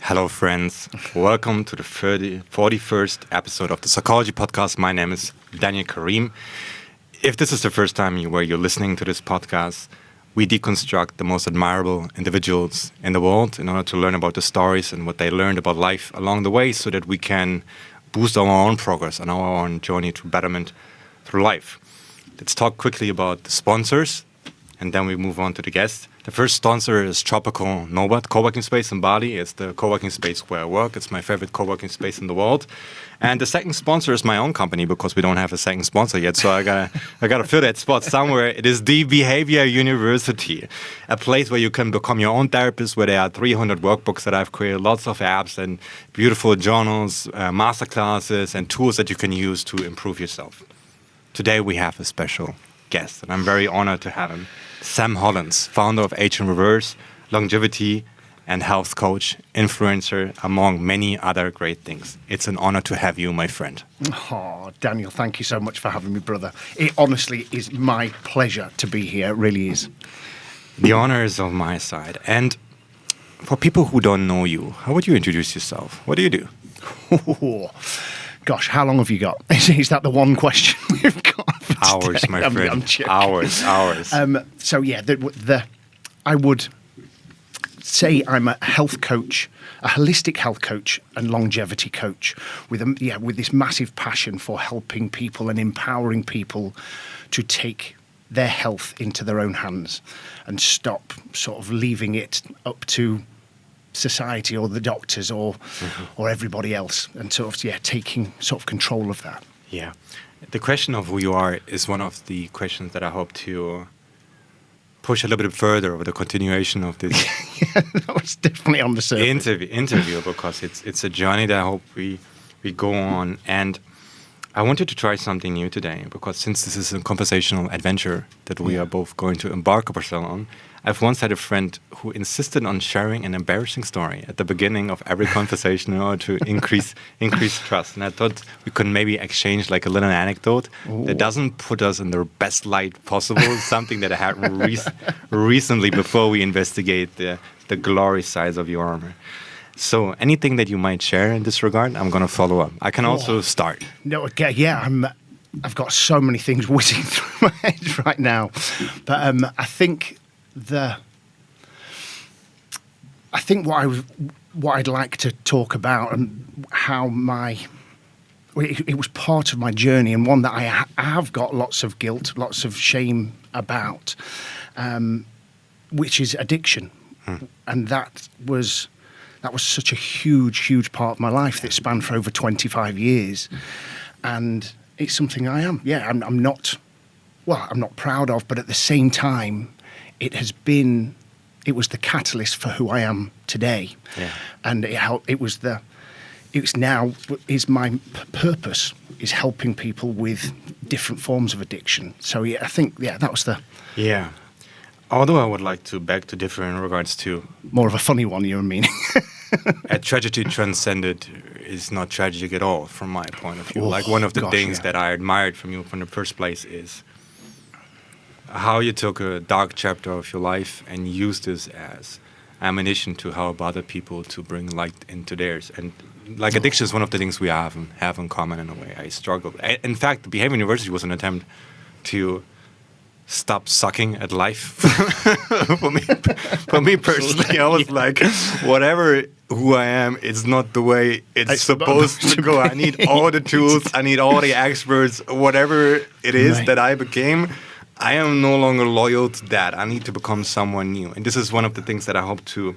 Hello, friends. Welcome to the 41st episode of the Psychology Podcast. My name is Daniel Karim. If this is the first time you're listening to this podcast, we deconstruct the most admirable individuals in the world in order to learn about the stories and what they learned about life along the way so that we can boost our own progress on our own journey to betterment through life. Let's talk quickly about the sponsors, and then we move on to the guests. The first sponsor is Tropical Nomad co-working space in Bali. It's the co-working space where I work. It's my favorite co-working space in the world. And the second sponsor is my own company because we don't have a second sponsor yet. So I gotta fill that spot somewhere. It is the Behavior University, a place where you can become your own therapist, where there are 300 workbooks that I've created, lots of apps and beautiful journals, masterclasses, and tools that you can use to improve yourself. Today we have a special guest, and I'm very honored to have him. Sam Hollins, founder of Age in Reverse, longevity and health coach, influencer, among many other great things. It's an honor to have you, my friend. Oh, Daniel, thank you so much for having me, brother. It honestly is my pleasure to be here. It really is. The honor is on my side. And for people who don't know you, how would you introduce yourself? What do you do? Oh, gosh, how long have you got? Is that the one question we've got? Hours, my friend. I'm joking. Hours. So yeah, I would say I'm a health coach, a holistic health coach and longevity coach with this massive passion for helping people and empowering people to take their health into their own hands and stop sort of leaving it up to society or the doctors or everybody else, and sort of taking sort of control of that. Yeah. The question of who you are is one of the questions that I hope to push a little bit further over the continuation of this That was definitely on the surface. interview because it's a journey that I hope we go on. And I wanted to try something new today because since this is a conversational adventure that we are both going to embark ourselves on, I've once had a friend who insisted on sharing an embarrassing story at the beginning of every conversation in order to increase trust. And I thought we could maybe exchange like a little anecdote that doesn't put us in the best light possible, something that happened recently before we investigate the glory sides of your armor. So anything that you might share in this regard, I'm going to follow up. I can also start. No, okay, yeah, I've got so many things whizzing through my head right now. But I think what I'd like to talk about and how it was part of my journey and one that I have got lots of guilt, lots of shame about, which is addiction. And that was such a huge part of my life that spanned for over 25 years. And it's something I'm not proud of, but at the same time, it was the catalyst for who I am today. Yeah. And my purpose is helping people with different forms of addiction. So yeah, I think, that was the... Yeah. Although I would like to beg to differ in regards to... More of a funny one, you're meaning. A tragedy transcended is not tragic at all, from my point of view. One of the things that I admired from you from the first place is how you took a dark chapter of your life and used this as ammunition to help other people to bring light into theirs. And like addiction is one of the things we have in common in a way. I struggled. In fact, the Behavior University was an attempt to stop sucking at life. for me personally, I was like, whatever who I am, it's not the way it's supposed to go. I need all the tools, I need all the experts, whatever it is that I became. I am no longer loyal to that. I need to become someone new. And this is one of the things that I hope to...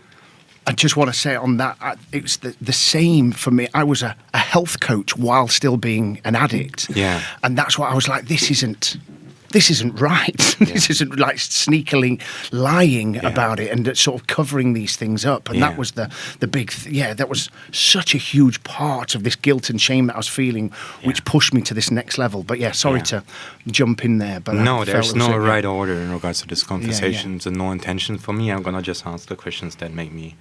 I just want to say on that, it was the same for me. I was a health coach while still being an addict. Yeah. And that's why I was like, this isn't right. Yeah. This isn't like sneakily lying about it and sort of covering these things up. And that was the big, that was such a huge part of this guilt and shame that I was feeling, which pushed me to this next level. But sorry to jump in there. But no, there's no right order in regards to this conversation. And no intention for me. I'm going to just answer the questions that make me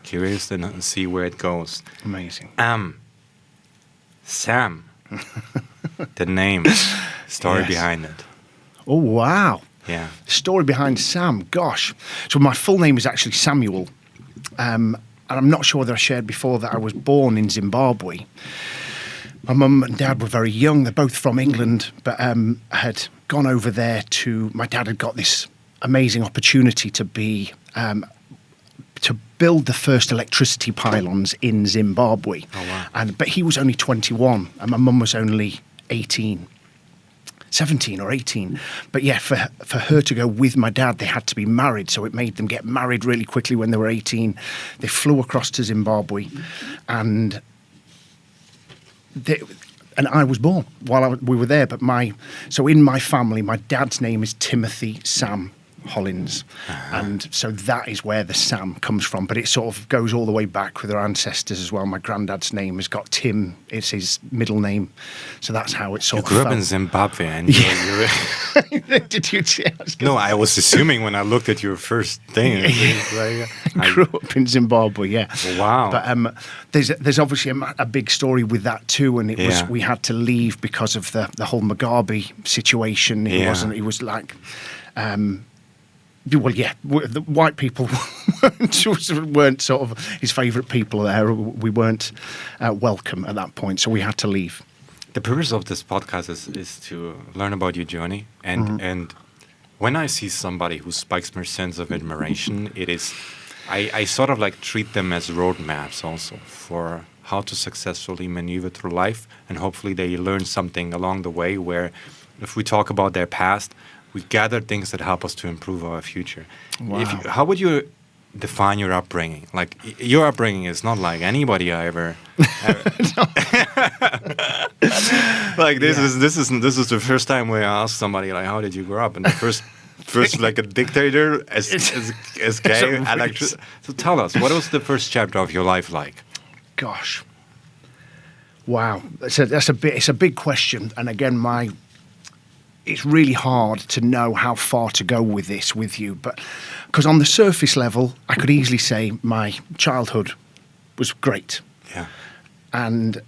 curious and see where it goes. Amazing. Sam, the name, story behind it. Oh, wow. Yeah. The story behind Sam, gosh. So my full name is actually Samuel. and I'm not sure whether I shared before that I was born in Zimbabwe. My mum and dad were very young. They're both from England, but had gone over there to. My dad had got this amazing opportunity to be to build the first electricity pylons in Zimbabwe. Oh, wow. But he was only 21, and my mum was only 18. 17 or 18. But yeah, for her to go with my dad, they had to be married. So it made them get married really quickly when they were 18. They flew across to Zimbabwe, and I was born while we were there. But so in my family, my dad's name is Timothy Sam Hollins. And so that is where the Sam comes from. But it sort of goes all the way back with our ancestors as well. My granddad's name has got Tim. It's his middle name. So that's how it sort of grew felt. up in Zimbabwe. And Did you? No, I was assuming when I looked at your first thing. I grew up in Zimbabwe, yeah. Wow. But there's obviously a big story with that too. And it was we had to leave because of the whole Mugabe situation. He was like... well, yeah, the white people weren't sort of his favourite people there. We weren't welcome at that point, so we had to leave. The purpose of this podcast is to learn about your journey. And when I see somebody who spikes my sense of admiration, it is, I sort of like treat them as roadmaps also for how to successfully maneuver through life. And hopefully they learn something along the way where if we talk about their past, we gather things that help us to improve our future. Wow. How would you define your upbringing? Like your upbringing is not like anybody I ever like this is the first time where I ask somebody like, how did you grow up? And the first like a dictator as gay. So tell us, what was the first chapter of your life like? Gosh, wow, it's a big question, and again it's really hard to know how far to go with this with you, but because on the surface level, I could easily say my childhood was great. Yeah.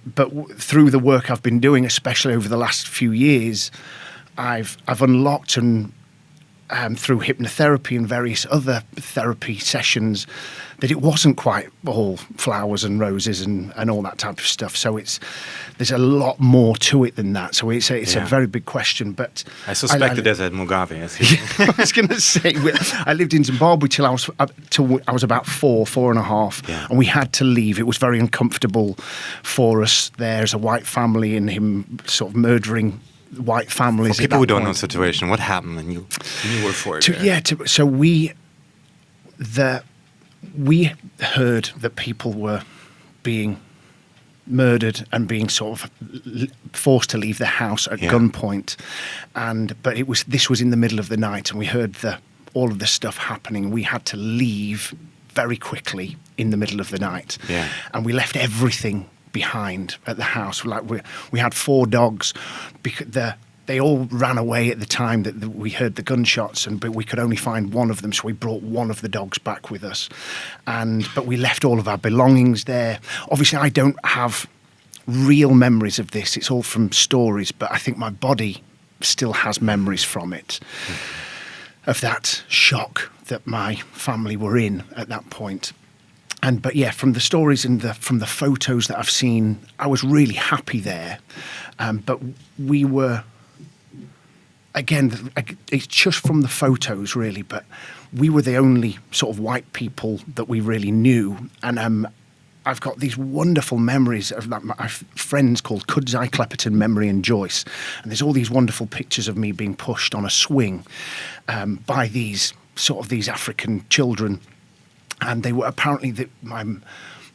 But through the work I've been doing, especially over the last few years, I've unlocked and through hypnotherapy and various other therapy sessions, that it wasn't quite all flowers and roses and all that type of stuff. So there's a lot more to it than that. So it's a very big question. But I suspected there's a Mugabe. I was going to say, I lived in Zimbabwe till I was about 4.5, and we had to leave. It was very uncomfortable for us there as a white family, and him sort of murdering white families. For people who don't know the situation, what happened when you were 4? So we heard that people were being murdered and being sort of forced to leave the house at gunpoint, but this was in the middle of the night, and we heard all of the stuff happening. We had to leave very quickly in the middle of the night, and we left everything behind at the house. Like we had 4 dogs, because they all ran away at the time that we heard the gunshots, but we could only find one of them, so we brought one of the dogs back with us. But we left all of our belongings there. Obviously, I don't have real memories of this. It's all from stories, but I think my body still has memories from it, of that shock that my family were in at that point. But yeah, from the stories and from the photos that I've seen, I was really happy there. But we were... Again, it's just from the photos, really, but we were the only sort of white people that we really knew. And I've got these wonderful memories of that. My friends called Kudzai, Clepperton, Memory and Joyce. And there's all these wonderful pictures of me being pushed on a swing by these African children. And they were apparently, my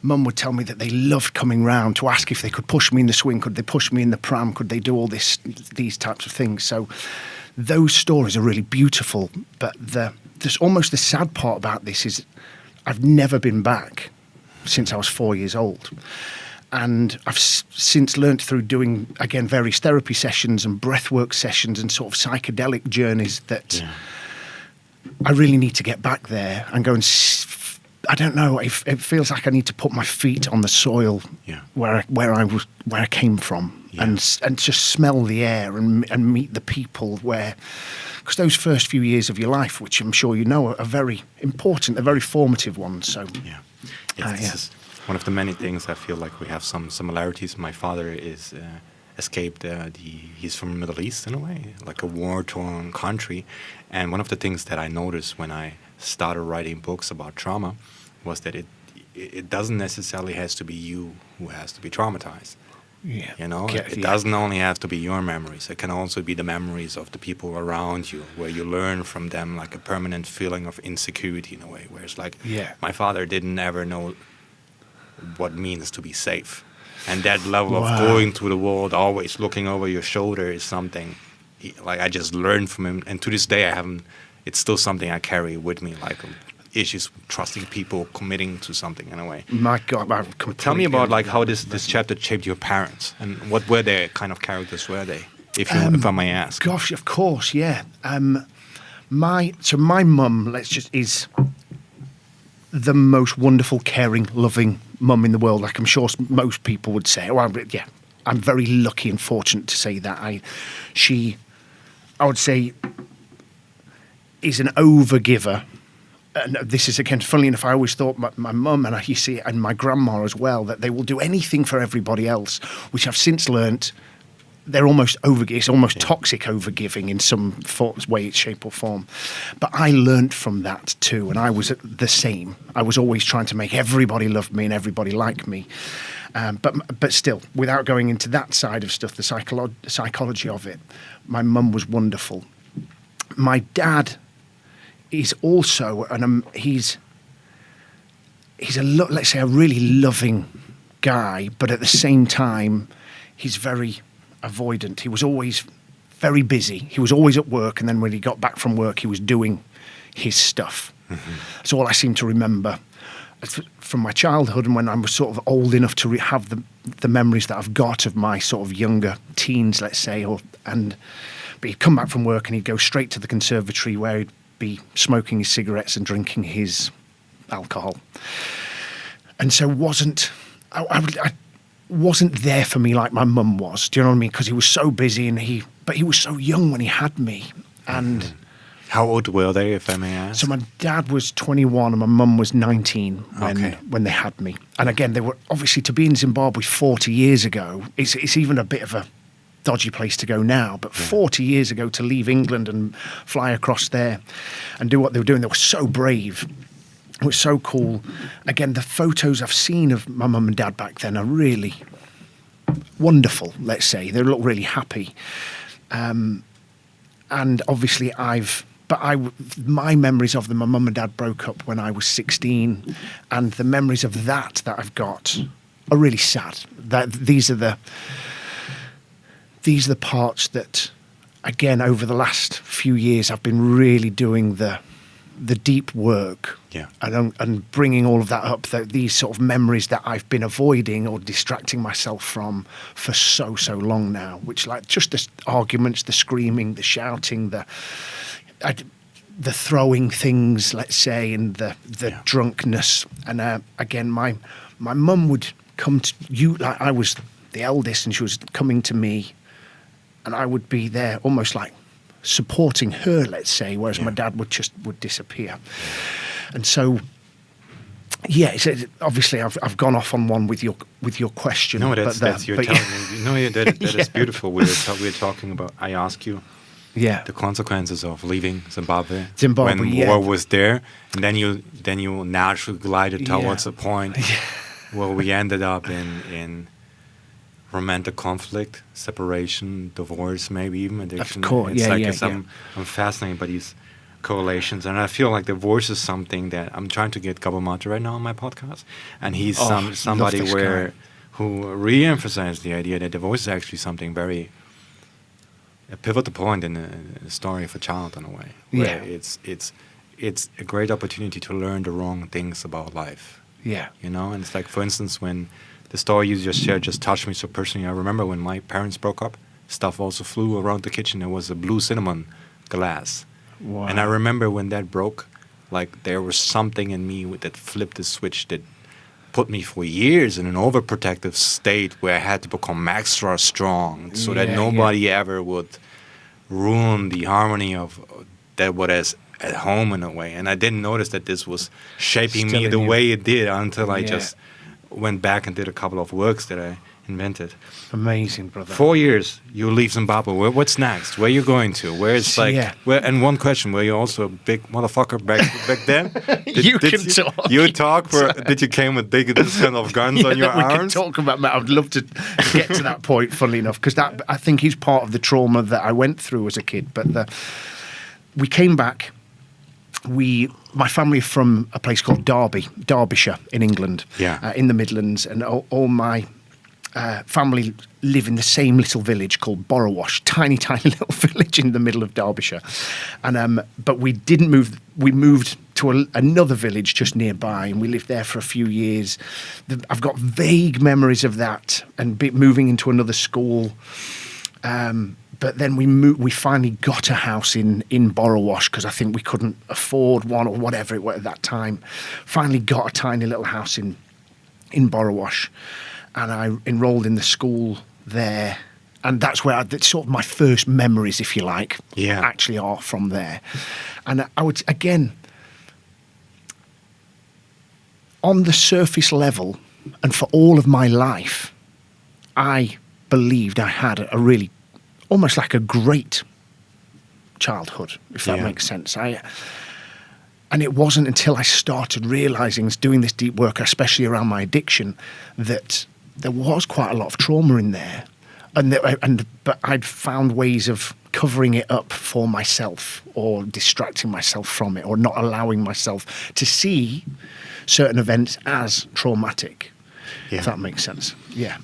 mum would tell me that they loved coming round to ask if they could push me in the swing, could they push me in the pram, could they do all these types of things. So those stories are really beautiful. But there's almost the sad part about this is I've never been back since I was 4 years old. And I've since learnt through doing, again, various therapy sessions and breathwork sessions and sort of psychedelic journeys that I really need to get back there and go and I don't know. It feels like I need to put my feet on the soil where I came from, and just smell the air and meet the people because those first few years of your life, which I'm sure you know, are very important, they're very formative ones. So It's just one of the many things I feel like we have some similarities. My father is escaped he's from the Middle East in a way, like a war-torn country. And one of the things that I noticed when I started writing books about trauma was that it doesn't necessarily has to be you who has to be traumatized. Yeah. You know, it doesn't only have to be your memories. It can also be the memories of the people around you, where you learn from them, like a permanent feeling of insecurity in a way. Where it's like, my father didn't ever know what it means to be safe, and that level of going through the world, always looking over your shoulder, is something like I just learned from him. And to this day, I haven't. It's still something I carry with me, like issues with trusting people, committing to something in a way. My God, tell me about like how this chapter shaped your parents, and what were their kind of characters were they, if I may ask? Gosh, of course, yeah. My mum, is the most wonderful, caring, loving mum in the world. Like I'm sure most people would say. Well, yeah, I'm very lucky and fortunate to say that. I would say, is an overgiver. And this is, again, funnily enough, I always thought my mum, and you see it, and my grandma as well, that they will do anything for everybody else, which I've since learnt they're almost it's almost toxic overgiving in some way, shape or form. But I learnt from that too, and I was the same. I was always trying to make everybody love me and everybody like me. But still, without going into that side of stuff, the psychology of it, my mum was wonderful. My dad is also, he's let's say a really loving guy, but at the same time, he's very avoidant. He was always very busy. He was always at work, and then when he got back from work, he was doing his stuff. Mm-hmm. That's all I seem to remember from my childhood, and when I was sort of old enough to have the memories that I've got of my sort of younger teens, let's say, but he'd come back from work and he'd go straight to the conservatory where he'd be smoking his cigarettes and drinking his alcohol. And so I wasn't there for me like my mum was. Do you know what I mean? Because he was so busy, but he was so young when he had me. And mm-hmm. How old were they, if I may ask? So my dad was 21 and my mum was 19 when they had me. And again, they were obviously, to be in Zimbabwe 40 years ago, it's even a bit of a dodgy place to go now, but 40 years ago to leave England and fly across there and do what they were doing, they were so brave. It was so cool. Again, the photos I've seen of my mum and dad back then are really wonderful, let's say. They look really happy. And obviously my memories of them, my mum and dad broke up when I was 16, and the memories of that I've got are really sad. These are the parts that, again, over the last few years, I've been really doing the deep work and bringing all of that up, these sort of memories that I've been avoiding or distracting myself from for so long now, which like just the arguments, the screaming, the shouting, the throwing things, let's say, and the drunkenness. And again, my mum would come to you, like I was the eldest and she was coming to me, and I would be there almost like supporting her, let's say, whereas my dad would disappear. And so, obviously I've gone off on one with your question. No, that's you're telling me. No, that is beautiful. We were talking about. I asked you. Yeah. The consequences of leaving Zimbabwe when war was there, and then you naturally glided towards a point where we ended up in romantic conflict, separation, divorce, maybe even addiction. Of course, I'm fascinated by these correlations, and I feel like divorce is something that I'm trying to get Gabo Mate right now on my podcast, and he's somebody who re-emphasized the idea that divorce is actually something very a pivotal point in the story of a child in a way. Where it's a great opportunity to learn the wrong things about life. Yeah, and it's like, for instance, when the story you just shared just touched me so personally. I remember when my parents broke up, stuff also flew around the kitchen. There was a blue cinnamon glass. Wow. And I remember when that broke, like there was something in me that flipped the switch that put me for years in an overprotective state where I had to become extra strong so that nobody ever would ruin the harmony of that what has at home in a way. And I didn't notice that this was shaping Still me in the you. way it did until I Yeah. just went back and did a couple of works that I invented. Amazing, brother. 4 years, you leave Zimbabwe. What's next? Where you going to? Where it's like, Yeah. and one question: were you also a big motherfucker back then? You can talk. You talk for? Did you came with big this kind of guns on your we arms? can talk about that. I'd love to get to that point, funnily enough, because that I think is part of the trauma that I went through as a kid. But we came back. My family are from a place called Derbyshire in England, in the Midlands, and all my family live in the same little village called Borrowash, tiny little village in the middle of Derbyshire. And but we didn't move. We moved to another village just nearby, and we lived there for a few years. I've got vague memories of that and moving into another school. But then we finally got a house in Borrowash because I think we couldn't afford one or whatever it was at that time. Finally got a tiny little house in Borrowash, and I enrolled in the school there. And that's where that's sort of my first memories, if you like, actually are from there. And I would, again, on the surface level, and for all of my life, I believed I had a really almost like a great childhood, if that makes sense. And it wasn't until I started realizing, doing this deep work, especially around my addiction, that there was quite a lot of trauma in there, but I'd found ways of covering it up for myself, or distracting myself from it, or not allowing myself to see certain events as traumatic. Yeah. If that makes sense. Yeah.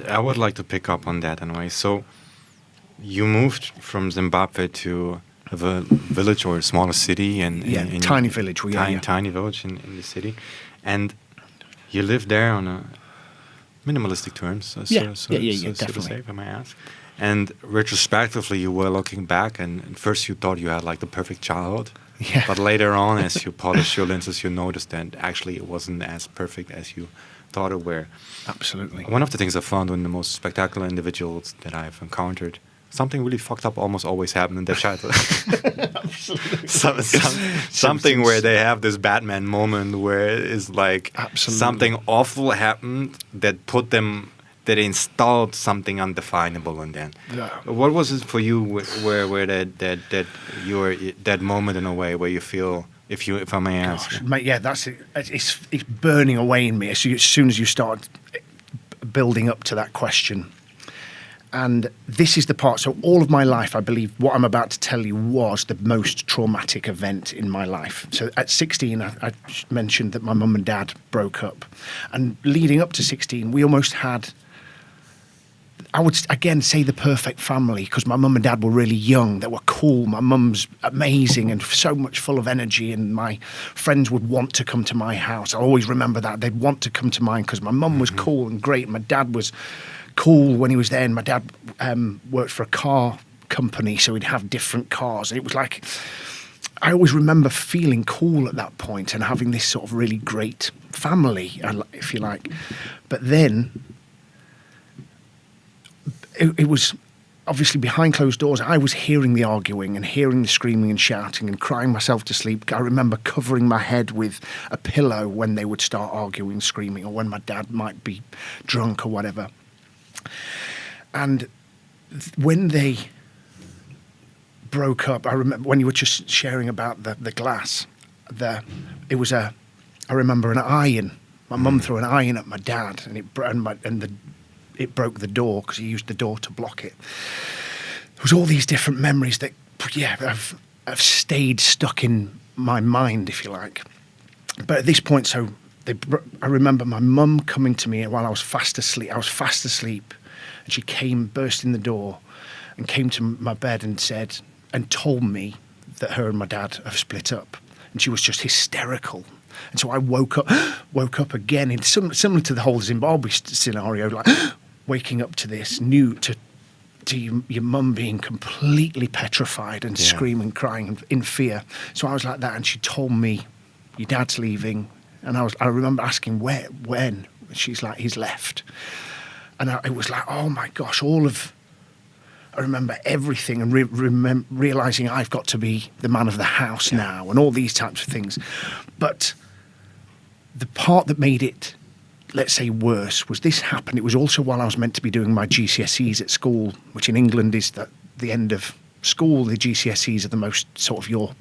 I would like to pick up on that in a way. So you moved from Zimbabwe to a village or a smaller city, and tiny village. Tiny village in the city, and you lived there on a minimalistic terms. So definitely. to say, if I may ask. And retrospectively, you were looking back, and first you thought you had like the perfect childhood. Yeah. But later on, as you polished your lenses, you noticed that actually it wasn't as perfect as you thought it were. Absolutely. One of the things I found in the most spectacular individuals that I've encountered, something really fucked up almost always happened in their childhood. Absolutely. Something where they have this Batman moment where it's like something awful happened that put them, that installed something undefinable in them. Yeah. What was it for you where that moment in a way where you feel, if I may ask? Gosh, mate, that's it. It's burning away in me as soon as you start building up to that question. And this is the part. So all of my life, I believe what I'm about to tell you was the most traumatic event in my life. So at 16, I mentioned that my mum and dad broke up. And leading up to 16, we almost had, I would again say, the perfect family, because my mum and dad were really young. They were cool. My mum's amazing and so much full of energy, and my friends would want to come to my house. I always remember that. They'd want to come to mine because my mum was cool and great. My dad was cool when he was there, and my dad worked for a car company, so he'd have different cars. And it was like, I always remember feeling cool at that point and having this sort of really great family, if you like. But then it was obviously behind closed doors. I was hearing the arguing and hearing the screaming and shouting and crying myself to sleep. I remember covering my head with a pillow when they would start arguing, screaming, or when my dad might be drunk or whatever. And when they broke up, I remember when you were just sharing about the glass, I remember an iron. My mum threw an iron at my dad, and it broke the door because he used the door to block it. There was all these different memories that, have stayed stuck in my mind, if you like. But at this point, I remember my mum coming to me while I was fast asleep. And she burst in the door and came to my bed and told me that her and my dad have split up. And she was just hysterical. And so I woke up again, in similar to the whole Zimbabwe scenario, like waking up to this, to your mum being completely petrified and screaming, crying in fear. So I was like that, and she told me, your dad's leaving. And I remember asking when. She's like, he's left. And it was like, oh my gosh, all of I remember everything and realizing I've got to be the man of the house now and all these types of things. But the part that made it, let's say, worse was this happened. It was also while I was meant to be doing my GCSEs at school, which in England is the end of school. The GCSEs are the most sort of your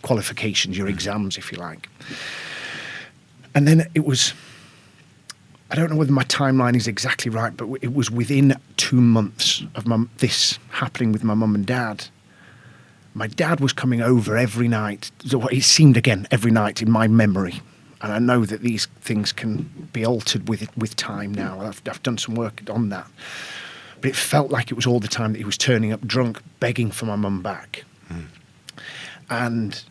qualifications, your exams, if you like. And then it was, I don't know whether my timeline is exactly right, but it was within 2 months of this happening with my mum and dad. My dad was coming over every night. It seemed, again, every night in my memory. And I know that these things can be altered with time now. I've done some work on that. But it felt like it was all the time that he was turning up drunk, begging for my mum back. And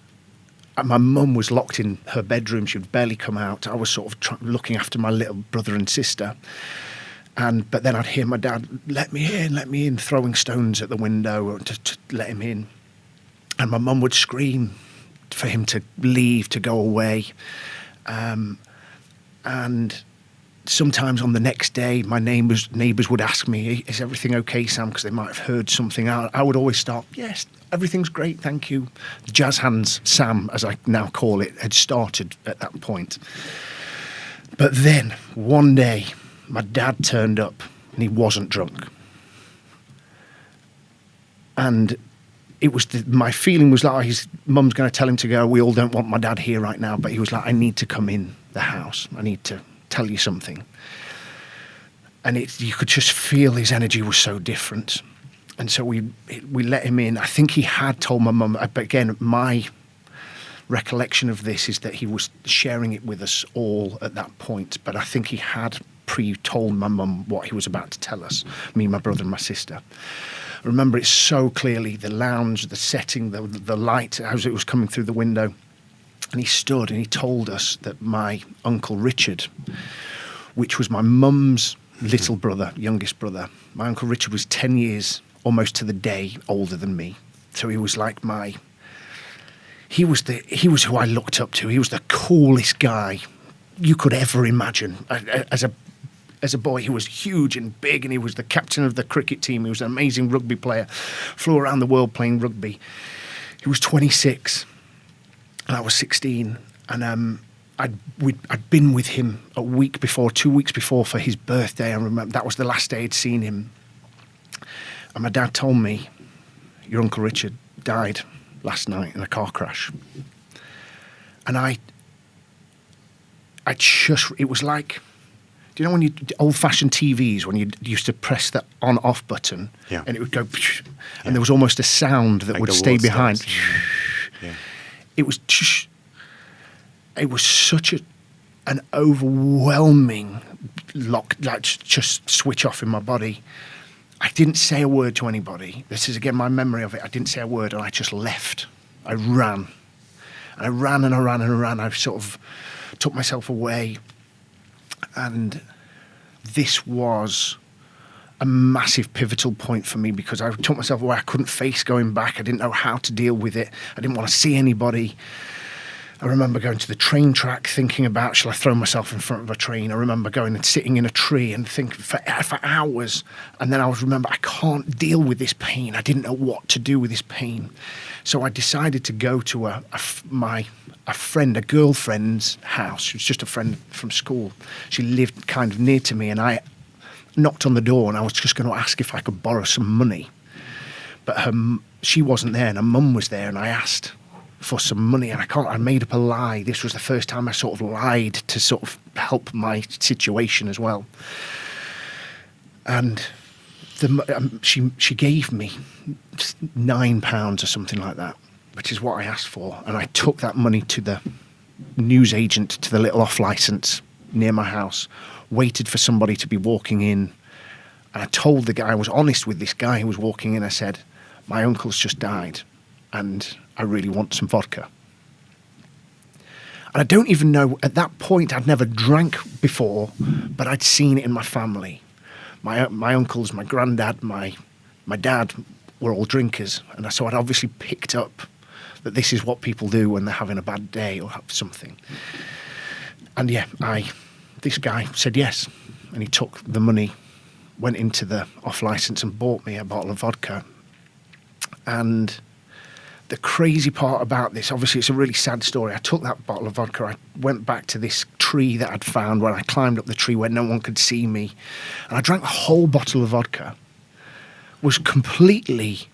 my mum was locked in her bedroom. She would barely come out. I was sort of looking after my little brother and sister. But then I'd hear my dad, let me in, throwing stones at the window to let him in. And my mum would scream for him to leave, to go away. And sometimes on the next day, my neighbours would ask me, is everything okay, Sam? Because they might have heard something. I would always start, yes, everything's great, thank you. The jazz hands, Sam, as I now call it, had started at that point. But then, one day, my dad turned up and he wasn't drunk. And it was my feeling was like, his mum's going to tell him to go. We all don't want my dad here right now. But he was like, I need to come in the house. I need to tell you something. And you could just feel his energy was so different. And so we let him in. I think he had told my mum, but again, my recollection of this is that he was sharing it with us all at that point. But I think he had pre-told my mum what he was about to tell us, me, my brother and my sister. I remember it so clearly, the lounge, the setting, the light as it was coming through the window. And he stood and he told us that my Uncle Richard, which was my mum's little brother, youngest brother, my Uncle Richard was 10 years, almost to the day, older than me. So he was like he was who I looked up to. He was the coolest guy you could ever imagine. As a boy, he was huge and big, and he was the captain of the cricket team. He was an amazing rugby player, flew around the world playing rugby. He was 26, and I was 16, and I'd been with him 2 weeks before for his birthday. I remember that was the last day I'd seen him. And my dad told me, your Uncle Richard died last night in a car crash. And it was like, do you know when old-fashioned TVs, when you used to press the on-off button, and it would go, and there was almost a sound that like would stay behind. Yeah. It was such an overwhelming just switch off in my body. I didn't say a word to anybody. This is, again, my memory of it. I didn't say a word, and I just left. I ran. And I ran and I ran and I ran. I sort of took myself away. And this was a massive pivotal point for me because I took myself away. I couldn't face going back. I didn't know how to deal with it. I didn't want to see anybody. I remember going to the train track thinking about, shall I throw myself in front of a train? I remember going and sitting in a tree and thinking for hours. And then I remember I can't deal with this pain. I didn't know what to do with this pain. So I decided to go to a girlfriend's house. She was just a friend from school. She lived kind of near to me, and I knocked on the door and I was just going to ask if I could borrow some money. But she wasn't there and her mum was there, and I asked for some money, and I made up a lie. This was the first time I sort of lied to sort of help my situation as well. And she gave me £9 or something like that, which is what I asked for. And I took that money to the newsagent, to the little off licence near my house, waited for somebody to be walking in. And I told the guy, I was honest with this guy who was walking in. I said, my uncle's just died and I really want some vodka. And I don't even know, at that point, I'd never drank before, but I'd seen it in my family. My uncles, my granddad, my dad were all drinkers. And so I'd obviously picked up that this is what people do when they're having a bad day or have something. And yeah, this guy said yes. And he took the money went into the off license and bought me a bottle of vodka. And the crazy part about this, obviously it's a really sad story. I took that bottle of vodka, I went back to this tree that I'd found where I climbed up the tree where no one could see me. And I drank the whole bottle of vodka, was completely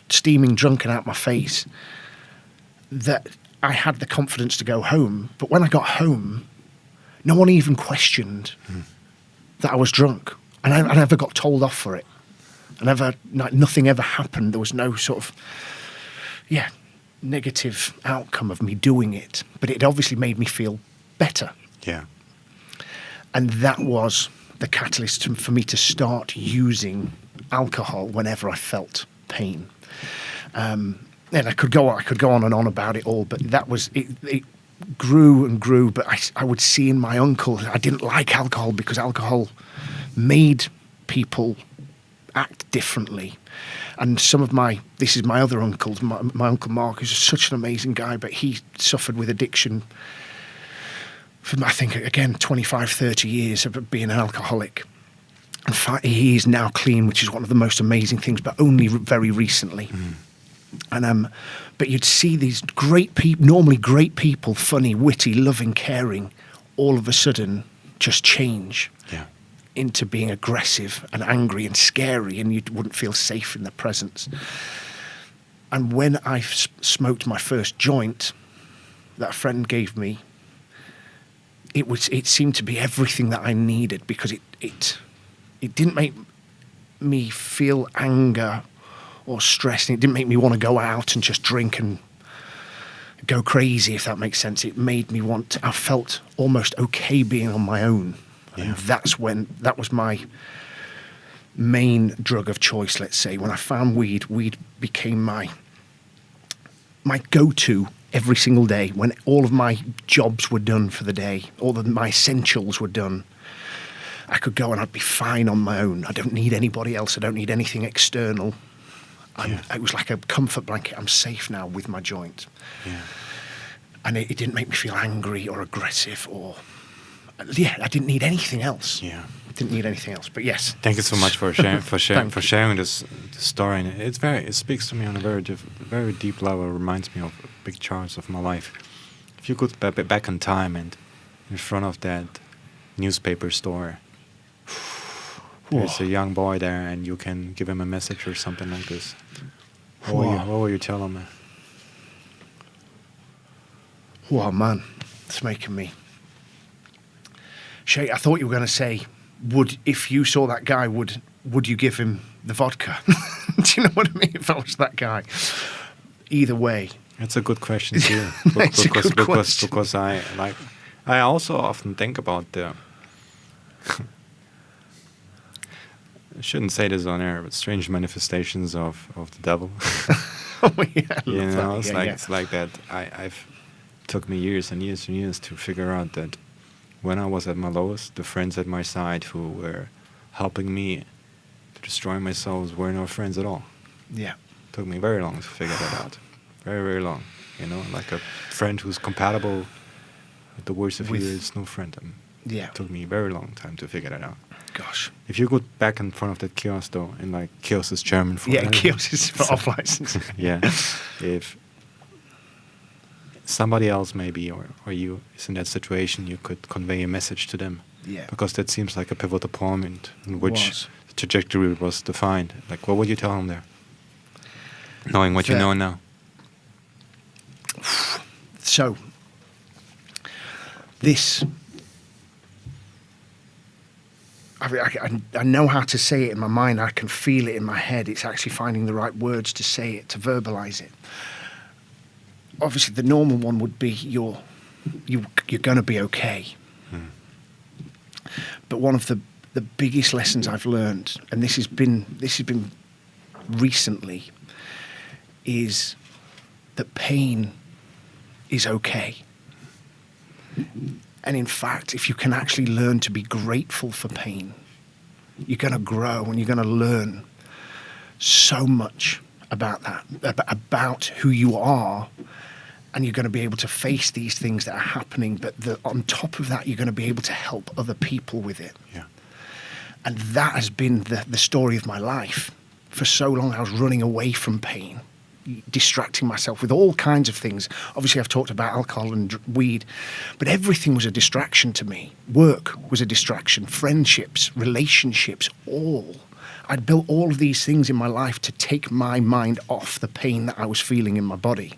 steaming drunk and out my face, that I had the confidence to go home. But when I got home, no one even questioned that I was drunk. And I never got told off for it. Nothing ever happened. There was no sort of, negative outcome of me doing it. But it obviously made me feel better. Yeah. And that was the catalyst for me to start using alcohol whenever I felt pain. And I could go on and on about it all, but that was it. It grew and grew. But I would see in my uncle, I didn't like alcohol because alcohol made people act differently. And this is my other uncle, my Uncle Mark, who's such an amazing guy, but he suffered with addiction for, I think, again, 25, 30 years of being an alcoholic. And he is now clean, which is one of the most amazing things, but only very recently. And but you'd see these great people, normally great people, funny, witty, loving, caring, all of a sudden just change into being aggressive and angry and scary, and you wouldn't feel safe in their presence. And when I smoked my first joint that a friend gave me, it seemed to be everything that I needed, because it didn't make me feel anger or stress, and it didn't make me want to go out and just drink and go crazy, if that makes sense. It made me I felt almost okay being on my own. And that was my main drug of choice, let's say. When I found weed became my go-to every single day. When all of my jobs were done for the day, all of my essentials were done, I could go and I'd be fine on my own. I don't need anybody else. I don't need anything external. It was like a comfort blanket. I'm safe now with my joint. Yeah. And it didn't make me feel angry or aggressive or... I didn't need anything else. Yeah, didn't need anything else. But yes, thank you so much for sharing this story. And it speaks to me on a very deep level. It reminds me of big parts of my life. If you could be back in time and in front of that newspaper store, there's a young boy there, and you can give him a message or something like this. What will you tell him? Oh man, it's making me. Shay, I thought you were going to say, if you saw that guy, would you give him the vodka? Do you know what I mean? If I was that guy. Either way. That's a good question too. Because I also often think about I shouldn't say this on air, but strange manifestations of the devil. It's like that. I've took me years and years and years to figure out that when I was at my lowest, the friends at my side who were helping me to destroy myself were no friends at all. Yeah. It took me very long to figure that out. Very, very long. Like a friend who's compatible with the worst of you is no friend. It took me a very long time to figure that out. Gosh. If you go back in front of that kiosk, though, and like kiosk is German for... Yeah, kiosk is for off license. Yeah. If somebody else maybe or you is in that situation, you could convey a message to them. Yeah. Because that seems like a pivotal point in which the trajectory was defined. Like, what would you tell them there? Knowing what you know now. So, this... I know how to say it in my mind. I can feel it in my head. It's actually finding the right words to say it, to verbalize it. Obviously, the normal one would be you're going to be okay. But one of the biggest lessons I've learned, and this has been recently, is that pain is okay. And in fact, if you can actually learn to be grateful for pain, you're going to grow and you're going to learn so much about that, about who you are, and you're going to be able to face these things that are happening. But on top of that, you're going to be able to help other people with it. Yeah. And that has been the story of my life. For so long, I was running away from pain, distracting myself with all kinds of things. Obviously, I've talked about alcohol and weed, but everything was a distraction to me. Work was a distraction, friendships, relationships, all. I'd built all of these things in my life to take my mind off the pain that I was feeling in my body.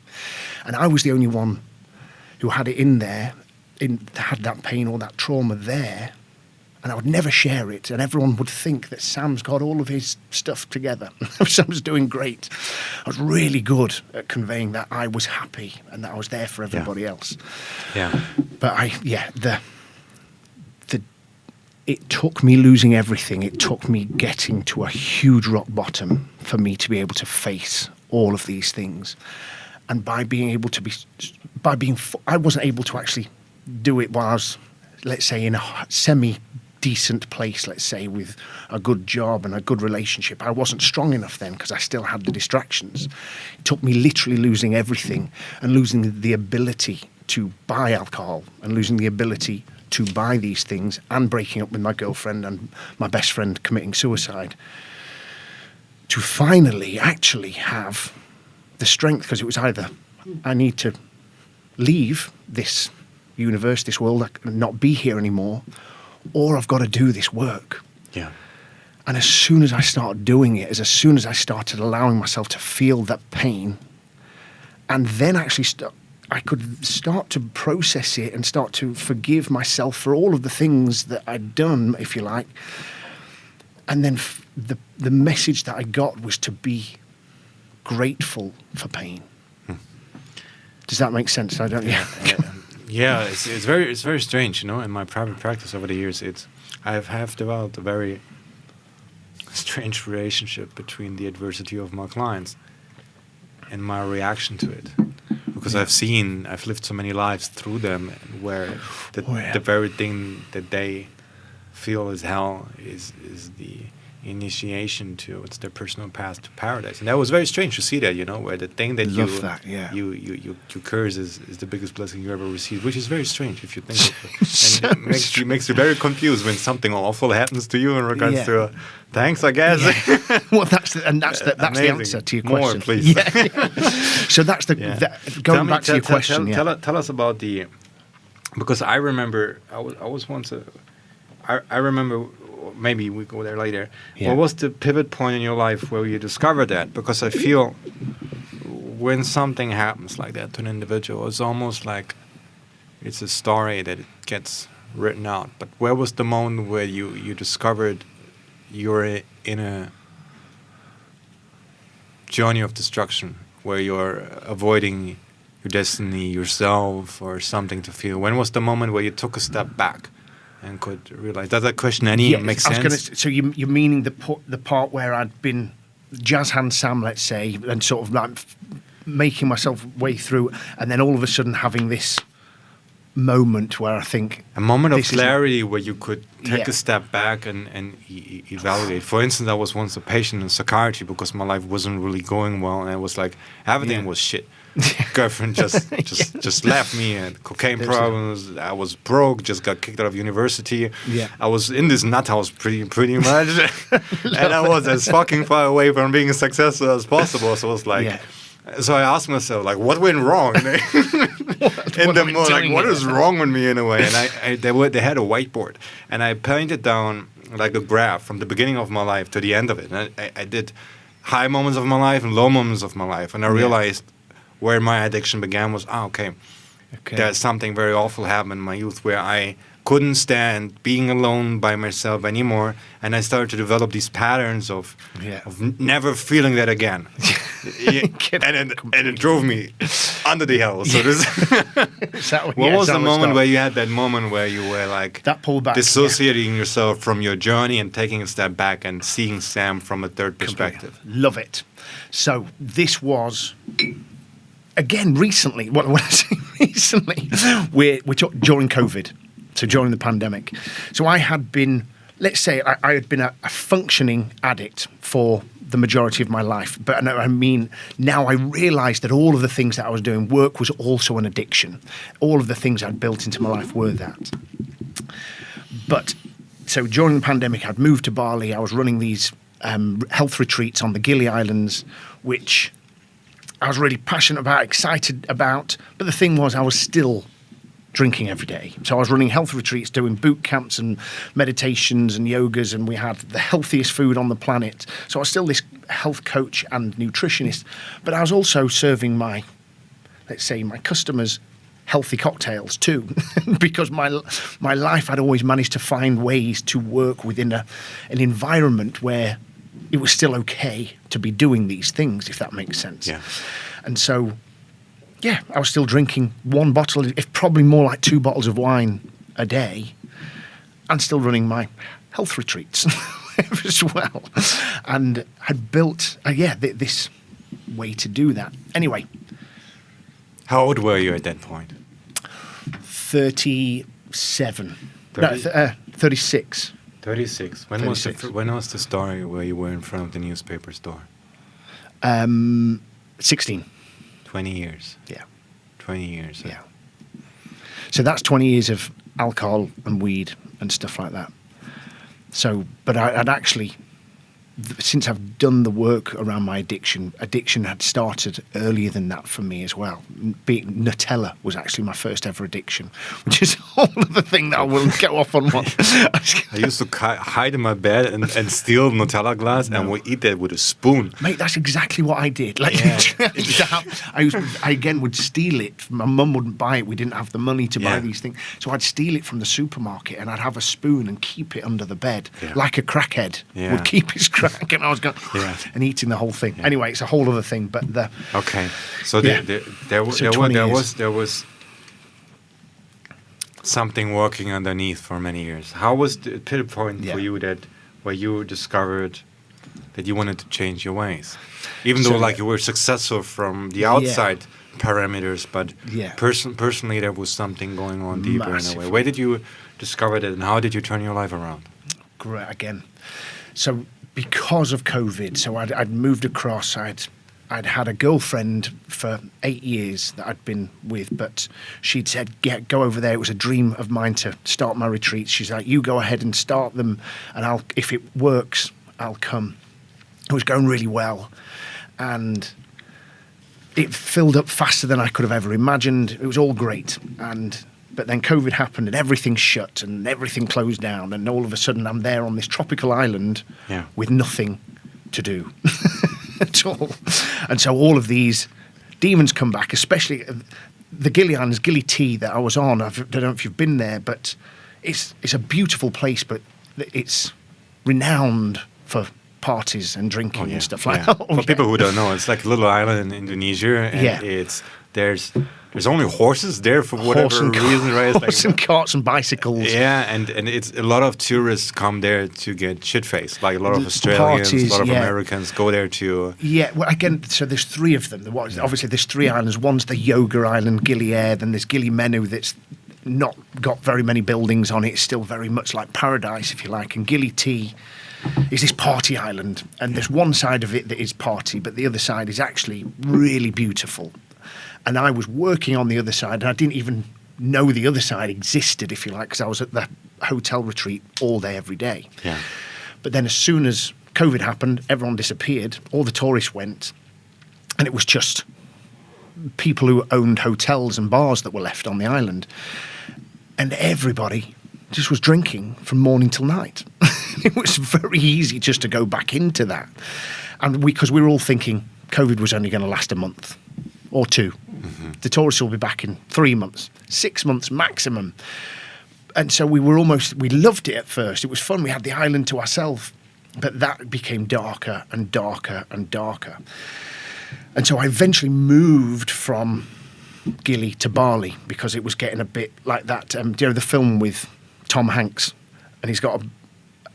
And I was the only one who had it in there, had that pain or that trauma there, and I would never share it. And everyone would think that Sam's got all of his stuff together. Sam's doing great. I was really good at conveying that I was happy and that I was there for everybody else. Yeah. But it took me losing everything. It took me getting to a huge rock bottom for me to be able to face all of these things. And I wasn't able to actually do it while I was, let's say, in a semi-decent place, let's say, with a good job and a good relationship. I wasn't strong enough then because I still had the distractions. It took me literally losing everything and losing the ability to buy alcohol and losing the ability to buy these things and breaking up with my girlfriend and my best friend committing suicide to finally actually have the strength, because it was either I need to leave this universe, this world, and not be here anymore, or I've got to do this work. Yeah. And as soon as I started doing it, as soon as I started allowing myself to feel that pain, and then actually I could start to process it and start to forgive myself for all of the things that I'd done, if you like. And then the message that I got was to be grateful for pain. Does that make sense? I don't. Yeah, it's very strange, you know. In my private practice over the years, I have developed a very strange relationship between the adversity of my clients and my reaction to it, because I've lived so many lives through them where the very thing that they feel is hell is the initiation to it's their personal path to paradise. And that was very strange to see that, you know, where the thing that you curse is the biggest blessing you ever received, which is very strange if you think of it. And it makes you very confused when something awful happens to you in regards to thanks, I guess. Yeah. Well, that's the answer to your question. More, please. So that's going back to your question. Tell us about because I remember I was once I remember. Maybe we go there later. Yeah. What was the pivot point in your life where you discovered that? Because I feel when something happens like that to an individual, it's almost like it's a story that it gets written out. But where was the moment where you discovered you're in a journey of destruction, where you're avoiding your destiny, yourself, or something to feel? When was the moment where you took a step back and could realize? Does that question make sense? So you're meaning the part where I'd been jazz hand Sam, let's say, and sort of like making myself way through, and then all of a sudden having this moment where I think a moment of clarity where you could take a step back and evaluate. For instance, I was once a patient in psychiatry because my life wasn't really going well, and it was like everything was shit. Girlfriend just left me, and cocaine problems. I was broke, just got kicked out of university. Yeah. I was in this nut house pretty much, and I was as fucking far away from being successful as possible. So I was like, so I asked myself, like, what went wrong? What is wrong with me in a way? And they had a whiteboard, and I painted down like a graph from the beginning of my life to the end of it. And I did high moments of my life and low moments of my life, and I realized where my addiction began was, okay, there's something very awful happened in my youth where I couldn't stand being alone by myself anymore, and I started to develop these patterns of never feeling that again. and it drove me under the hell. So what was the moment where you had that moment where you were like that pullback, dissociating yourself from your journey and taking a step back and seeing Sam from a third perspective? Love it. So this was, again, recently. When I say recently, we're during COVID, so during the pandemic. So I had been, let's say, I had been a functioning addict for the majority of my life. But I mean, now I realised that all of the things that I was doing, work was also an addiction. All of the things I'd built into my life were that. But so during the pandemic, I'd moved to Bali. I was running these health retreats on the Gili Islands, which I was really passionate about, excited about. But the thing was, I was still drinking every day. So I was running health retreats, doing boot camps and meditations and yogas, and we had the healthiest food on the planet. So I was still this health coach and nutritionist, but I was also serving my customers healthy cocktails too, because my life had always managed to find ways to work within an environment where it was still okay to be doing these things, if that makes sense. Yeah. And so, yeah, I was still drinking one bottle, if probably more like 2 bottles of wine a day, and still running my health retreats as well, and had built, this way to do that. Anyway. How old were you at that point? 37. 36. 36. When 36. When was the story where you were in front of the newspaper store? 16. 20 years. Yeah. 20 years. Yeah. So that's 20 years of alcohol and weed and stuff like that. So, but I'd actually, since I've done the work around my addiction had started earlier than that for me as well. Nutella was actually my first ever addiction, which is a whole other thing that I will go off on one. I used to hide in my bed and steal Nutella glass and would eat that with a spoon. Mate, that's exactly what I did. Like, Yeah. I again would steal it. My mum wouldn't buy it. We didn't have the money to buy these things. So I'd steal it from the supermarket and I'd have a spoon and keep it under the bed, like a crackhead would keep his crack. And I was going and eating the whole thing. Yeah. Anyway, it's a whole other thing. But okay, so there was something working underneath for many years. How was the pivot point for you where you discovered that you wanted to change your ways, even though you were successful from the outside parameters, but personally there was something going on deeper in a way. Where did you discover that, and how did you turn your life around? Great again. So because of COVID, so I'd moved across. I'd had a girlfriend for 8 years that I'd been with, but she'd said, go over there. It was a dream of mine to start my retreats. She's like, you go ahead and start them, and if it works, I'll come. It was going really well, and it filled up faster than I could have ever imagined. It was all great, but then COVID happened and everything shut and everything closed down, and all of a sudden I'm there on this tropical island with nothing to do at all. And so all of these demons come back, especially the Gili Islands, Gili Tea that I was on. I don't know if you've been there, but it's a beautiful place, but it's renowned for parties and drinking and stuff like that. For people who don't know, it's like a little island in Indonesia, and there's only horses there for whatever reason, right? Horse and carts and bicycles. Yeah, and it's a lot of tourists come there to get shit-faced. Like a lot of Australians, a lot of Americans go there to... Yeah, well, again, so there's 3 of them. Obviously, there's 3 islands. One's the Yoga Island, Gili Air, then there's Gili Menu that's not got very many buildings on it. It's still very much like paradise, if you like. And Gili Tea is this party island. And there's one side of it that is party, but the other side is actually really beautiful. And I was working on the other side, and I didn't even know the other side existed, if you like, because I was at the hotel retreat all day, every day. Yeah. But then as soon as COVID happened, everyone disappeared, all the tourists went, and it was just people who owned hotels and bars that were left on the island. And everybody just was drinking from morning till night. It was very easy just to go back into that. And because we were all thinking COVID was only going to last a month or 2. Mm-hmm. The tourists will be back in 3 months, 6 months maximum. And so we loved it at first. It was fun. We had the island to ourselves. But that became darker and darker and darker. And so I eventually moved from Gili to Bali because it was getting a bit like that. Do you know the film with Tom Hanks? And he's got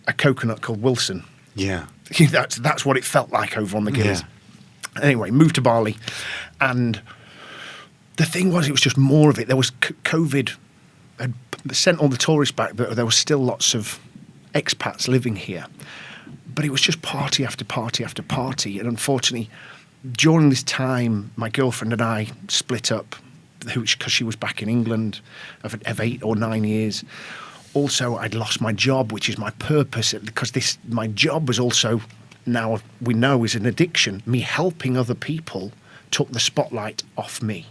a coconut called Wilson. Yeah. That's what it felt like over on the Gillies. Yeah. Anyway, moved to Bali. And the thing was, it was just more of it. There was COVID had sent all the tourists back, but there was still lots of expats living here. But it was just party after party after party. And unfortunately, during this time, my girlfriend and I split up because she was back in England of 8 or 9 years. also I'd lost my job, which is my purpose, because my job was also, now we know, is an addiction. Me helping other people took the spotlight off me.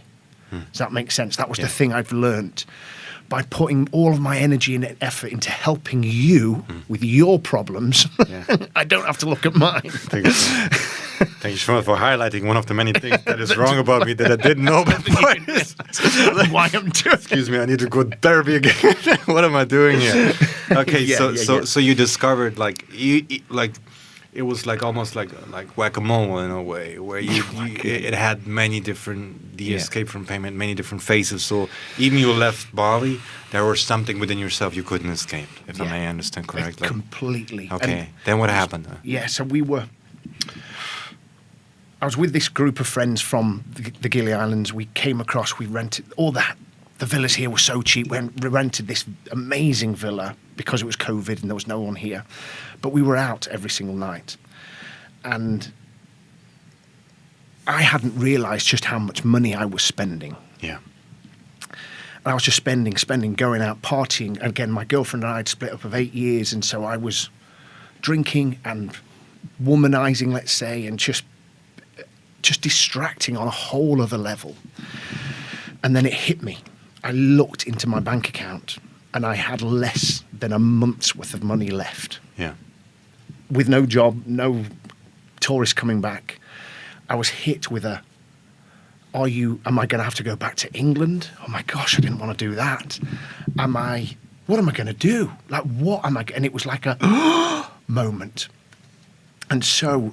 Does that make sense? That was the thing I've learnt. By putting all of my energy and effort into helping you with your problems, I don't have to look at mine. Thank you. Thank you so much for highlighting one of the many things that is wrong about me that I didn't know before. Why I'm doing Excuse me, I need to go to therapy again. What am I doing here? Okay, so you discovered it was like almost like whack-a-mole in a way, where it had many different, the escape from pain, many different phases. So even you left Bali, there was something within yourself you couldn't escape, if I may understand correctly. Completely. Okay, and then what happened? So I was with this group of friends from the Gili Islands. We came across, we rented all that. The villas here were so cheap. We rented this amazing villa because it was COVID and there was no one here. But we were out every single night. And I hadn't realised just how much money I was spending. Yeah. And I was just spending, going out, partying. And again, my girlfriend and I had split up of 8 years. And so I was drinking and womanizing, let's say, and just distracting on a whole other level. And then it hit me. I looked into my bank account and I had less than a month's worth of money left. Yeah. With no job, no tourists coming back. I was hit with am I going to have to go back to England? Oh my gosh, I didn't want to do that. What am I going to do? Like, what am I, and it was like a moment. And so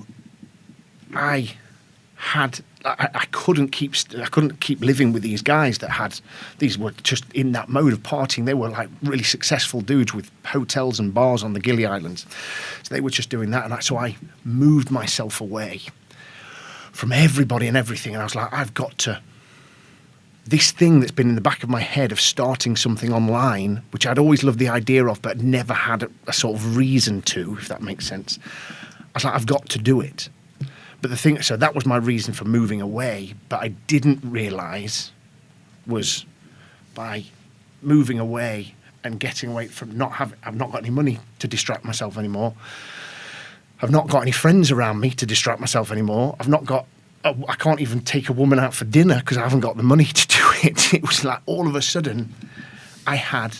I couldn't keep living with these guys these were just in that mode of partying. They were like really successful dudes with hotels and bars on the Gili Islands. So they were just doing that. And so I moved myself away from everybody and everything. And I was like, I've got to, this thing that's been in the back of my head of starting something online, which I'd always loved the idea of, but never had a sort of reason to, if that makes sense. I was like, I've got to do it. But so that was my reason for moving away. But I didn't realise was by moving away and getting away from I've not got any money to distract myself anymore. I've not got any friends around me to distract myself anymore. I can't even take a woman out for dinner because I haven't got the money to do it. It was like all of a sudden I had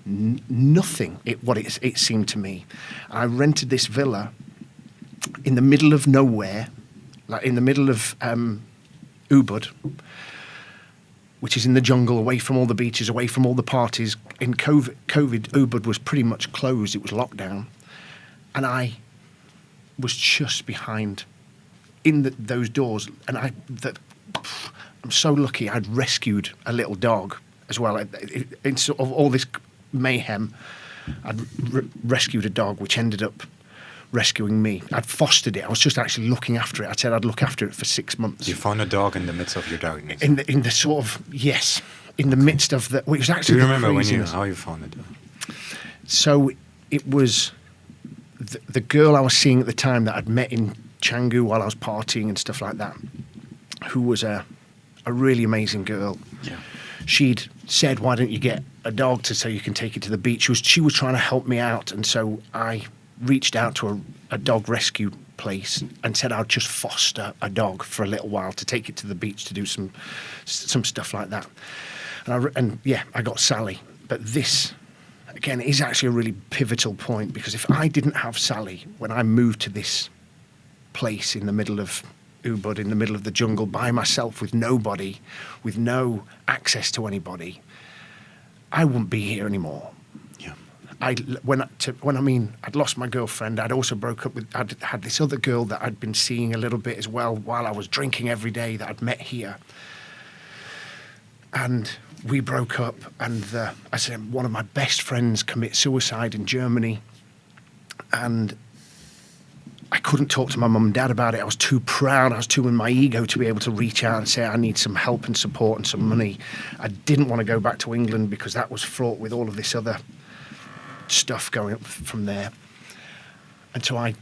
nothing, it seemed to me. I rented this villa in the middle of nowhere, like in the middle of Ubud, which is in the jungle, away from all the beaches, away from all the parties. In COVID, Ubud was pretty much closed. It was lockdown. And I was just behind in those doors. And I'm so lucky I'd rescued a little dog as well. In sort of all this mayhem, I'd rescued a dog, which ended up rescuing me. I'd fostered it. I was just actually looking after it. I said I'd look after it for 6 months. You found a dog in the midst of your darkness. In the sort of, yes, in the midst of the. Well, it was actually. Do you remember how you found it? So it was the girl I was seeing at the time that I'd met in Canggu while I was partying and stuff like that, who was a really amazing girl. Yeah. She'd said, "Why don't you get a dog so you can take it to the beach?" She was trying to help me out, and so I reached out to a dog rescue place and said I'd just foster a dog for a little while to take it to the beach to do some stuff like that. And I got Sally. But this, again, is actually a really pivotal point, because if I didn't have Sally when I moved to this place in the middle of Ubud, in the middle of the jungle, by myself, with nobody, with no access to anybody, I wouldn't be here anymore. I'd lost my girlfriend. I'd also I'd had this other girl that I'd been seeing a little bit as well while I was drinking every day, that I'd met here. And we broke up, and I said one of my best friends commit suicide in Germany. And I couldn't talk to my mum and dad about it. I was too proud. I was too in my ego to be able to reach out and say I need some help and support and some money. I didn't want to go back to England because that was fraught with all of this other stuff going up from there. And so I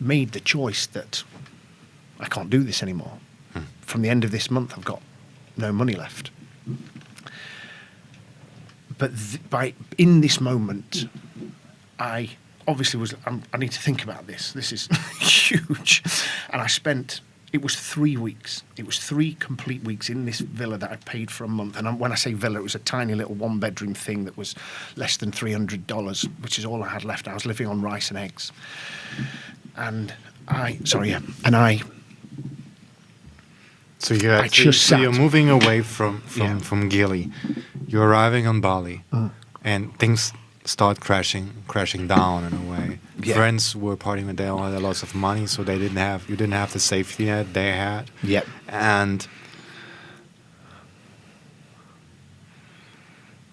made the choice that I can't do this anymore. From the end of this month, I've got no money left. but in this moment, I obviously I need to think about this. This is huge. And it was 3 weeks. It was 3 complete weeks in this villa that I paid for a month. And when I say villa, it was a tiny little 1-bedroom thing that was less than $300, which is all I had left. I was living on rice and eggs. And So you're moving away from Gili. You're arriving on Bali, and things start crashing down in a way. Yeah. Friends were partying with, they all had lots of money, so you didn't have the safety net they had. Yep. And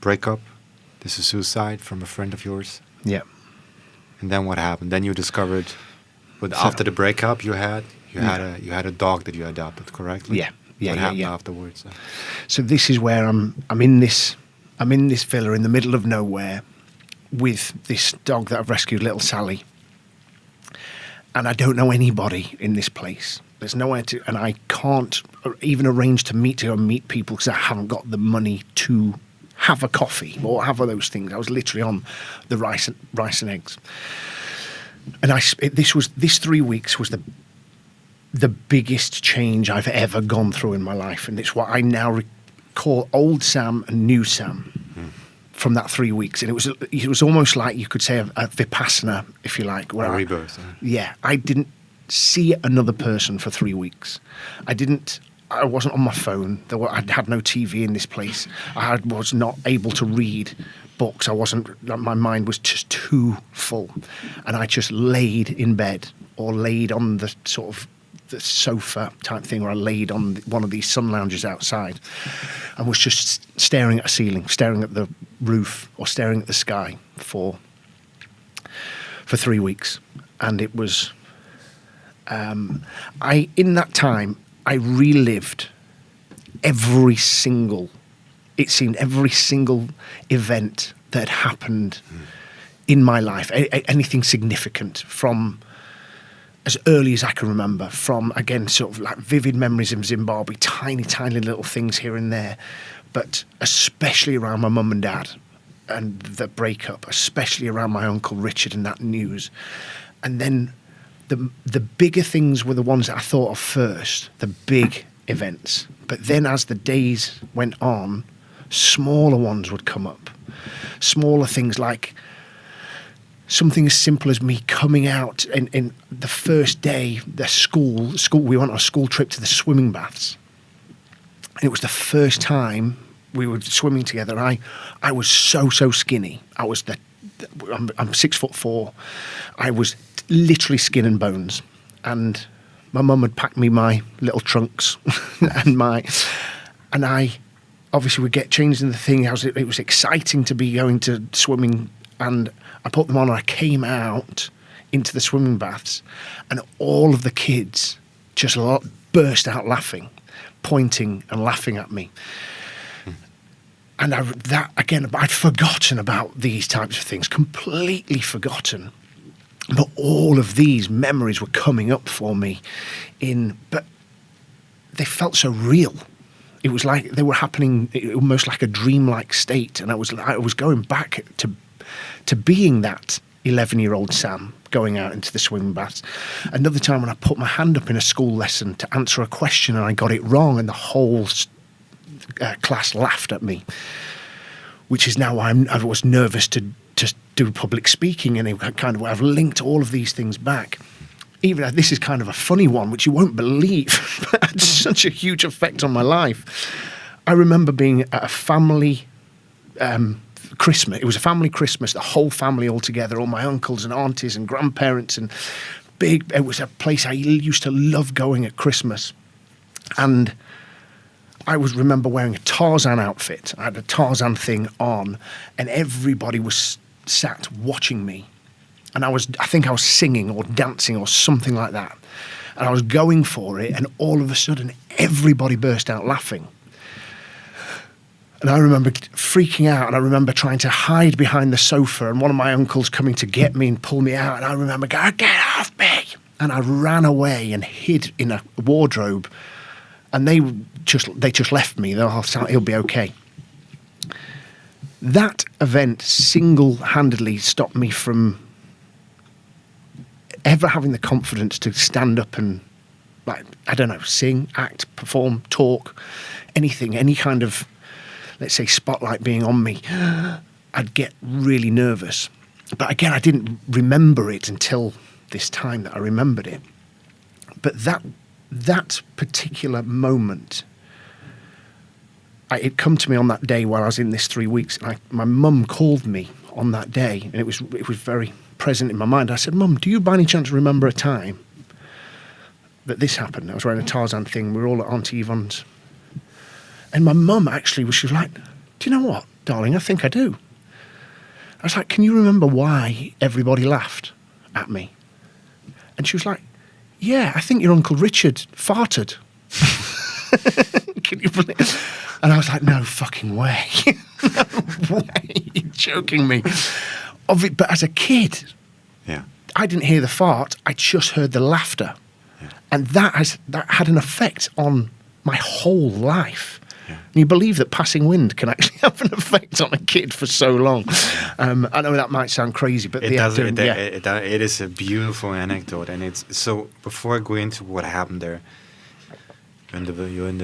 breakup. This is suicide from a friend of yours. Yeah. And then what happened? Then you discovered, after the breakup you had a dog that you adopted, correctly? Yeah. What happened afterwards? So this is where I'm in this villa in the middle of nowhere with this dog that I've rescued, little Sally. And I don't know anybody in this place. There's nowhere to, and I can't even arrange to go and meet people because I haven't got the money to have a coffee or have those things. I was literally on the rice and eggs. And this 3 weeks was the biggest change I've ever gone through in my life. And it's what I now call old Sam and new Sam from that 3 weeks. And it was almost like you could say a Vipassana, if you like. A rebirth. Yeah. I didn't see another person for 3 weeks. I wasn't on my phone. I had no TV in this place. I was not able to read books. My mind was just too full. And I just laid in bed or laid on the sort of the sofa type thing, or I laid on one of these sun lounges outside and was just staring at a ceiling, staring at the roof or staring at the sky for 3 weeks. And it was, in that time, I relived every single event that had happened in my life, anything significant from as early as I can remember, from, again, sort of like vivid memories of Zimbabwe, tiny, tiny little things here and there, but especially around my mum and dad and the breakup, especially around my uncle Richard and that news. And then the bigger things were the ones that I thought of first, the big events. But then as the days went on, smaller ones would come up. Smaller things like something as simple as me coming out in the first day, we went on a school trip to the swimming baths. And it was the first time we were swimming together. I was so skinny. I'm 6'4". I was literally skin and bones. And my mum had packed me my little trunks and I obviously would get changed in the thing. It was exciting to be going to swimming, and I put them on and I came out into the swimming baths and all of the kids just burst out laughing, pointing and laughing at me. And I'd forgotten about these types of things, completely forgotten. But all of these memories were coming up for me but they felt so real. It was like they were happening almost like a dreamlike state. And I was going back to being that 11-year-old Sam going out into the swimming baths. Another time when I put my hand up in a school lesson to answer a question and I got it wrong and the whole class laughed at me, which is now why I was nervous to just do public speaking, and I've linked all of these things back. Even this is kind of a funny one, which you won't believe, but had such a huge effect on my life. I remember being at a family Christmas. It was a family Christmas, the whole family all together, all my uncles and aunties and grandparents, and it was a place I used to love going at Christmas. And I remember wearing a Tarzan outfit. I had a Tarzan thing on, and everybody was sat watching me. And I think I was singing or dancing or something like that. And I was going for it, and all of a sudden, everybody burst out laughing. And I remember freaking out, and I remember trying to hide behind the sofa, and one of my uncles coming to get me and pull me out. And I remember going, "Get off me!" And I ran away and hid in a wardrobe. And they just left me. They thought, "He'll be okay." that event single-handedly stopped me from ever having the confidence to stand up and, like, I don't know, sing, act, perform, talk, anything, any kind of, let's say, spotlight being on me. I'd get really nervous. But again, I didn't remember it until this time that I remembered it. But that particular moment, it come to me on that day while I was in this 3 weeks. And my mum called me on that day, and it was very present in my mind. I said, "Mum, do you by any chance remember a time that this happened?" I was wearing a Tarzan thing. We were all at Auntie Yvonne's. And my mum actually she was like, "Do you know what, darling? I think I do." I was like, "Can you remember why everybody laughed at me?" And she was like, "Yeah, I think your Uncle Richard farted." Can you believe? And I was like, "No fucking way. No way. You're joking me." But as a kid, Yeah. I didn't hear the fart. I just heard the laughter. Yeah. And that had an effect on my whole life. Yeah. And you believe that passing wind can actually have an effect on a kid for so long. I know that might sound crazy, but It is a beautiful anecdote, and it's so. Before I go into what happened there, you're in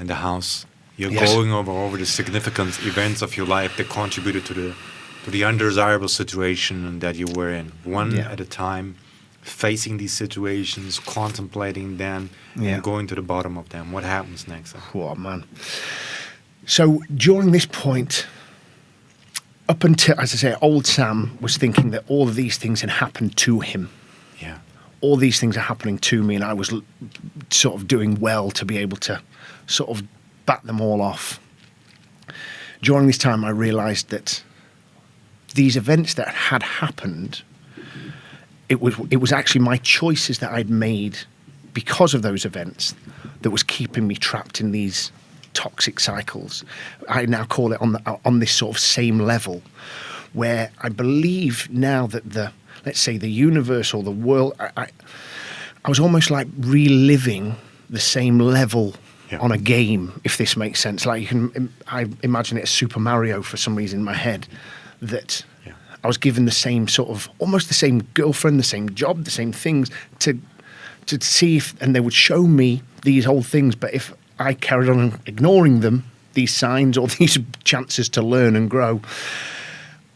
the house. You're going over the significant events of your life that contributed to the undesirable situation that you were in, one at a time, facing these situations, contemplating them, and going to the bottom of them. What happens next? Oh, man. So during this point, up until, as I say, old Sam was thinking that all of these things had happened to him. Yeah. All these things are happening to me, and I was sort of doing well to be able to sort of bat them all off. During this time, I realised that these events that had happened, it was actually my choices that I'd made because of those events that was keeping me trapped in these toxic cycles. I now call it on this sort of same level, where I believe now that let's say the universe or the world, I was almost like reliving the same level on a game, if this makes sense. Like I imagine it as Super Mario for some reason in my head, that I was given the same sort of, almost the same girlfriend, the same job, the same things to see if, and they would show me these old things. But if I carried on ignoring them, these signs or these chances to learn and grow,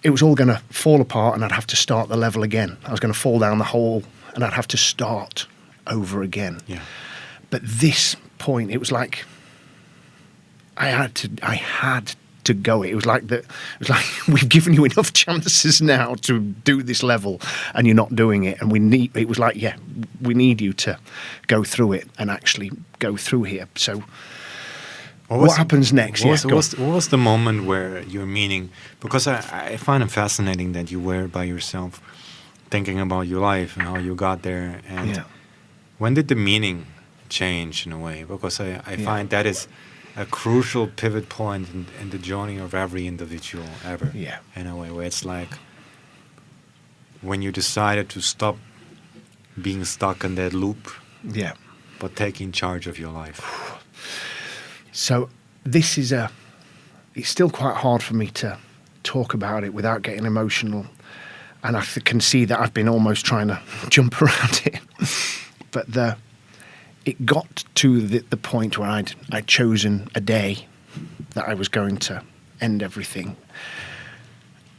it was all going to fall apart, and I'd have to start the level again. I was going to fall down the hole, and I'd have to start over again. Yeah. But this point, it was like I had to go. It was like we've given you enough chances now to do this level, and you're not doing it. And we need you to go through it and actually go through here. So what happens next? What was the moment where you're meaning? Because I find it fascinating that you were by yourself, thinking about your life and how you got there. And when did the meaning change in a way? Because I find that is a crucial pivot point in the journey of every individual ever. Yeah. In a way where it's like when you decided to stop being stuck in that loop. Yeah. But taking charge of your life. So this is it's still quite hard for me to talk about it without getting emotional. And I can see that I've been almost trying to jump around it. But it got to the point where I'd chosen a day that I was going to end everything.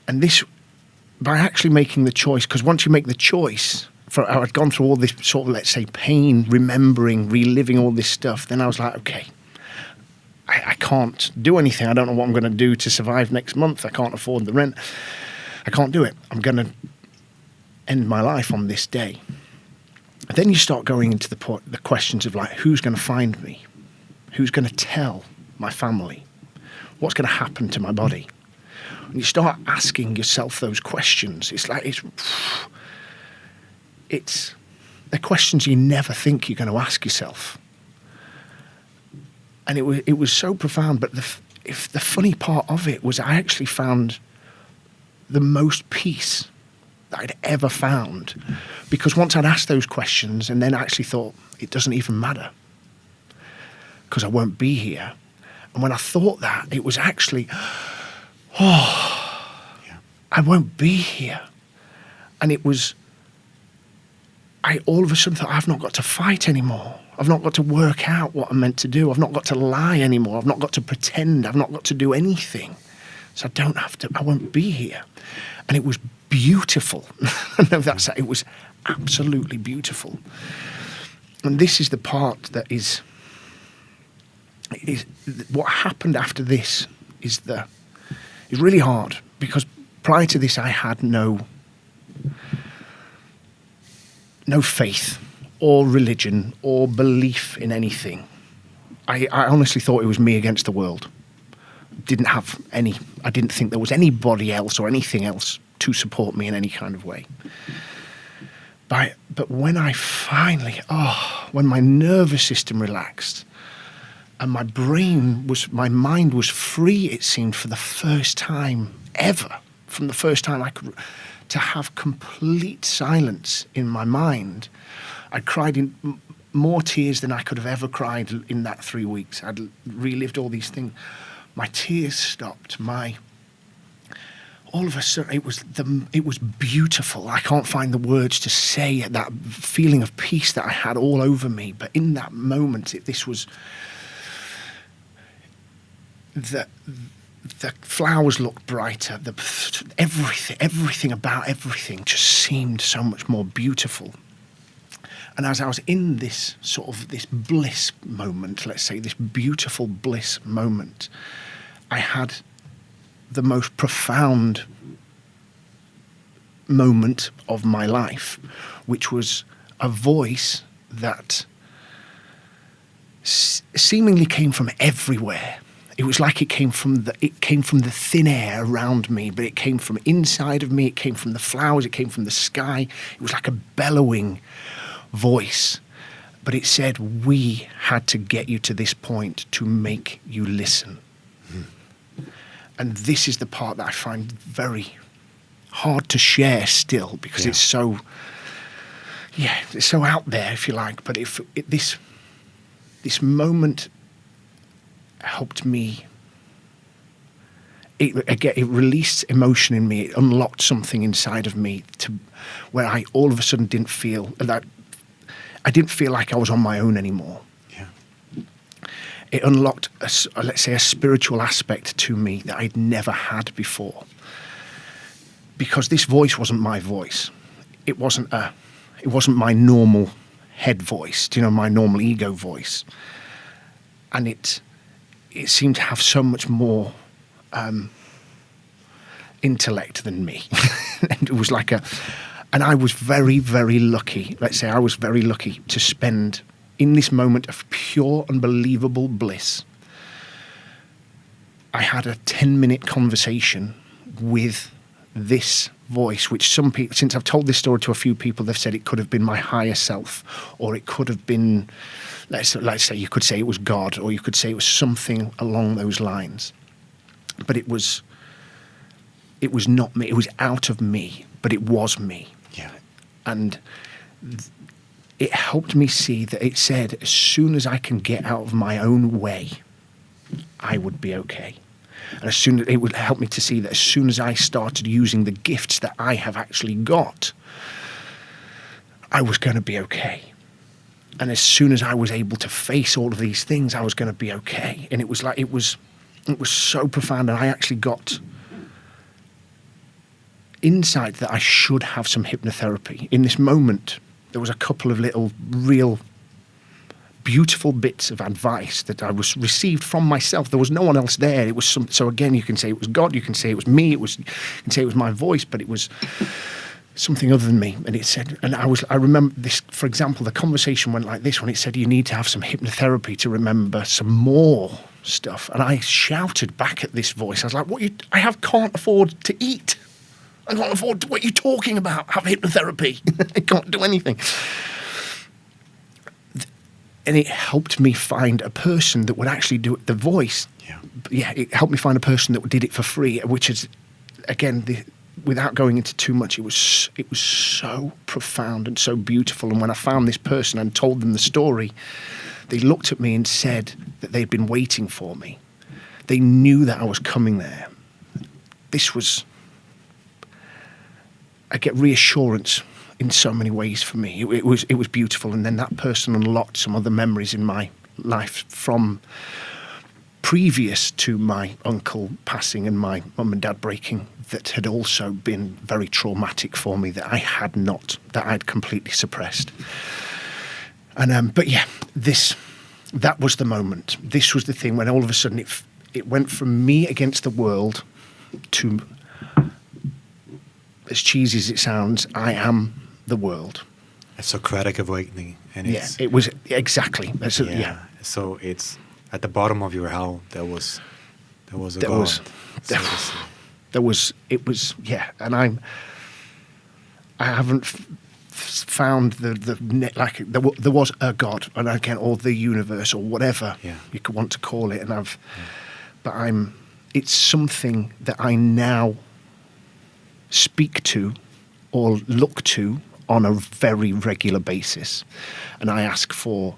And this, by actually making the choice, because once you make the choice, I'd gone through all this sort of, let's say, pain, remembering, reliving all this stuff, then I was like, okay, I can't do anything. I don't know what I'm going to do to survive next month. I can't afford the rent. I can't do it. I'm going to end my life on this day. Then you start going into the questions of like, who's going to find me? Who's going to tell my family? What's going to happen to my body? And you start asking yourself those questions. It's like, they're questions you never think you're going to ask yourself. And it was so profound. But the funny part of it was I actually found the most peace that I'd ever found, because once I'd asked those questions and then actually thought, it doesn't even matter because I won't be here. And when I thought that, it was actually, I won't be here. And it was, I all of a sudden thought, I've not got to fight anymore. I've not got to work out what I'm meant to do. I've not got to lie anymore. I've not got to pretend. I've not got to do anything. So I won't be here. And it was beautiful. No, it was absolutely beautiful. And this is the part that is what happened after this is really hard, because prior to this I had no faith or religion or belief in anything. I honestly thought it was me against the world. I didn't think there was anybody else or anything else to support me in any kind of way. But when I finally, when my nervous system relaxed and my mind was free, it seemed, for the first time ever, from the first time I could, to have complete silence in my mind. I cried in more tears than I could have ever cried in that 3 weeks. I'd relived all these things. My tears stopped. All of a sudden, it was beautiful. I can't find the words to say that feeling of peace that I had all over me. But in that moment, this was the flowers looked brighter. Everything about everything just seemed so much more beautiful. And as I was in this sort of this bliss moment, let's say this beautiful bliss moment, I had the most profound moment of my life, which was a voice that seemingly came from everywhere. It was like it came from the thin air around me, but it came from inside of me. It came from the flowers. It came from the sky. It was like a bellowing voice, but it said, we had to get you to this point to make you listen. And this is the part that I find very hard to share still, because it's so out there, if you like. But this moment helped me. It released emotion in me. It unlocked something inside of me where I all of a sudden didn't feel that. I didn't feel like I was on my own anymore. Yeah. It unlocked, let's say, a spiritual aspect to me that I'd never had before. Because this voice wasn't my voice. It wasn't my normal head voice, my normal ego voice. And it seemed to have so much more intellect than me. And it was like and I was very, very lucky. Let's say I was very lucky to spend in this moment of pure, unbelievable bliss. I had a 10-minute conversation with this voice, which some people, since I've told this story to a few people, they've said it could have been my higher self, or it could have been, let's say you could say it was God, or you could say it was something along those lines. But it was not me. It was out of me, but it was me. Yeah. And it helped me see that it said, as soon as I can get out of my own way, I would be okay. And it would help me to see that as soon as I started using the gifts that I have actually got, I was going to be okay. And as soon as I was able to face all of these things, I was going to be okay. And it was so profound. And I actually got insight that I should have some hypnotherapy. In this moment, there was a couple of little real beautiful bits of advice that I was received from myself. There was no one else there. It was so again, you can say it was God, you can say it was me, you can say it was my voice, but it was something other than me. And it said, and I remember this, for example, the conversation went like this when it said, you need to have some hypnotherapy to remember some more stuff. And I shouted back at this voice. I was like, can't afford to eat. I can't afford what you're talking about. Have hypnotherapy. I can't do anything. And it helped me find a person that would actually do it. The voice, it helped me find a person that did it for free, which is, again, without going into too much, it was so profound and so beautiful. And when I found this person and told them the story, they looked at me and said that they'd been waiting for me. They knew that I was coming there. I get reassurance in so many ways for me. It was beautiful, and then that person unlocked some other memories in my life from previous to my uncle passing and my mum and dad breaking, that had also been very traumatic for me, that I'd completely suppressed. And but yeah, that was the moment. This was the thing when all of a sudden it went from me against the world to, as cheesy as it sounds, I am the world. A Socratic awakening, and it was exactly. So it's at the bottom of your hell. There was a there God. was, there was. It was and I haven't found there was a God, and again, or the universe, or whatever you could want to call it, and it's something that I now speak to or look to on a very regular basis, and I ask for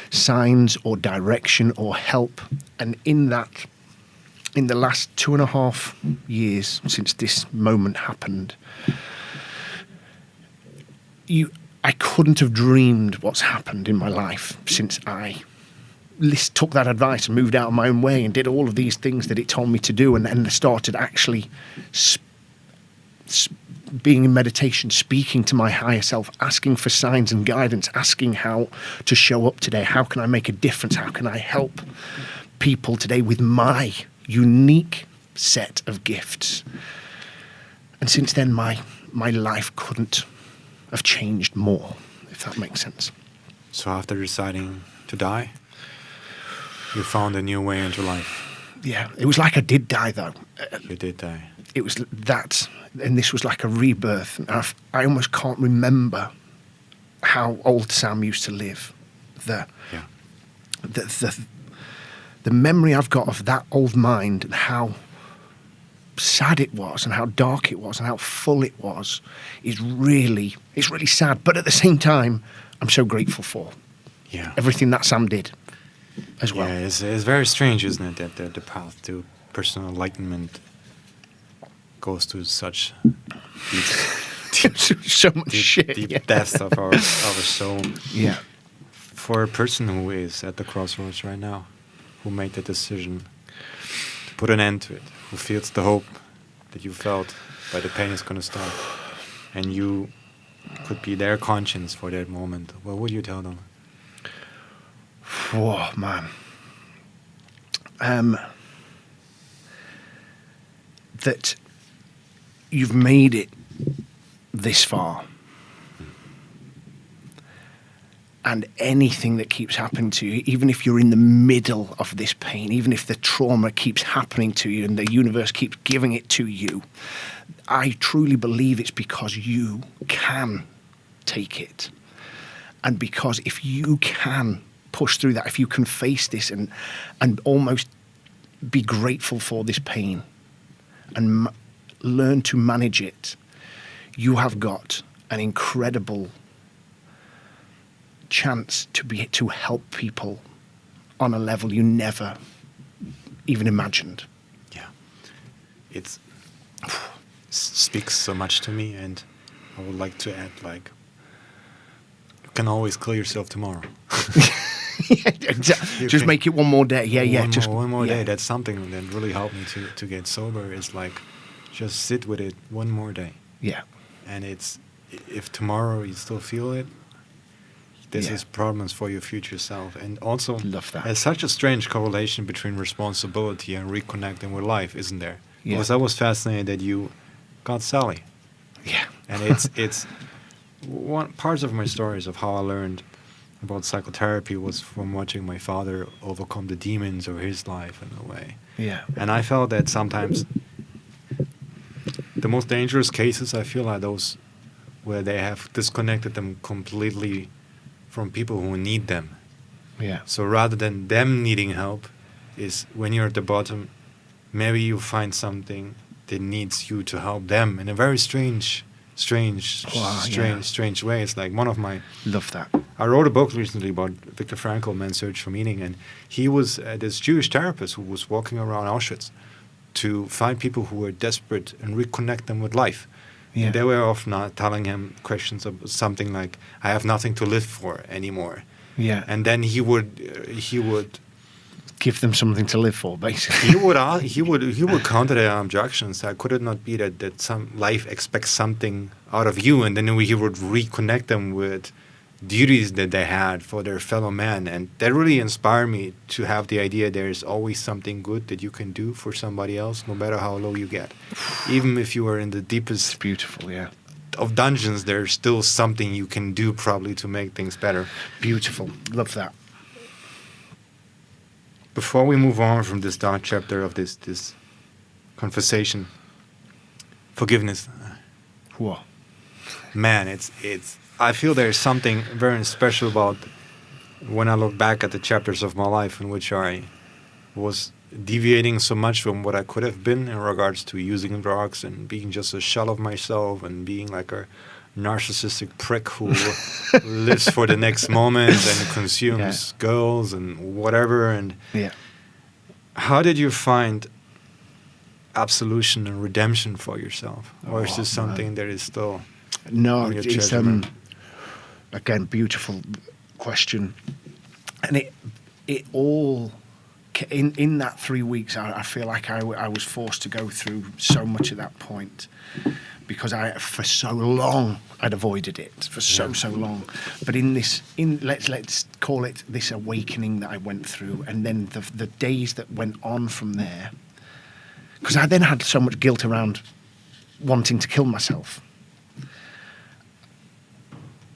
signs or direction or help. And in the last 2.5 years since this moment happened, I couldn't have dreamed what's happened in my life since I took that advice and moved out of my own way and did all of these things that it told me to do, and then started actually being in meditation, speaking to my higher self, asking for signs and guidance, asking how to show up today. How can I make a difference? How can I help people today with my unique set of gifts? And since then, my life couldn't have changed more, if that makes sense. So after deciding to die, you found a new way into life. Yeah, it was like I did die, though. You did die. It was that, and this was like a rebirth. I almost can't remember how old Sam used to live. The memory I've got of that old mind, and how sad it was, and how dark it was, and how full it was, it's really sad. But at the same time, I'm so grateful for everything that Sam did as well. Yeah, it's very strange, isn't it, that the path to personal enlightenment goes to such so much deep depths of our soul. Yeah. For a person who is at the crossroads right now, who made the decision to put an end to it, who feels the hope that you felt, but the pain is going to stop, and you could be their conscience for that moment, what would you tell them? Oh, man. That you've made it this far, and anything that keeps happening to you, even if you're in the middle of this pain, even if the trauma keeps happening to you and the universe keeps giving it to you, I truly believe it's because you can take it. And because if you can push through that, if you can face this and almost be grateful for this pain and learn to manage it, you have got an incredible chance to help people on a level you never even imagined. Yeah, it speaks so much to me, and I would like to add, like, you can always kill yourself tomorrow. Just make it one more day. One more day. That's something that really helped me to get sober. Is like, just sit with it one more day. Yeah. And it's, if tomorrow you still feel it, this is problems for your future self. And also, love that. There's such a strange correlation between responsibility and reconnecting with life, isn't there? Yeah. Because I was fascinated that you got Sally. Yeah. And it's one parts of my stories of how I learned about psychotherapy was from watching my father overcome the demons of his life in a way. Yeah. And I felt that sometimes the most dangerous cases, I feel, are those where they have disconnected them completely from people who need them. Yeah. So rather than them needing help, is when you're at the bottom, maybe you find something that needs you to help them in a very strange way. It's like one of my... Love that. I wrote a book recently about Viktor Frankl, Man's Search for Meaning, and he was this Jewish therapist who was walking around Auschwitz to find people who were desperate and reconnect them with life. Yeah. And they were often telling him questions of something like, "I have nothing to live for anymore." Yeah. And then he would Give them something to live for, basically. he would counter their objections. Could it not be that some life expects something out of you, and then he would reconnect them with duties that they had for their fellow man, and that really inspired me to have the idea there is always something good that you can do for somebody else, no matter how low you get. Even if you are in the deepest It's beautiful, yeah. of dungeons, there's still something you can do probably to make things better. Beautiful. Love that. Before we move on from this dark chapter of this conversation, forgiveness, Whoa. man, it's. I feel there's something very special about when I look back at the chapters of my life in which I was deviating so much from what I could have been in regards to using drugs and being just a shell of myself and being like a narcissistic prick who lives for the next moment and consumes girls and whatever. And Yeah. how did you find absolution and redemption for yourself? Or is this something that is still No, on your it's treasure map? again, beautiful question, and it all in that 3 weeks. I feel like I was forced to go through so much at that point because for so long I'd avoided it for so long. But let's call it this awakening that I went through, and then the days that went on from there, because I then had so much guilt around wanting to kill myself.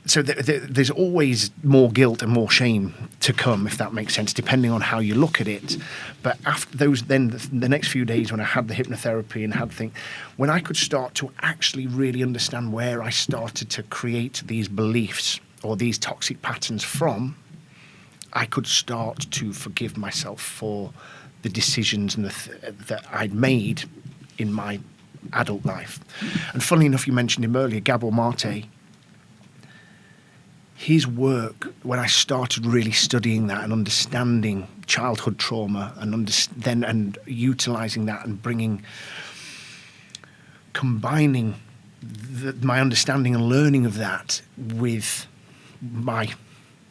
So there's always more guilt and more shame to come, if that makes sense, depending on how you look at it. But after those, then the next few days when I had the hypnotherapy and when I could start to actually really understand where I started to create these beliefs or these toxic patterns from, I could start to forgive myself for the decisions and that I'd made in my adult life. And funnily enough, you mentioned him earlier, Gabor Mate. His work, when I started really studying that and understanding childhood trauma and utilising that and combining my understanding and learning of that with my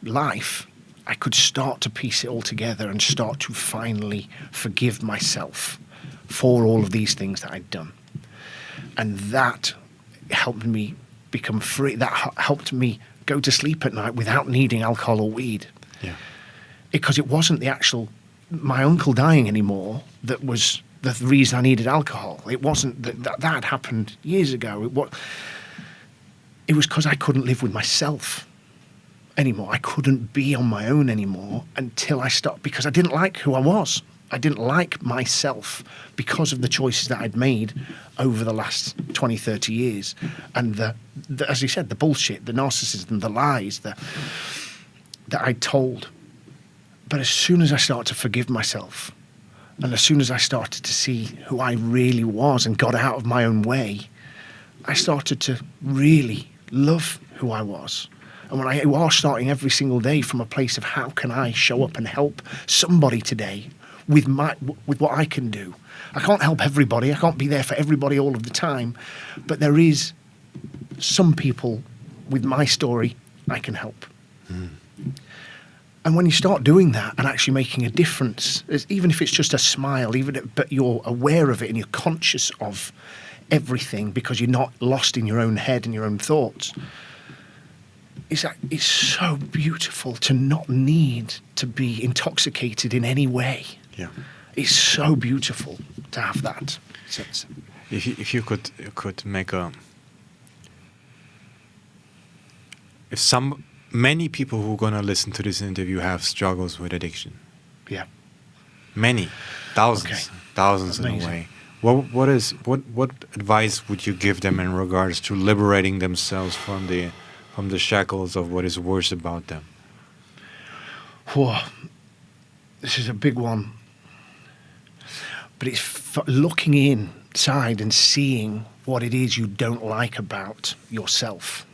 life, I could start to piece it all together and start to finally forgive myself for all of these things that I'd done. And that helped me become free. That helped me go to sleep at night without needing alcohol or weed. Yeah. Because it wasn't my uncle dying anymore that was the reason I needed alcohol. It wasn't that had happened years ago. It was because I couldn't live with myself anymore. I couldn't be on my own anymore until I stopped, because I didn't like who I was. I didn't like myself because of the choices that I'd made over the last 20, 30 years. And as you said, the bullshit, the narcissism, the lies that I told. But as soon as I started to forgive myself, and as soon as I started to see who I really was and got out of my own way, I started to really love who I was. And when I was starting every single day from a place of how can I show up and help somebody today with what I can do. I can't help everybody. I can't be there for everybody all of the time. But there is some people with my story I can help. Mm. And when you start doing that and actually making a difference, even if it's just a smile, but you're aware of it and you're conscious of everything because you're not lost in your own head and your own thoughts, it's so beautiful to not need to be intoxicated in any way. Yeah, it's so beautiful to have that sense. If you could make many people who are gonna listen to this interview have struggles with addiction. Yeah, many, thousands in a way. What advice would you give them in regards to liberating themselves from the shackles of what is worse about them? Whoa, this is a big one. But it's looking inside and seeing what it is you don't like about yourself.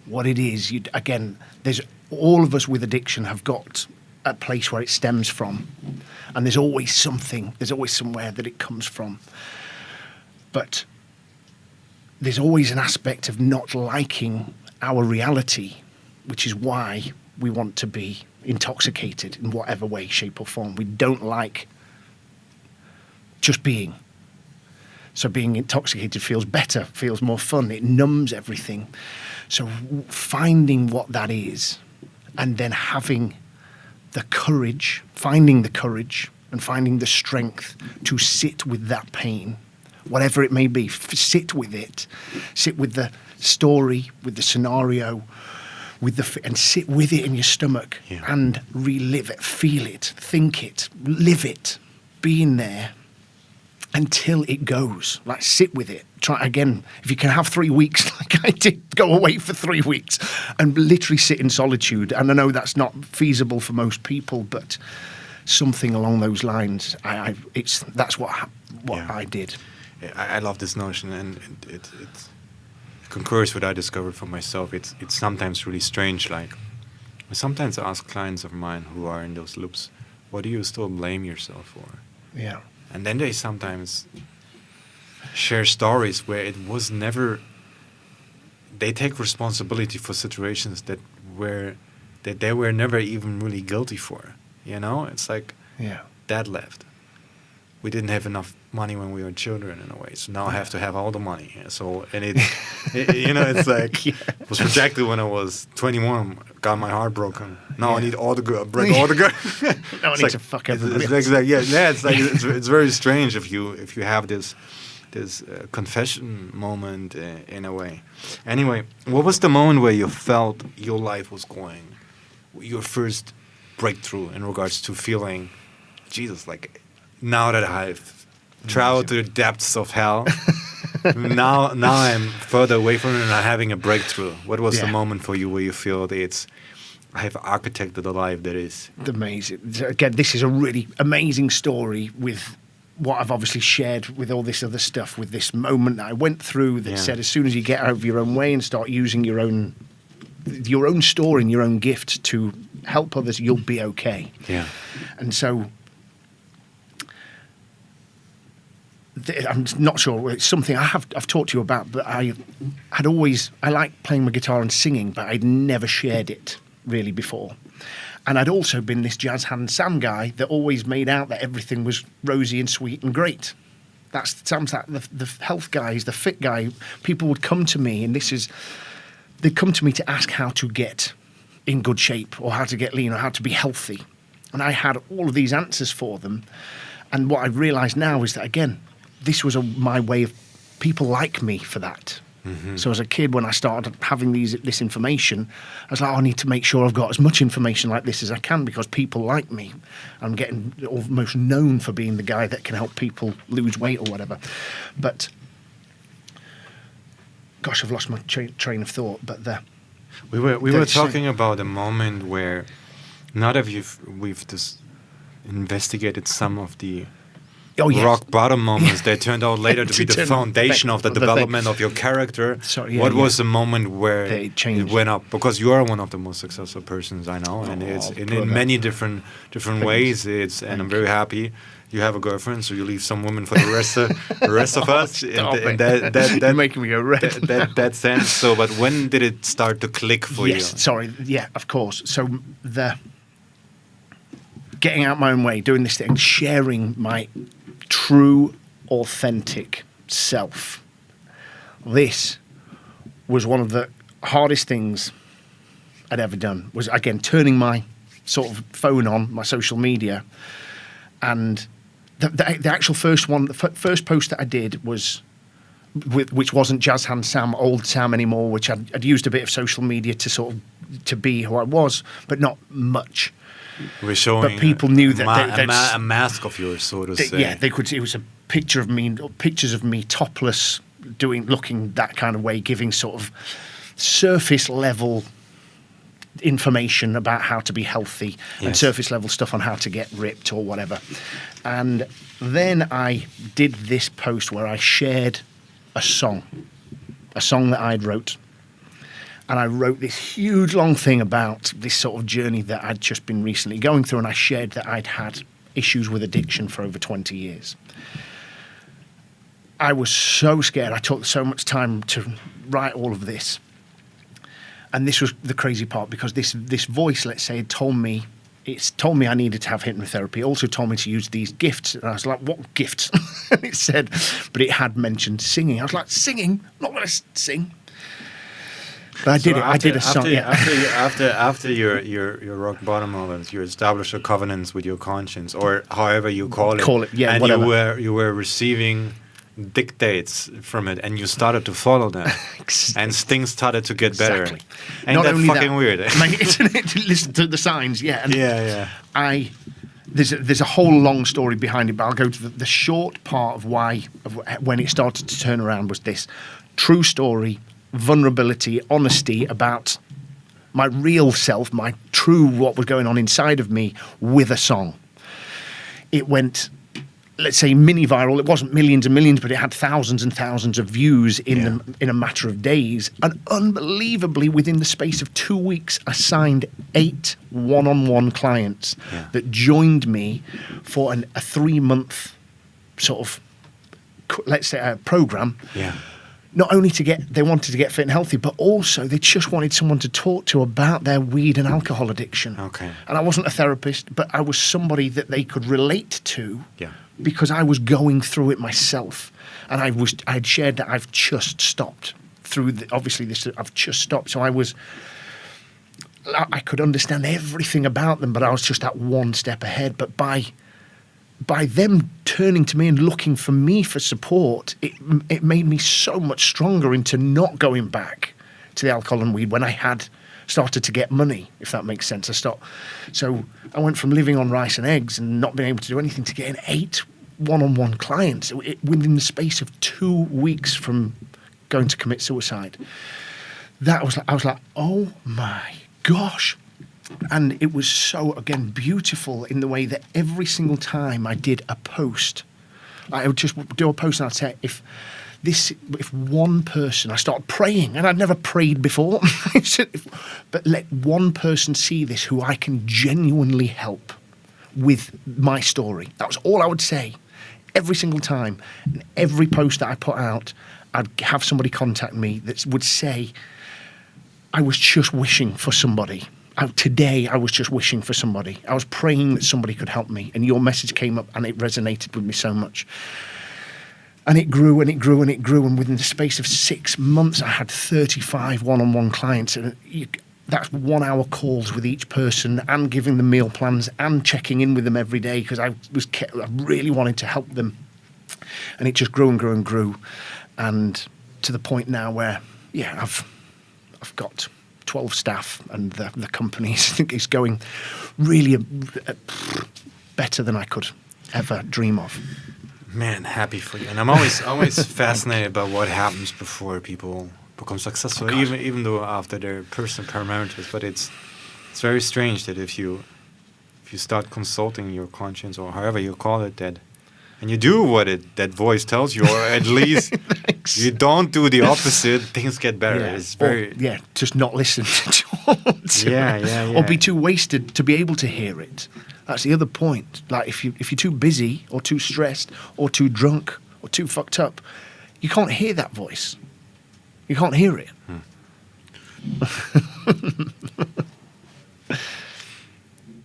What it is, there's all of us with addiction have got a place where it stems from. And there's always something, there's always somewhere that it comes from. But there's always an aspect of not liking our reality, which is why we want to be intoxicated in whatever way, shape, or form. We don't like just being. So being intoxicated feels better, feels more fun. It numbs everything. So finding what that is, and then having the courage, finding the courage and finding the strength to sit with that pain, whatever it may be, sit with it, sit with the story, with the scenario, and sit with it in your stomach and relive it, feel it, think it, live it, be in there until it goes. Like, sit with it. Try again. If you can have 3 weeks, like I did, go away for 3 weeks and literally sit in solitude. And I know that's not feasible for most people, but something along those lines. That's what I did. I love this notion, and it concurs with what I discovered for myself. It's sometimes really strange. Like, I sometimes ask clients of mine who are in those loops, what do you still blame yourself for? Yeah. And then they sometimes share stories where it was never. They take responsibility for situations that they were never even really guilty for. You know, it's like dad left. We didn't have enough money when we were children in a way, so now I have to have all the money. So it's like it was rejected when I was 21. Got my heart broken. Now I need all the good, break all the good. Now I need to fuck everybody. It's like it's very strange if you have this confession moment in a way. Anyway, what was the moment where you felt your life was going, your first breakthrough in regards to feeling, Jesus, like, now that I've traveled to the depths of hell, now I'm further away from it and I'm having a breakthrough. What was the moment for you where you feel that I have architected a life that is amazing? Again, this is a really amazing story with what I've obviously shared with all this other stuff, with this moment that I went through that said, as soon as you get out of your own way and start using your own story and your own gift to help others, you'll be okay. Yeah. And so I'm not sure. It's something I've talked to you about, but I liked playing my guitar and singing, but I'd never shared it really before. And I'd also been this jazz hand Sam guy that always made out that everything was rosy and sweet and great. Sam's the health guy, he's the fit guy. People would come to me, and they'd come to me to ask how to get in good shape, or how to get lean, or how to be healthy. And I had all of these answers for them. And what I realised now is that, again, this was my way of people like me for that. Mm-hmm. So as a kid, when I started having this information, I was like, I need to make sure I've got as much information like this as I can, because people like me. I'm getting almost known for being the guy that can help people lose weight or whatever. But, gosh, I've lost my train of thought. But we were talking about a moment where, now that we've just investigated some of the rock bottom moments that turned out later to be the foundation of the development of your character. What was the moment where it went up? Because you are one of the most successful persons I know, and it's in many different ways. And I'm very happy you have a girlfriend, so you leave some women for the rest of us. And You're making me go red. That sense. So, but when did it start to click for you? Sorry. Yeah, of course. So getting out my own way, doing this thing, sharing my true, authentic self. This was one of the hardest things I'd ever done, was, again, turning my sort of phone on, my social media. And the actual first one, the first post that I did was, which wasn't Jazz Hand Sam, old Sam anymore, which I'd used a bit of social media to be who I was, but not much. We're showing, but people knew that a mask of yours, so to say. Yeah, they could. It was a picture of me, pictures of me topless, looking that kind of way, giving sort of surface level information about how to be healthy, and surface level stuff on how to get ripped or whatever. And then I did this post where I shared a song that I'd wrote, And I wrote this huge long thing about this sort of journey that I'd just been recently going through, and I shared that I'd had issues with addiction for over 20 years. I was so scared. I took so much time to write all of this. And this was the crazy part, because this voice, let's say, told me I needed to have hypnotherapy. It also told me to use these gifts. And I was like, what gifts? And it said, but it had mentioned singing. I was like, singing? I'm not going to sing. But I did it. I did a song. After your rock bottom moment, you established a covenant with your conscience, or however you call it. Yeah, and whatever. you were receiving dictates from it, and you started to follow them, and things started to get better. Exactly. Ain't Not that only fucking that, weird? mate, isn't it? Listen to the signs, yeah. And yeah. There's a whole long story behind it, but I'll go to the short part of when it started to turn around was this true story, vulnerability, honesty about my real self, my true what was going on inside of me with a song. It went, let's say, mini viral. It wasn't millions and millions, but it had thousands and thousands of views in a matter of days. And unbelievably, within the space of 2 weeks, I signed 8 one-on-one clients that joined me for a 3-month sort of, let's say, a program. Yeah. Not only they wanted to get fit and healthy, but also they just wanted someone to talk to about their weed and alcohol addiction. Okay. And I wasn't a therapist, but I was somebody that they could relate to. Yeah. Because I was going through it myself, and I had shared that I've just stopped I've just stopped. So I could understand everything about them, but I was just at one step ahead. But by them turning to me and looking for me for support, it made me so much stronger into not going back to the alcohol and weed when I had started to get money, if that makes sense. So I went from living on rice and eggs and not being able to do anything to getting 8 one-on-one clients within the space of 2 weeks from going to commit suicide. I was like, oh my gosh. And it was so, again, beautiful in the way that every single time I did a post, I would just do a post and I'd say, if one person, I started praying, and I'd never prayed before, but let one person see this who I can genuinely help with my story. That was all I would say every single time. And every post that I put out, I'd have somebody contact me that would say, I was just wishing for somebody. Today, I was just wishing for somebody. I was praying that somebody could help me, and your message came up and it resonated with me so much. And it grew and it grew and it grew. And within the space of 6 months, I had 35 one-on-one clients. And that's 1-hour calls with each person, and giving them meal plans and checking in with them every day, because I really wanted to help them. And it just grew and grew and grew. And to the point now where, I've got 12 staff, and the company is going really better than I could ever dream of. Man, happy for you. And I'm always fascinated by what happens before people become successful, even though after their personal parameters. But it's very strange that if you start consulting your conscience, or however you call it, and you do what that voice tells you, or at least you don't do the opposite, things get better. Yeah. It's very just not listen to it. Or be too wasted to be able to hear it. That's the other point. Like if you're too busy or too stressed or too drunk or too fucked up, you can't hear that voice. You can't hear it.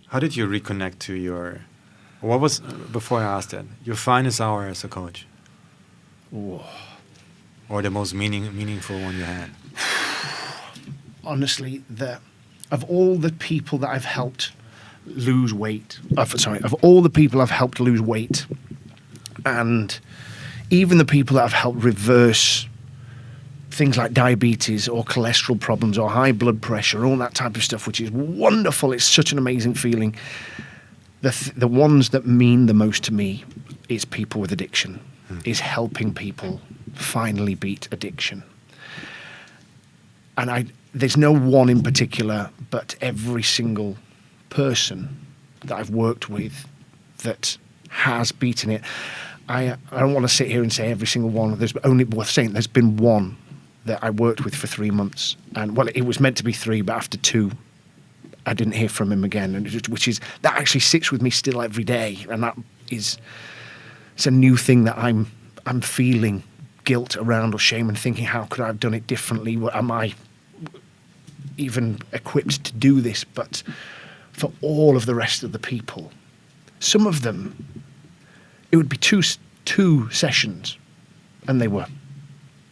How did you reconnect to what was, before I asked that, your finest hour as a coach? Whoa. Or the most meaningful one you had? Honestly, of all the people that I've helped lose weight, of all the people I've helped lose weight, and even the people that I've helped reverse things like diabetes or cholesterol problems or high blood pressure, all that type of stuff, which is wonderful. It's such an amazing feeling. The ones that mean the most to me is people with addiction, is helping people finally beat addiction. And there's no one in particular, but every single person that I've worked with that has beaten it. I don't want to sit here and say every single one. There's only worth saying there's been one that I worked with for 3 months, and well, it was meant to be 3, but after 2, I didn't hear from him again, and that actually sits with me still every day, and it's a new thing that I'm feeling guilt around or shame and thinking, how could I have done it differently? Am I even equipped to do this? But for all of the rest of the people, some of them, it would be two sessions, and they were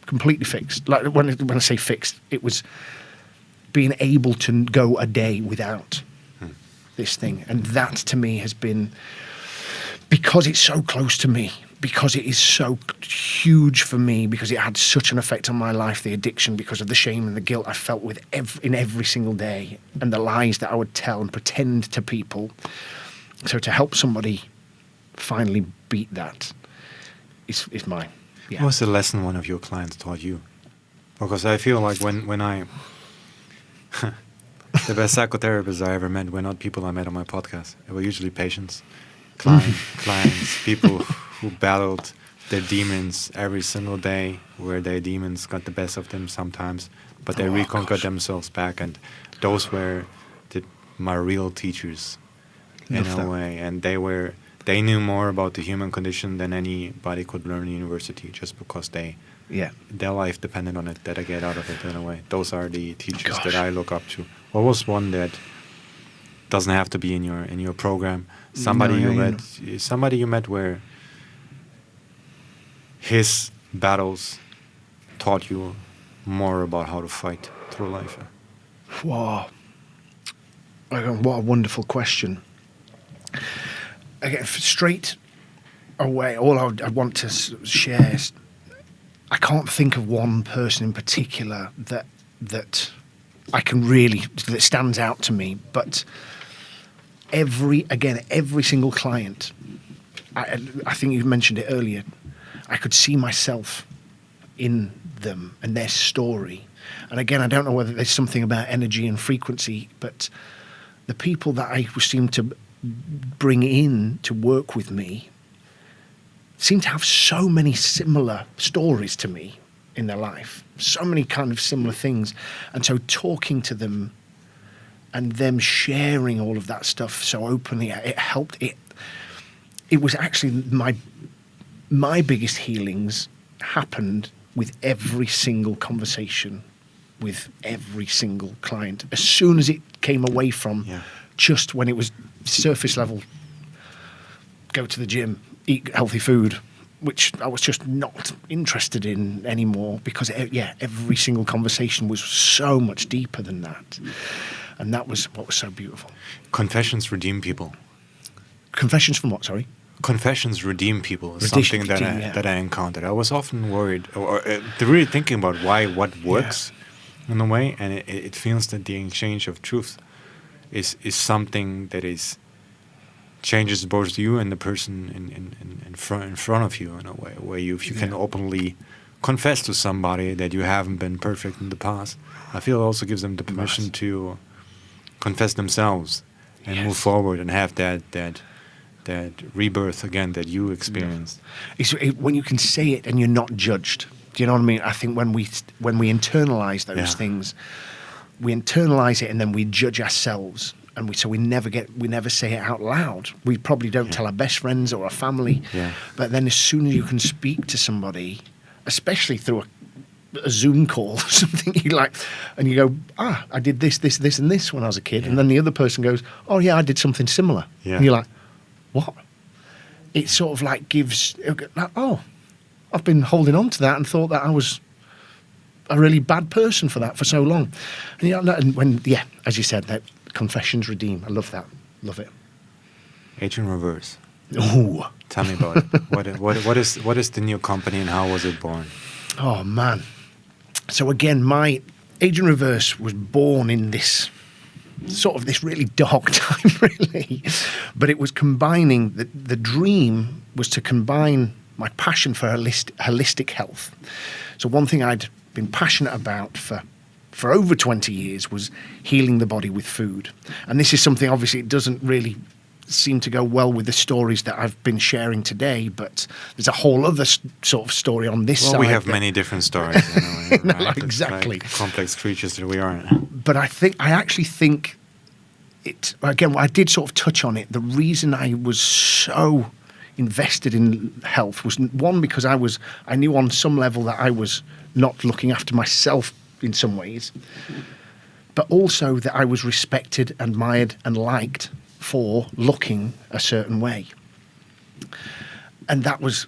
completely fixed. Like when I say fixed, it was being able to go a day without this thing. And that to me has been, because it's so close to me, because it is so huge for me, because it had such an effect on my life, the addiction, because of the shame and the guilt I felt in every single day, and the lies that I would tell and pretend to people. So to help somebody finally beat that is my... Yeah. What was the lesson one of your clients taught you? Because I feel like when I... the best psychotherapists I ever met were not people I met on my podcast. They were usually patients, clients, people who battled their demons every single day, where their demons got the best of them sometimes, but they reconquered themselves back. And those were my real teachers in a way. And they knew more about the human condition than anybody could learn in university, just because their life depended on it, that I get out of it in a way. Those are the teachers that I look up to. What was one that doesn't have to be in your program? Somebody you met where his battles taught you more about how to fight through life. Wow. What a wonderful question. Again, straight away, all I want to share is, I can't think of one person in particular that I can really, that stands out to me, but every single client, I think you mentioned it earlier, I could see myself in them and their story. And again, I don't know whether there's something about energy and frequency, but the people that I seem to bring in to work with me seem to have so many similar stories to me in their life, so many kind of similar things. And so talking to them and them sharing all of that stuff so openly, it helped. It was actually my biggest healings happened with every single conversation with every single client. As soon as it came away from just when it was surface level, go to the gym, eat healthy food, which I was just not interested in anymore, because every single conversation was so much deeper than that. And that was what was so beautiful. Confessions redeem people. Confessions from what, sorry? Confessions redeem people is something that I encountered. I was often worried, or really thinking about what works in a way, and it feels that the exchange of truth is something that changes both you and the person in front of you in a way, where if you can openly confess to somebody that you haven't been perfect in the past, I feel it also gives them the permission to confess themselves and move forward and have that rebirth again that you experienced. When you can say it and you're not judged. Do you know what I mean? I think when we internalize those things, we internalize it and then we judge ourselves, and we never say it out loud. We probably don't tell our best friends or our family. Yeah. But then as soon as you can speak to somebody, especially through a Zoom call or something, and you go, I did this, and this when I was a kid, and then the other person goes, oh yeah, I did something similar. Yeah. And you're like, what? It sort of like gives, I've been holding on to that and thought that I was a really bad person for that for so long. And when, as you said, that confessions redeem. I love that. Love it. Age in Reverse. Ooh. Tell me about it. What is the new company and how was it born? Oh man. So again, my Age in Reverse was born in this sort of this really dark time, really. But it was combining, the dream was to combine my passion for holistic health. So one thing I'd been passionate about for over 20 years was healing the body with food. And this is something, obviously, it doesn't really seem to go well with the stories that I've been sharing today, but there's a whole other sort of story on this side. Well, we have many different stories. No, right? exactly. Like complex creatures that we are. But I actually think it, again, I did sort of touch on it. The reason I was so invested in health was, one, because I knew on some level that I was not looking after myself in some ways, but also that I was respected, admired, and liked for looking a certain way. And that was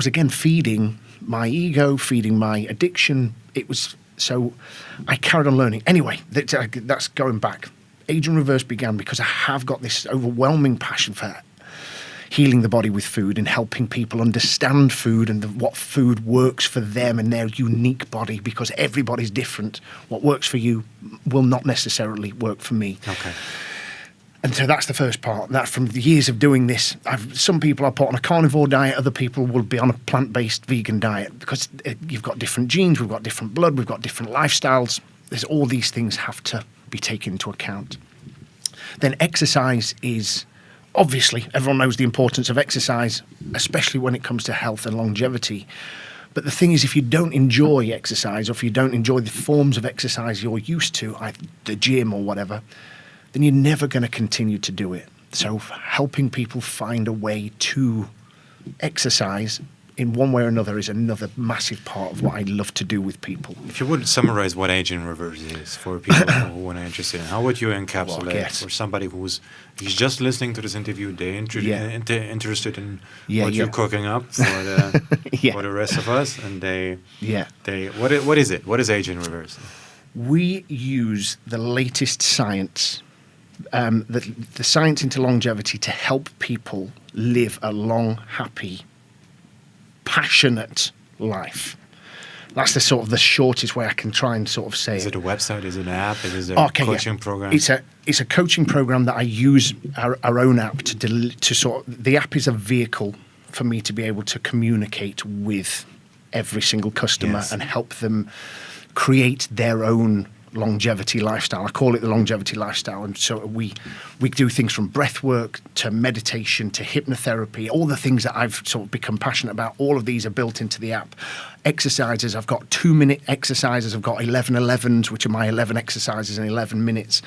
again feeding my ego, feeding my addiction. It was, so I carried on learning. Anyway, that's going back. Age in Reverse began because I have got this overwhelming passion for healing the body with food and helping people understand food and what food works for them and their unique body, because everybody's different. What works for you will not necessarily work for me. Okay. And so that's the first part. That from the years of doing this, some people are put on a carnivore diet, other people will be on a plant-based vegan diet, because you've got different genes, we've got different blood, we've got different lifestyles. There's all these things have to be taken into account. Then exercise is, obviously, everyone knows the importance of exercise, especially when it comes to health and longevity. But the thing is, if you don't enjoy exercise, or if you don't enjoy the forms of exercise you're used to, the gym or whatever, then you're never going to continue to do it. So helping people find a way to exercise in one way or another is another massive part of what I love to do with people. If you would summarize what Age in Reverse is for people who are interested in, how would you encapsulate for somebody who's just listening to this interview, they're interested in what you're cooking up for the for the rest of us, and what is it? What is Age in Reverse? We use the latest science, the science into longevity, to help people live a long, happy, passionate life. That's the sort of the shortest way I can try and sort of say it. Is it a website? Is it an app? Is it a coaching program? It's a coaching program that I use our own app to sort of, the app is a vehicle for me to be able to communicate with every single customer and help them create their own longevity lifestyle. I call it the longevity lifestyle. And so we do things from breath work to meditation to hypnotherapy, all the things that I've sort of become passionate about. All of these are built into the app. Exercises, I've got 2-minute exercises. I've got 11-11s, which are my 11 exercises in 11 minutes.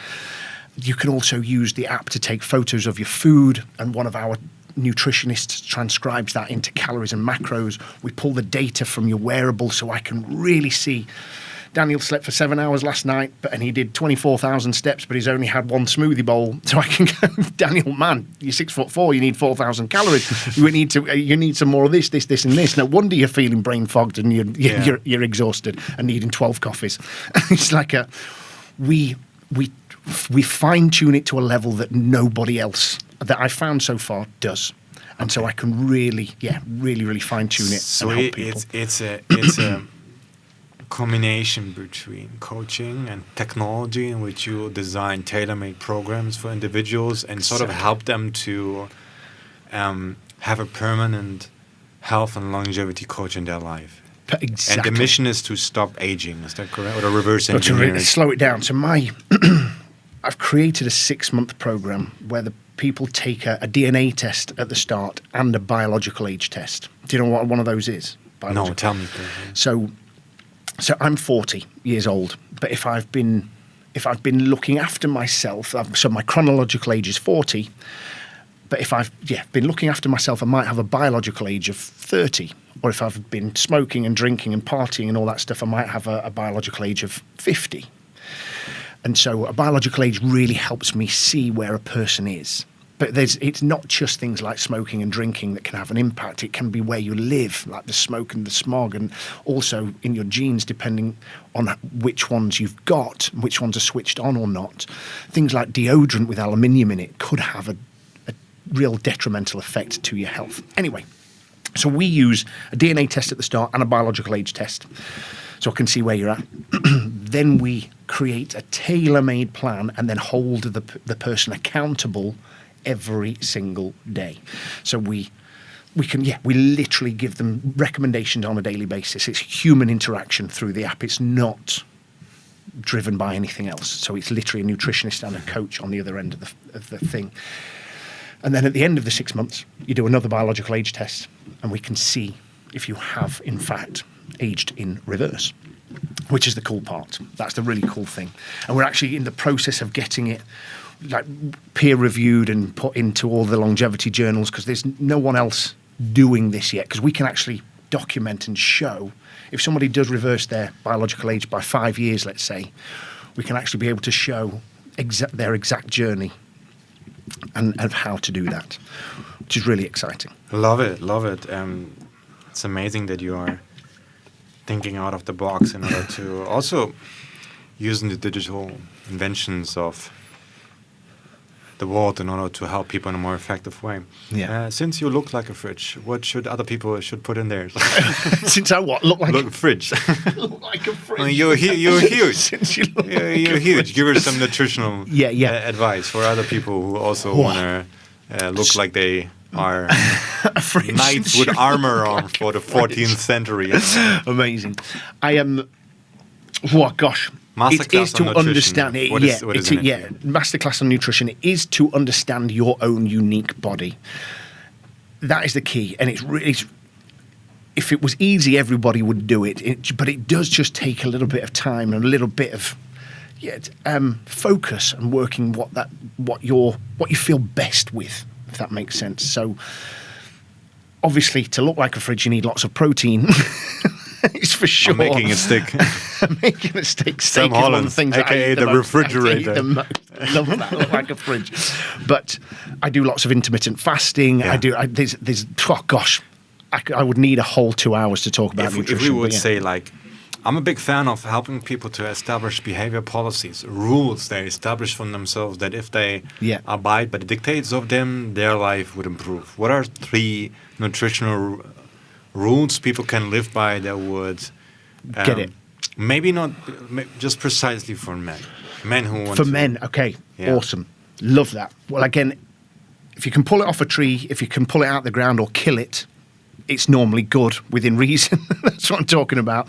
You can also use the app to take photos of your food, and one of our nutritionists transcribes that into calories and macros. We pull the data from your wearable so I can really see, Daniel slept for 7 hours last night, and he did 24,000 steps, but he's only had one smoothie bowl. So I can go, Daniel, man, you're 6'4", you need 4,000 calories. You need some more of this, and this. No wonder you're feeling brain fogged and you're exhausted and needing 12 coffees. It's like we fine tune it to a level that nobody else that I've found so far does. And so I can really fine tune it. So and help people. It's a combination between coaching and technology, in which you design tailor-made programs for individuals and sort of help them to have a permanent health and longevity coach in their life. Exactly. And the mission is to stop aging. Is that correct? Or to reverse engineering? To slow it down. So I've created a 6-month program where the people take a DNA test at the start and a biological age test. Do you know what one of those is? No, tell me. So I'm 40 years old, but if I've been looking after myself, so my chronological age is 40, but if I've been looking after myself, I might have a biological age of 30. Or if I've been smoking and drinking and partying and all that stuff, I might have a biological age of 50. And so a biological age really helps me see where a person is. But it's not just things like smoking and drinking that can have an impact. It can be where you live, like the smoke and the smog, and also in your genes, depending on which ones you've got, which ones are switched on or not. Things like deodorant with aluminium in it could have a real detrimental effect to your health. Anyway, so we use a DNA test at the start and a biological age test, so I can see where you're at. Then we create a tailor-made plan and then hold the person accountable every single day. So we literally give them recommendations on a daily basis. It's human interaction through the app. It's not driven by anything else. So it's literally a nutritionist and a coach on the other end of the thing. And then at the end of the 6 months, you do another biological age test, and we can see if you have, in fact, aged in reverse, which is the cool part. That's the really cool thing. And we're actually in the process of getting it like peer reviewed and put into all the longevity journals, because there's no one else doing this yet, because we can actually document and show if somebody does reverse their biological age by 5 years, let's say, we can actually be able to show their exact journey and of how to do that, which is really exciting. Love it, love it. It's amazing that you are thinking out of the box in order to also using the digital inventions of the world in order to help people in a more effective way. Yeah. Since you look like a fridge, what should other people put in there? Since I what? Look like a fridge. look like a fridge. I mean, you're huge. Since you look You're like huge. Give her some nutritional advice for other people who also want to look like they are knights with armor on for the 14th century. Amazing. I am. Oh gosh. It is to understand it. Masterclass on nutrition is to understand your own unique body. That is the key, and it's really. If it was easy, everybody would do it. But it does just take a little bit of time and a little bit of focus and working what you feel best with, if that makes sense. So, obviously, to look like a fridge, you need lots of protein. It's for sure. I'm making a stick. Making a stick. Samuel Hollins, aka the refrigerator. I love that. Look like a fridge. But I do lots of intermittent fasting. Yeah. There's oh gosh, I would need a whole 2 hours to talk about nutrition. If we would say, like, I'm a big fan of helping people to establish behavior policies, rules they establish for themselves that if they abide by the dictates of them, their life would improve. What are 3 nutritional rules people can live by that would get it? Maybe not just precisely for men who want for men. Okay, awesome, love that. Well, again, if you can pull it off a tree, if you can pull it out of the ground or kill it, it's normally good within reason. That's what I'm talking about.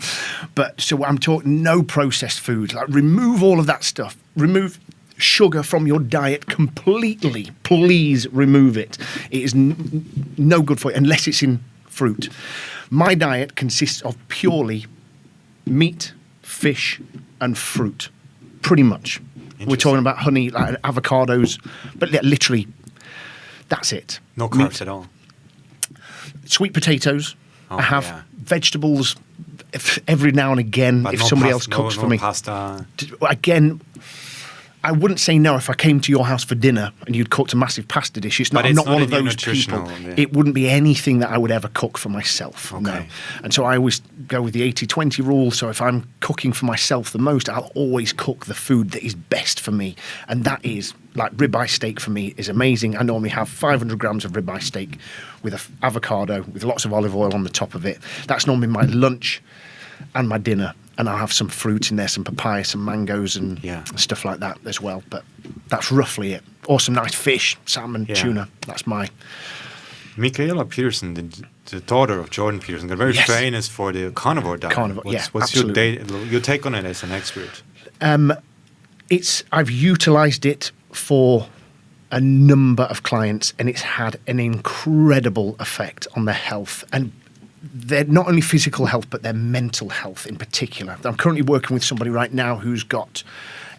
But so I'm talking no processed food. Like, remove all of that stuff. Remove sugar from your diet completely. Please remove it. It is no good for you unless it's in fruit. My diet consists of purely meat, fish, and fruit, pretty much. We're talking about honey, like avocados, but literally, that's it. No carbs at all. Sweet potatoes. I have vegetables every now and again if somebody else cooks for me. Pasta. Again, I wouldn't say no if I came to your house for dinner and you'd cooked a massive pasta dish. I'm not one of those people. Yeah. It wouldn't be anything that I would ever cook for myself. Okay. No. And so I always go with the 80-20 rule. So if I'm cooking for myself the most, I'll always cook the food that is best for me. And that is, like, ribeye steak for me is amazing. I normally have 500 grams of ribeye steak with an avocado with lots of olive oil on the top of it. That's normally my lunch and my dinner. And I'll have some fruit in there, some papaya, some mangoes and stuff like that as well. But that's roughly it. Or some nice fish, salmon, tuna. That's my... Michaela Peterson, the daughter of Jordan Peterson, got very famous for the carnivore diet. What's your take on it as an expert? I've utilised it for a number of clients, and it's had an incredible effect on their health. And they're not only physical health, but their mental health in particular. I'm currently working with somebody right now who's got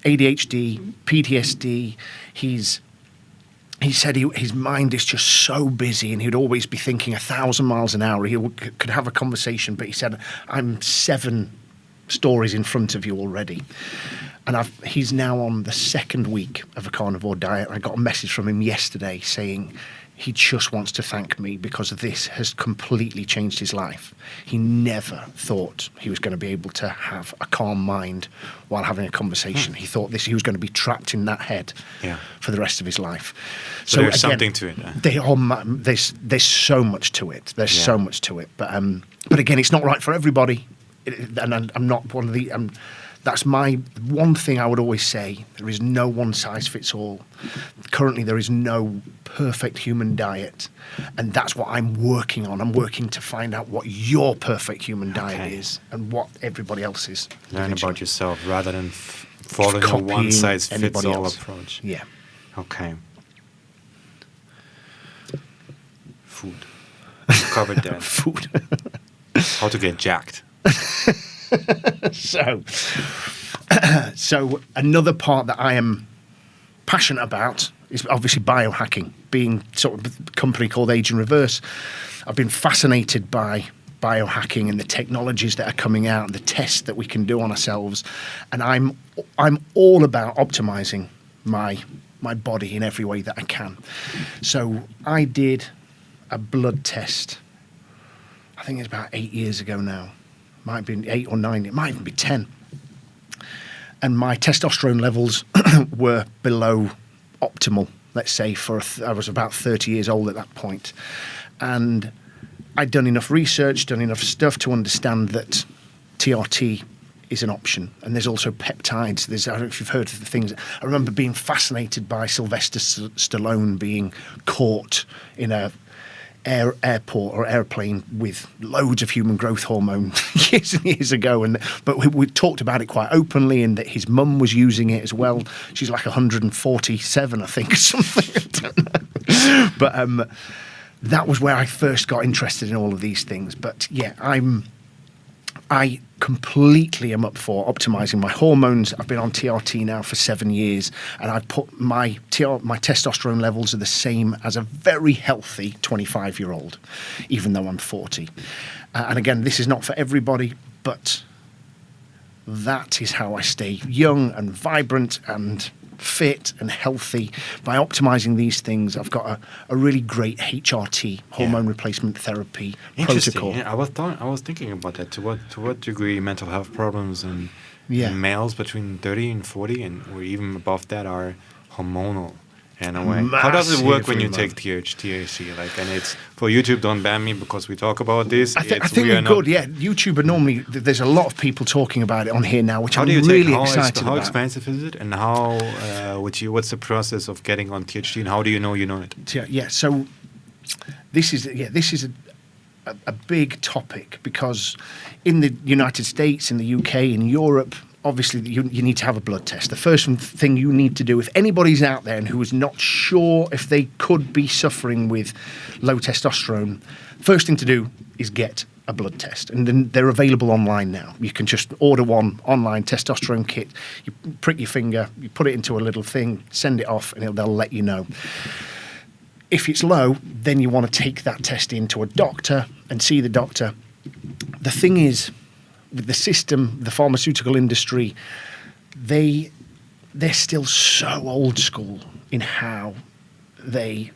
ADHD, PTSD. He said his mind is just so busy and he'd always be thinking 1,000 miles an hour. He could have a conversation, but he said, I'm 7 stories in front of you already. And he's now on the 2nd week of a carnivore diet. I got a message from him yesterday saying he just wants to thank me because this has completely changed his life. He never thought he was going to be able to have a calm mind while having a conversation. He thought he was going to be trapped in that head for the rest of his life. So there's something to it. There's so much to it. There's so much to it. But again, it's not right for everybody. And I'm not one of the... That's my one thing I would always say. There is no one size fits all. Currently, there is no perfect human diet. And that's what I'm working on. I'm working to find out what your perfect human diet is and what everybody else is. Learn about yourself rather than following a one size fits all approach. Yeah. Okay. food. Covered that. Food. How to get jacked. So another part that I am passionate about is obviously biohacking. Being sort of a company called Age in Reverse, I've been fascinated by biohacking and the technologies that are coming out, the tests that we can do on ourselves, and I'm all about optimizing my body in every way that I can. So I did a blood test. I think it's about 8 years ago now. Might have been 8 or 9. It might even be 10. And my testosterone levels were below optimal, let's say, I was about 30 years old at that point. And I'd done enough research, done enough stuff to understand that TRT is an option. And there's also peptides. I don't know if you've heard of the things. I remember being fascinated by Sylvester Stallone being caught in a airport or airplane with loads of human growth hormone years and years ago, but we talked about it quite openly, and that his mum was using it as well. She's like 147, I think, or something. I don't know. But that was where I first got interested in all of these things. But yeah, I completely am up for optimizing my hormones. I've been on TRT now for 7 years, and I've put my testosterone levels are the same as a very healthy 25-year-old, even though I'm 40. And again, this is not for everybody, but that is how I stay young and vibrant and fit and healthy by optimizing these things. I've got a really great HRT, hormone replacement therapy protocol. Yeah, I was thinking about that. To what degree mental health problems in males between 30 and 40 or even above that are hormonal in a way? How does it work when you take THC? And it's for YouTube. Don't ban me because we talk about this. I think we're good. Yeah, YouTube are normally. There's a lot of people talking about it on here now, which I'm really excited about. How expensive is it, and how? What's the process of getting on THC, and how do you know it? Yeah. So this is a big topic, because in the United States, in the UK, in Europe, obviously you need to have a blood test. The first thing you need to do, if anybody's out there and who is not sure if they could be suffering with low testosterone, first thing to do is get a blood test. And then they're available online now. You can just order one online testosterone kit. You prick your finger, you put it into a little thing, send it off, and they'll let you know. If it's low, then you want to take that test into a doctor and see the doctor. The thing is, with the system, the pharmaceutical industry, they're still so old school in how they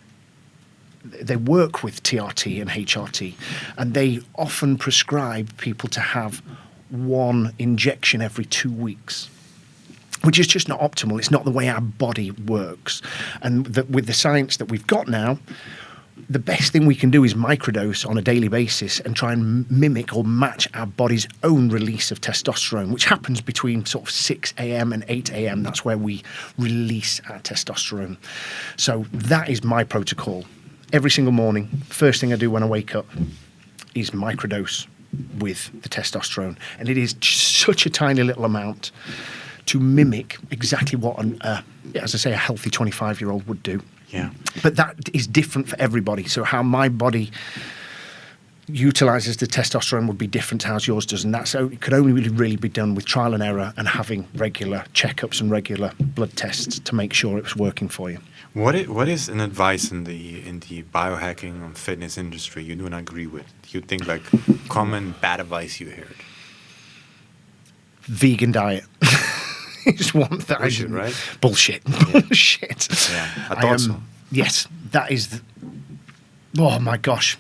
work with TRT and HRT, and they often prescribe people to have one injection every 2 weeks, which is just not optimal. It's not the way our body works. And with the science that we've got now, the best thing we can do is microdose on a daily basis and try and mimic or match our body's own release of testosterone, which happens between sort of 6 a.m. and 8 a.m. That's where we release our testosterone. So that is my protocol. Every single morning, first thing I do when I wake up is microdose with the testosterone. And it is such a tiny little amount to mimic exactly what, as I say, a healthy 25-year-old would do. Yeah. But that is different for everybody. So how my body utilizes the testosterone would be different to how yours does. And it could only really be done with trial and error and having regular checkups and regular blood tests to make sure it was working for you. What is an advice in the biohacking and fitness industry you do not agree with? You think like common bad advice you heard? Vegan diet. Is one that bullshit, right? Bullshit. Yeah. Bullshit. Yeah, I thought so. Yes, that is. Oh my gosh!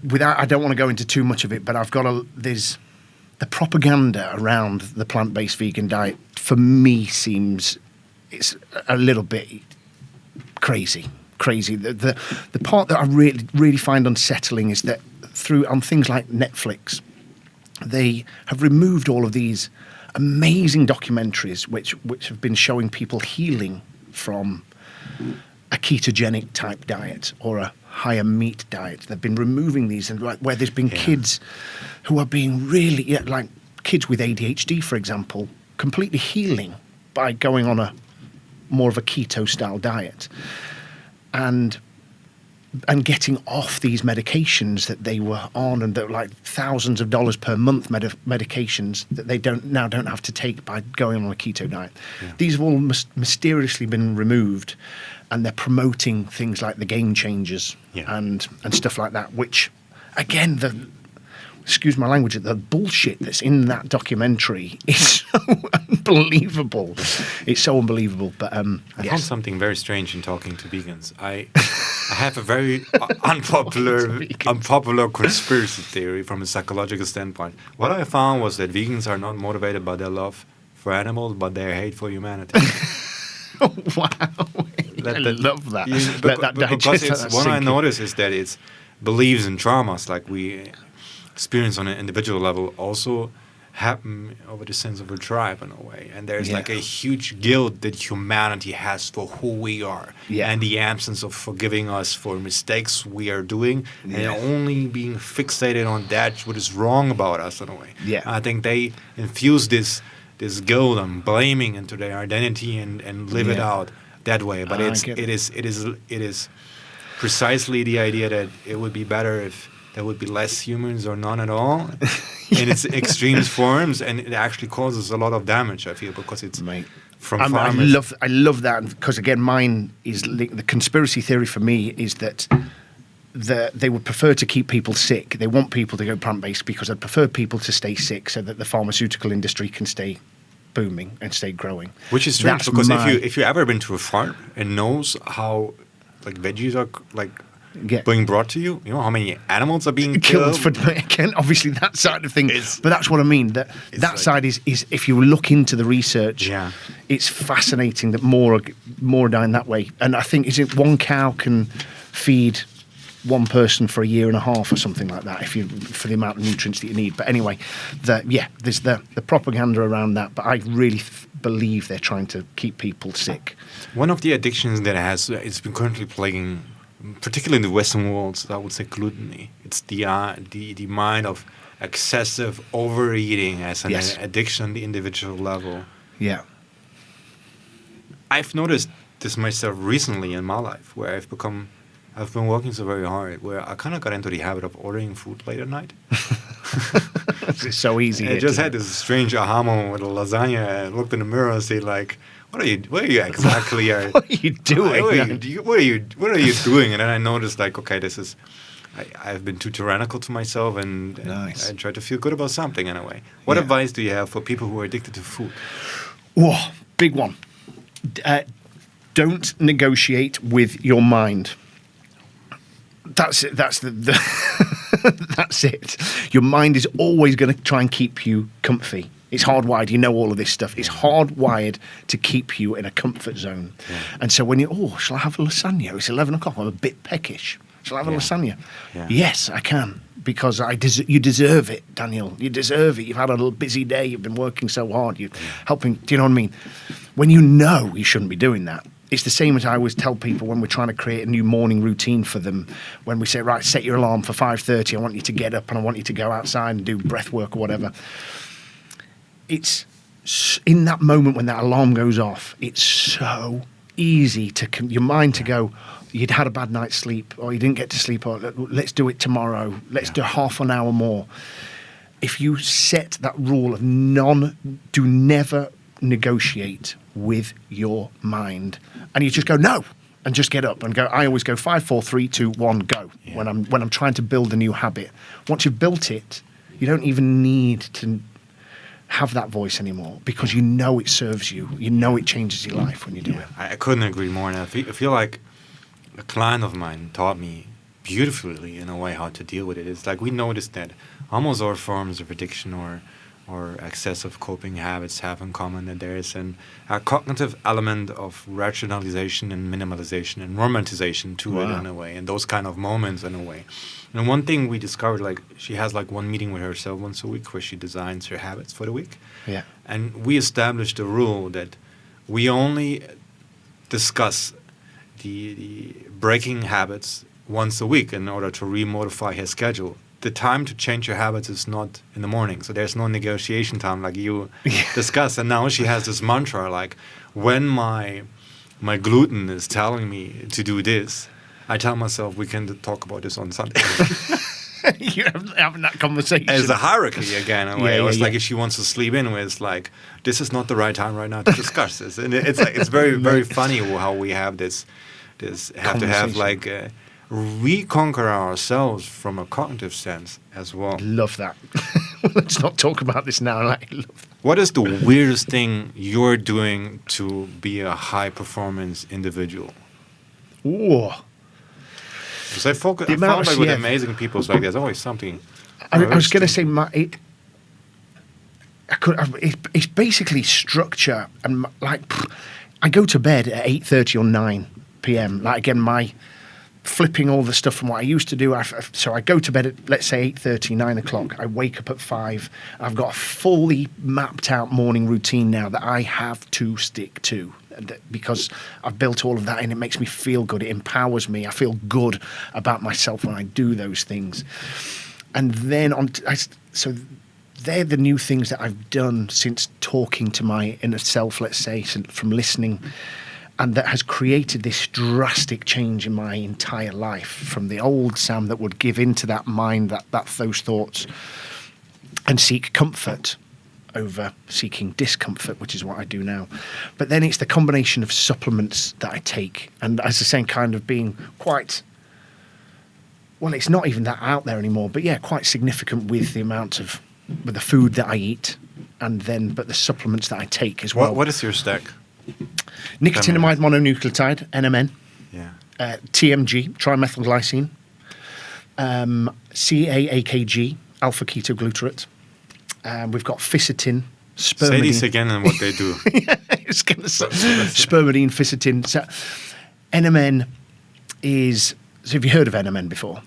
I don't want to go into too much of it, but there's the propaganda around the plant-based vegan diet. For me, it's a little bit crazy. The part that I really find unsettling is that on things like Netflix, they have removed all of these amazing documentaries which have been showing people healing from a ketogenic type diet or a higher meat diet. They've been removing these, and where there's been kids who are being really, like kids with ADHD, for example, completely healing by going on more of a keto style diet. And and getting off these medications that they were on, and that like thousands of dollars per month medications that they don't have to take by going on a keto diet. Yeah. These have all mysteriously been removed, and they're promoting things like the game changers and stuff like that, which again, excuse my language, the bullshit that's in that documentary is so unbelievable. It's so unbelievable. But I found something very strange in talking to vegans. I have a very unpopular conspiracy theory from a psychological standpoint. What I found was that vegans are not motivated by their love for animals, but their hate for humanity. Oh, wow. I love that. Let that digest. What I notice is that it's beliefs and traumas like we experience on an individual level also happen over the sense of a tribe in a way. And there's like a huge guilt that humanity has for who we are and the absence of forgiving us for mistakes we are doing and only being fixated on that what is wrong about us in a way. Yeah. I think they infuse this guilt and blaming into their identity and live it out that way. But it is precisely the idea that it would be better if there would be less humans or none at all in its extreme forms, and it actually causes a lot of damage, I feel, because it's from farmers. I love that, because again, mine is the conspiracy theory for me is that they would prefer to keep people sick. They want people to go plant-based because they'd prefer people to stay sick so that the pharmaceutical industry can stay booming and stay growing. Which is strange, because if you've ever been to a farm and knows how like veggies are like being brought to you, you know how many animals are being killed. Again, obviously that side of things, but that's what I mean. That like, side is if you look into the research, it's fascinating that more are dying that way. And I think one cow can feed one person for a year and a half or something like that for the amount of nutrients that you need. But anyway, there's the propaganda around that, but I really believe they're trying to keep people sick. One of the addictions that it's been currently plaguing, particularly in the Western world, I would say gluttony. It's the mind of excessive overeating as an addiction on the individual level. Yeah. I've noticed this myself recently in my life, where I've been working so very hard, where I kind of got into the habit of ordering food late at night. It's so easy. I just had this strange aha moment with a lasagna, and looked in the mirror and said, like, what are you exactly? What are you doing? What are you doing? And then I noticed, like, okay, I've been too tyrannical to myself, and I try to feel good about something in a way. What advice do you have for people who are addicted to food? Oh, big one. Don't negotiate with your mind. That's it. That's that's it. Your mind is always going to try and keep you comfy. It's hardwired. You know all of this stuff. It's hardwired to keep you in a comfort zone. Yeah. And so when shall I have a lasagna? It's 11 o'clock. I'm a bit peckish. Shall I have a lasagna? Yeah. Yes, I can. Because you deserve it, Daniel. You deserve it. You've had a little busy day. You've been working so hard. You're helping. Do you know what I mean? When you know you shouldn't be doing that, it's the same as I always tell people when we're trying to create a new morning routine for them. When we say, right, set your alarm for 5:30. I want you to get up and I want you to go outside and do breath work or whatever. It's in that moment when that alarm goes off, it's so easy your mind to go, you'd had a bad night's sleep, or you didn't get to sleep, or let's do it tomorrow. Let's do half an hour more. If you set that rule of never negotiate with your mind, and you just go no, and just get up and go. I always go 5, 4, 3, 2, 1, go. Yeah. When I'm trying to build a new habit. Once you've built it, you don't even need to have that voice anymore, because you know it serves you. You know it changes your life when you do it. I couldn't agree more. And I feel like a client of mine taught me beautifully in a way how to deal with it. It's like we noticed that almost all forms of addiction or excessive coping habits have in common that there is a cognitive element of rationalization and minimalization and romantization to it in a way, and those kind of moments in a way. And one thing we discovered, like, she has like one meeting with herself once a week where she designs her habits for the week. Yeah. And we established a rule that we only discuss the breaking habits once a week in order to remodify her schedule. The time to change your habits is not in the morning, so there's no negotiation time like you discuss. And now she has this mantra, like, when my gluten is telling me to do this, I tell myself we can talk about this on Sunday. You having that conversation. As a hierarchy again, in a way. Yeah, It's yeah, like yeah. if she wants to sleep in, where it's like, this is not the right time right now to discuss this. And it's like, it's very, very funny how we have this have to have like, reconquer ourselves from a cognitive sense as well. Love that. Let's not talk about this now. I love that. What is the weirdest thing you're doing to be a high performance individual? Ooh. Because I found like yeah. with amazing people, it's like there's always something. I was going to say, it's basically structure and I go to bed at 8:30 or 9 p.m. Like again, my flipping all the stuff from what I used to do. So I go to bed at, let's say, 8:30, 9 o'clock. I wake up at 5. I've got a fully mapped out morning routine now that I have to stick to. Because I've built all of that and it makes me feel good. It empowers me. I feel good about myself when I do those things. And then so they're the new things that I've done since talking to my inner self, let's say, from listening. And that has created this drastic change in my entire life, from the old Sam that would give into that mind, those thoughts, and seek comfort over seeking discomfort, which is what I do now. But then it's the combination of supplements that I take, and as I say, kind of being quite, well, it's not even that out there anymore, but yeah, quite significant with the food that I eat, but the supplements that I take as well. What is your stack? Nicotinamide mononucleotide, NMN, yeah, TMG, trimethylglycine, CAAKG, alpha ketoglutarate. We've got ficitin, spermidine. Say these again and what they do. It's gonna say spermidine, ficitin. So NMN is. So have you heard of NMN before?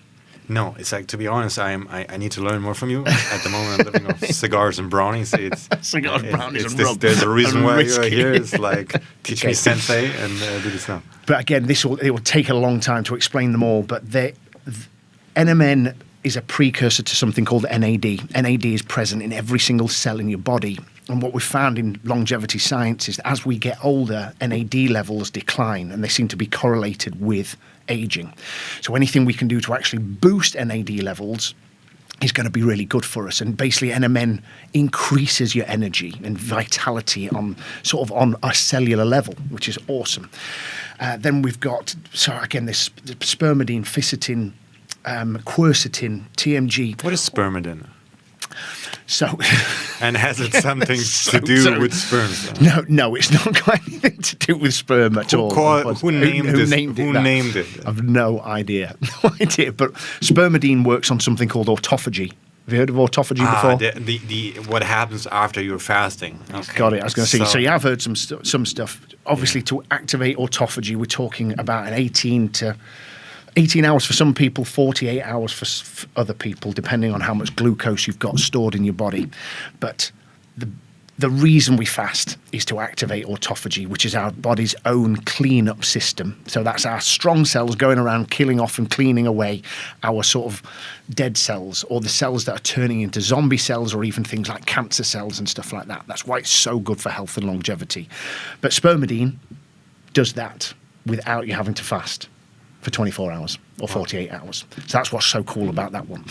No, it's like, to be honest, I need to learn more from you. At the moment, I'm living off cigars and brownies. Cigars, brownies, and rum. There's a reason why you're whiskey. here. It's like, teach me sensei and do this now. But again, it will take a long time to explain them all. But NMN is a precursor to something called NAD. NAD is present in every single cell in your body. And what we've found in longevity science is that as we get older, NAD levels decline, and they seem to be correlated with aging. So anything we can do to actually boost NAD levels is going to be really good for us. And basically NMN increases your energy and vitality on a cellular level, which is awesome. Then we've got, this spermidine, ficitin, quercetin, TMG. What is spermidine? So, and has it something to do with sperm? No, it's not got anything to do with sperm at all. Who named it? I've no idea. No idea. But spermidine works on something called autophagy. Have you heard of autophagy before? The what happens after you're fasting. Okay. Got it. I was going to say. So you have heard some stuff. Obviously, to activate autophagy, we're talking about an 18 hours for some people, 48 hours for other people, depending on how much glucose you've got stored in your body. But the reason we fast is to activate autophagy, which is our body's own clean-up system. So that's our strong cells going around killing off and cleaning away our sort of dead cells, or the cells that are turning into zombie cells, or even things like cancer cells and stuff like that. That's why it's so good for health and longevity. But spermidine does that without you having to fast for 24 hours or 48 hours. So that's what's so cool about that one.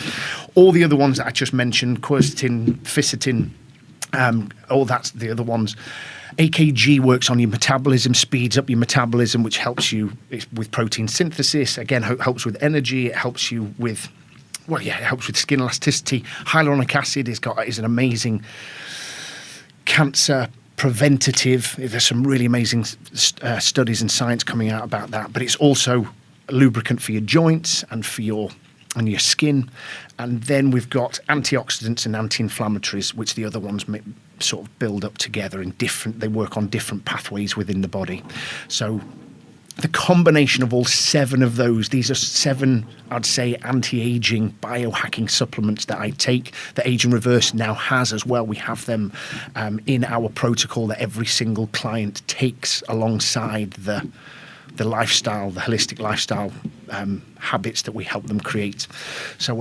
All the other ones that I just mentioned, quercetin, ficitin, all that's the other ones. AKG works on your metabolism, speeds up your metabolism, which helps you with protein synthesis. Again, helps with energy. It helps you with, it helps with skin elasticity. Hyaluronic acid is an amazing cancer preventative. There's some really amazing studies and science coming out about that. But it's also a lubricant for your joints and for your skin. And then we've got antioxidants and anti-inflammatories, which the other ones sort of build up together they work on different pathways within the body. So the combination of all 7 of those, these are 7, I'd say, anti-aging biohacking supplements that I take, that Age in Reverse now has as well. We have them in our protocol that every single client takes alongside the lifestyle, the holistic lifestyle habits that we help them create. So,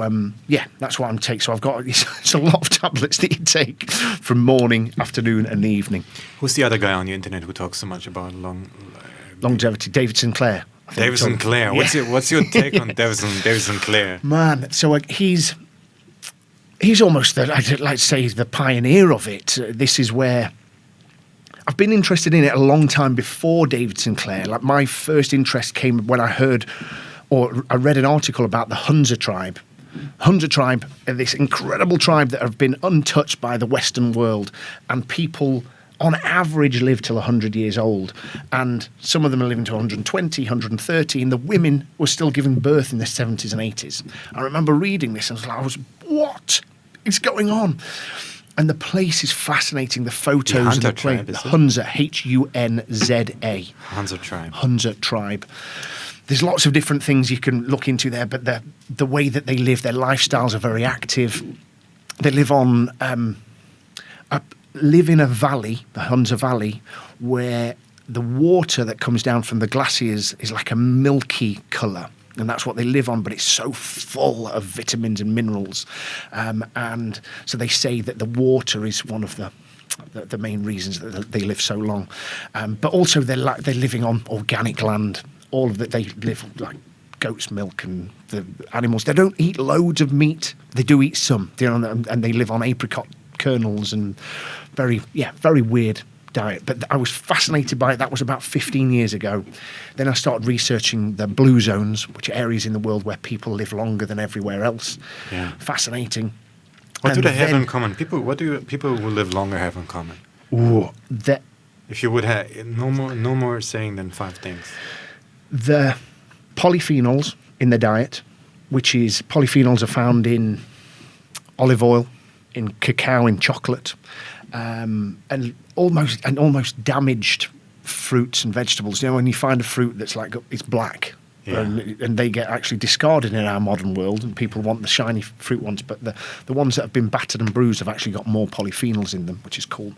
that's what I'm taking. So I've got, it's a lot of tablets that you take from morning, afternoon and evening. Who's the other guy on the internet who talks so much about longevity? David Sinclair. David Sinclair. What's your take on David Sinclair? Man, so he's almost I'd like to say he's the pioneer of it. This is where I've been interested in it a long time before David Sinclair. Like my first interest came when I heard or I read an article about the Hunza tribe. Hunza tribe are this incredible tribe that have been untouched by the Western world, and people on average live till 100 years old, and some of them are living to 120, 130, and the women were still giving birth in their 70s and 80s. I remember reading this and I was what is going on? And the place is fascinating. The photos of the place, the Hunza, Hunza. Hunza tribe. Hunza tribe. There's lots of different things you can look into there, but the way that they live, their lifestyles are very active. They live on live in a valley, the Hunza Valley, where the water that comes down from the glaciers is like a milky colour. And that's what they live on, but it's so full of vitamins and minerals. And so they say that the water is one of the main reasons that they live so long. But also they're living on organic land. All of that, they live like goat's milk and the animals. They don't eat loads of meat. They do eat some, and they live on apricot kernels and very weird diet. But I was fascinated by it. That was about 15 years ago. Then I started researching the blue zones, which are areas in the world where people live longer than everywhere else. Yeah. Fascinating. What do they have in common? What do people who live longer have in common? If you would have no more saying than 5 things. The polyphenols in the diet, which is polyphenols are found in olive oil, in cacao, in chocolate, and almost damaged fruits and vegetables. You know, when you find a fruit that's like it's black, and they get actually discarded in our modern world, and people want the shiny fruit ones, but the ones that have been battered and bruised have actually got more polyphenols in them, which is cool.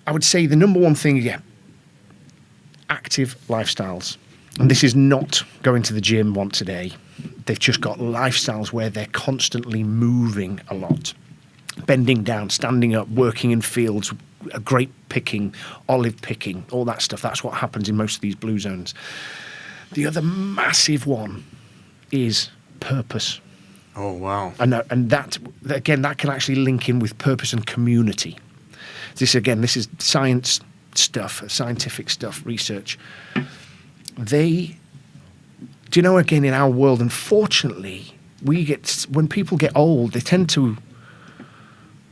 I would say the number one thing, active lifestyles. And this is not going to the gym once a day. They've just got lifestyles where they're constantly moving a lot. Bending down, standing up, working in fields, grape picking, olive picking, all that stuff. That's what happens in most of these blue zones. The other massive one is purpose. Oh, wow. And that, again, that can actually link in with purpose and community. This is science stuff, scientific stuff, research. Again, in our world, unfortunately, when people get old, they tend to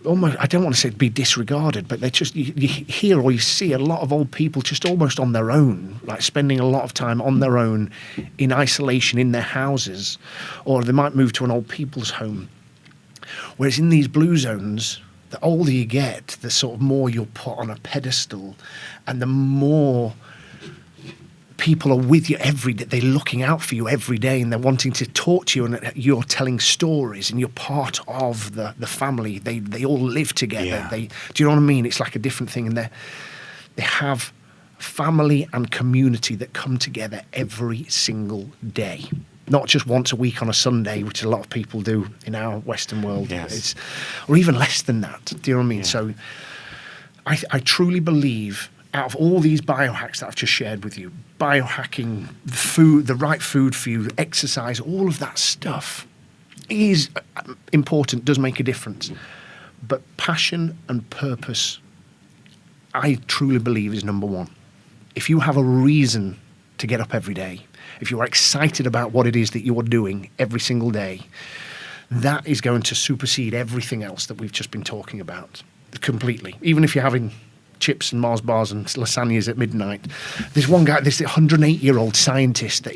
almost, I don't want to say be disregarded, but they just, you hear or you see a lot of old people just almost on their own, like spending a lot of time on their own in isolation in their houses, or they might move to an old people's home. Whereas in these blue zones, the older you get, the sort of more you're put on a pedestal, and the more people are with you every day. They're looking out for you every day, and they're wanting to talk to you, and you're telling stories, and you're part of the family. They all live together. Yeah. Do you know what I mean? It's like a different thing, and they have family and community that come together every single day. Not just once a week on a Sunday, which a lot of people do in our Western world. Yes. Or even less than that. Do you know what I mean? Yeah. So I truly believe, out of all these biohacks that I've just shared with you, biohacking, food, the right food for you, exercise, all of that stuff is important, does make a difference. But passion and purpose, I truly believe, is number one. If you have a reason to get up every day, if you're excited about what it is that you're doing every single day, that is going to supersede everything else that we've just been talking about completely. Even if you're having chips and Mars bars and lasagnas at midnight. There's one guy, this 108-year-old scientist that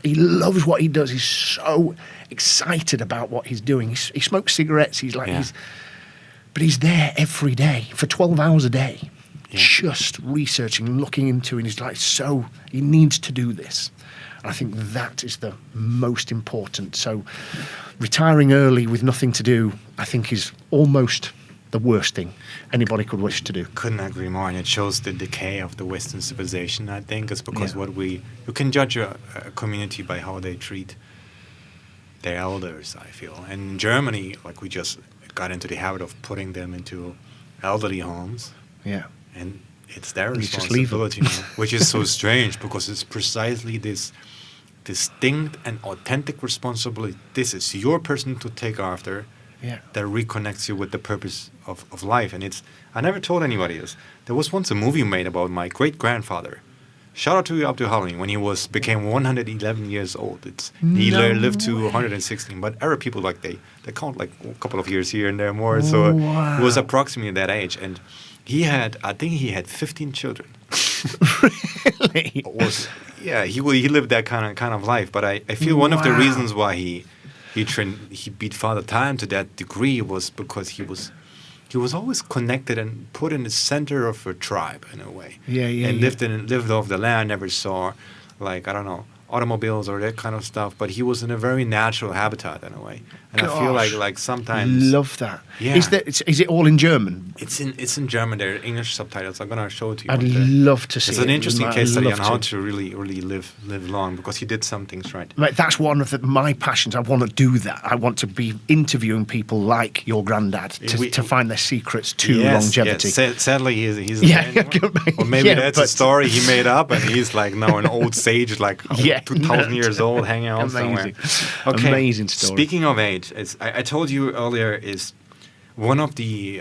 he loves what he does. He's so excited about what he's doing. He smokes cigarettes. But he's there every day for 12 hours a day. Yeah. Just researching, looking into it. He's like, so he needs to do this. And I think that is the most important. So retiring early with nothing to do, I think, is almost the worst thing anybody could wish to do. Couldn't agree more. And it shows the decay of the Western civilization, I think. It's because you can judge a community by how they treat their elders, I feel. And in Germany, like, we just got into the habit of putting them into elderly homes. Yeah. And It's their You just leave them. responsibility, now, which is so strange because it's precisely this distinct and authentic responsibility. This is your person to take after Yeah. that reconnects you with the purpose of life. And I never told anybody this. There was once a movie made about my great-grandfather. Shout out to Samuel Hollins when he became 111 years old. He lived to 116. But Arab people, like they count like a couple of years here and there more. So he was approximately that age. And I think he had 15 children. Really? He lived that kind of life. But I feel one of the reasons why he beat Father Time to that degree was because he was always connected and put in the center of a tribe in a way. And lived off the land, never saw, like, I don't know, automobiles or that kind of stuff. But he was in a very natural habitat in a way. And I feel like sometimes love that. Yeah. Is it all in German? It's in German. There are English subtitles. I'm gonna show it to you. I'd one day. love to see. It's an interesting case study on how to. to really live long because he did some things right. Mate, that's one of my passions. I want to do that. I want to be interviewing people like your granddad to find their secrets to longevity. Yes. Sadly, he's or maybe that's a story he made up, and he's like now an old sage, like 2,000 years old, hanging out somewhere. Okay. Amazing story. Speaking of age, I told you earlier is one of the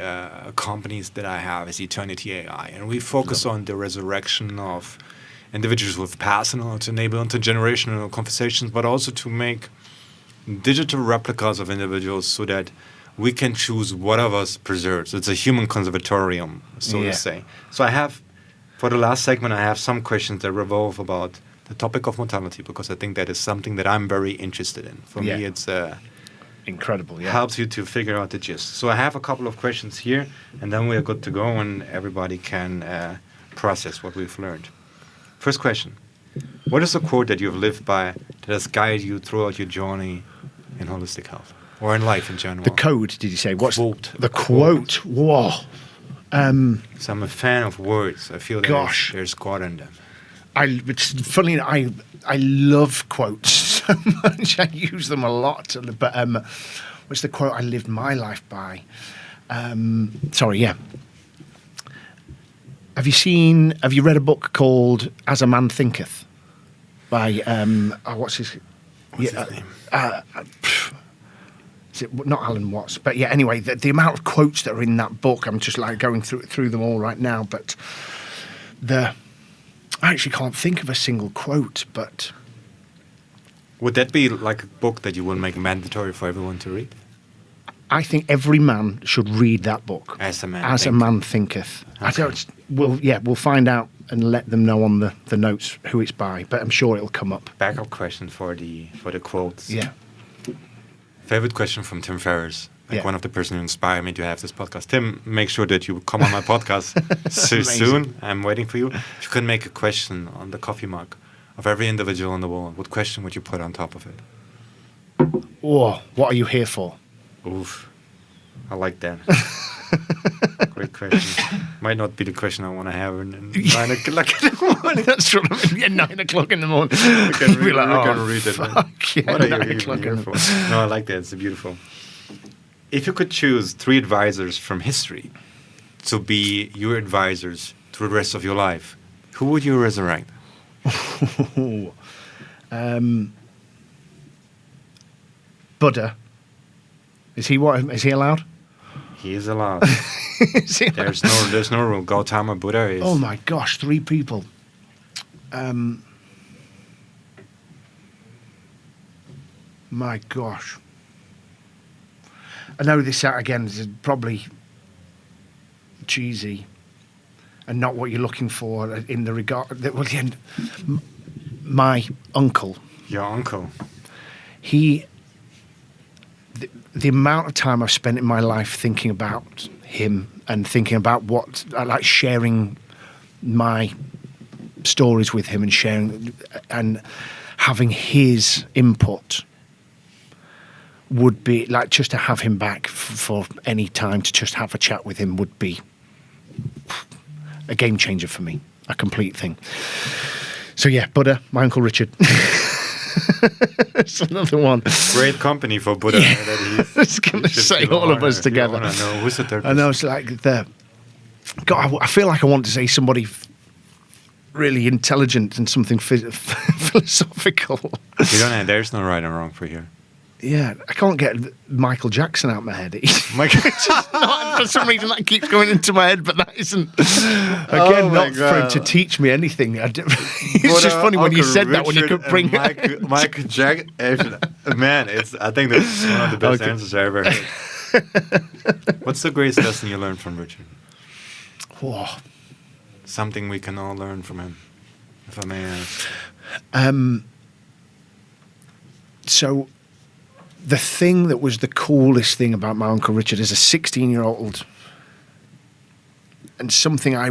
companies that I have is Eternity AI, and we focus on the resurrection of individuals who have passed on to enable intergenerational conversations, but also to make digital replicas of individuals so that we can choose what of us preserves. It's a human conservatorium, so to say. So for the last segment, I have some questions that revolve about the topic of mortality, because I think that is something that I'm very interested in. For me, it's incredible. Helps you to figure out the gist. So I have a couple of questions here, and then we're good to go, and everybody can process what we've learned. First question: what is a quote that you've lived by that has guided you throughout your journey in holistic health or in life in general? The code, did you say? What's quote? The quote? Whoa. So I'm a fan of words. I feel that there's God in them. It's funny. I love quotes so much. I use them a lot. But what's the quote I lived my life by? Have you read a book called As a Man Thinketh by what's his name? Is it not Alan Watts? But yeah, anyway, the amount of quotes that are in that book, I'm just like going through them all right now. But I actually can't think of a single quote. But would that be like a book that you would make mandatory for everyone to read? I think every man should read that book. As a Man Thinketh. Okay. We'll find out and let them know on the notes who it's by. But I'm sure it'll come up. Backup question for the quotes. Yeah. Favorite question from Tim Ferriss. One of the person who inspired me to have this podcast. Tim, make sure that you come on my podcast soon. I'm waiting for you. If you could make a question on the coffee mug of every individual on the wall, what question would you put on top of it? Oh, what are you here for? Oof. I like that. Great question. Might not be the question I want to have in 9 o'clock in the morning. That's what I mean. 9 o'clock in the morning. You can read it. What are you here for? No, I like that. It's beautiful. If you could choose 3 advisors from history to be your advisors through the rest of your life, who would you resurrect? Buddha. Is he allowed? He is allowed. There's no rule. Gautama Buddha is. Oh my gosh, 3 people. My gosh. I know this again is probably cheesy and not what you're looking for in the regard that my uncle. Your uncle. The amount of time I've spent in my life thinking about him and thinking about what I like, sharing my stories with him and sharing and having his input would be like, just to have him back for any time to just have a chat with him would be a game changer for me, a complete thing. So yeah, Buddha, my Uncle Richard. It's another one. Great company for Buddha. Yeah. I was going to say all of us together. I know who's the third. I know it's like God, I feel like I want to say somebody really intelligent and something philosophical. You don't have, there's no right and wrong for you. Yeah, I can't get Michael Jackson out of my head. Michael- For some reason, that keeps going into my head, but that isn't, again, not for him to teach me anything. It's just funny when you said that, when you could bring Michael Jackson. Man, I think that's one of the best answers I ever heard. What's the greatest lesson you learned from Richard? Whoa. Something we can all learn from him, if I may ask. So, the thing that was the coolest thing about my Uncle Richard as a 16-year-old, and something I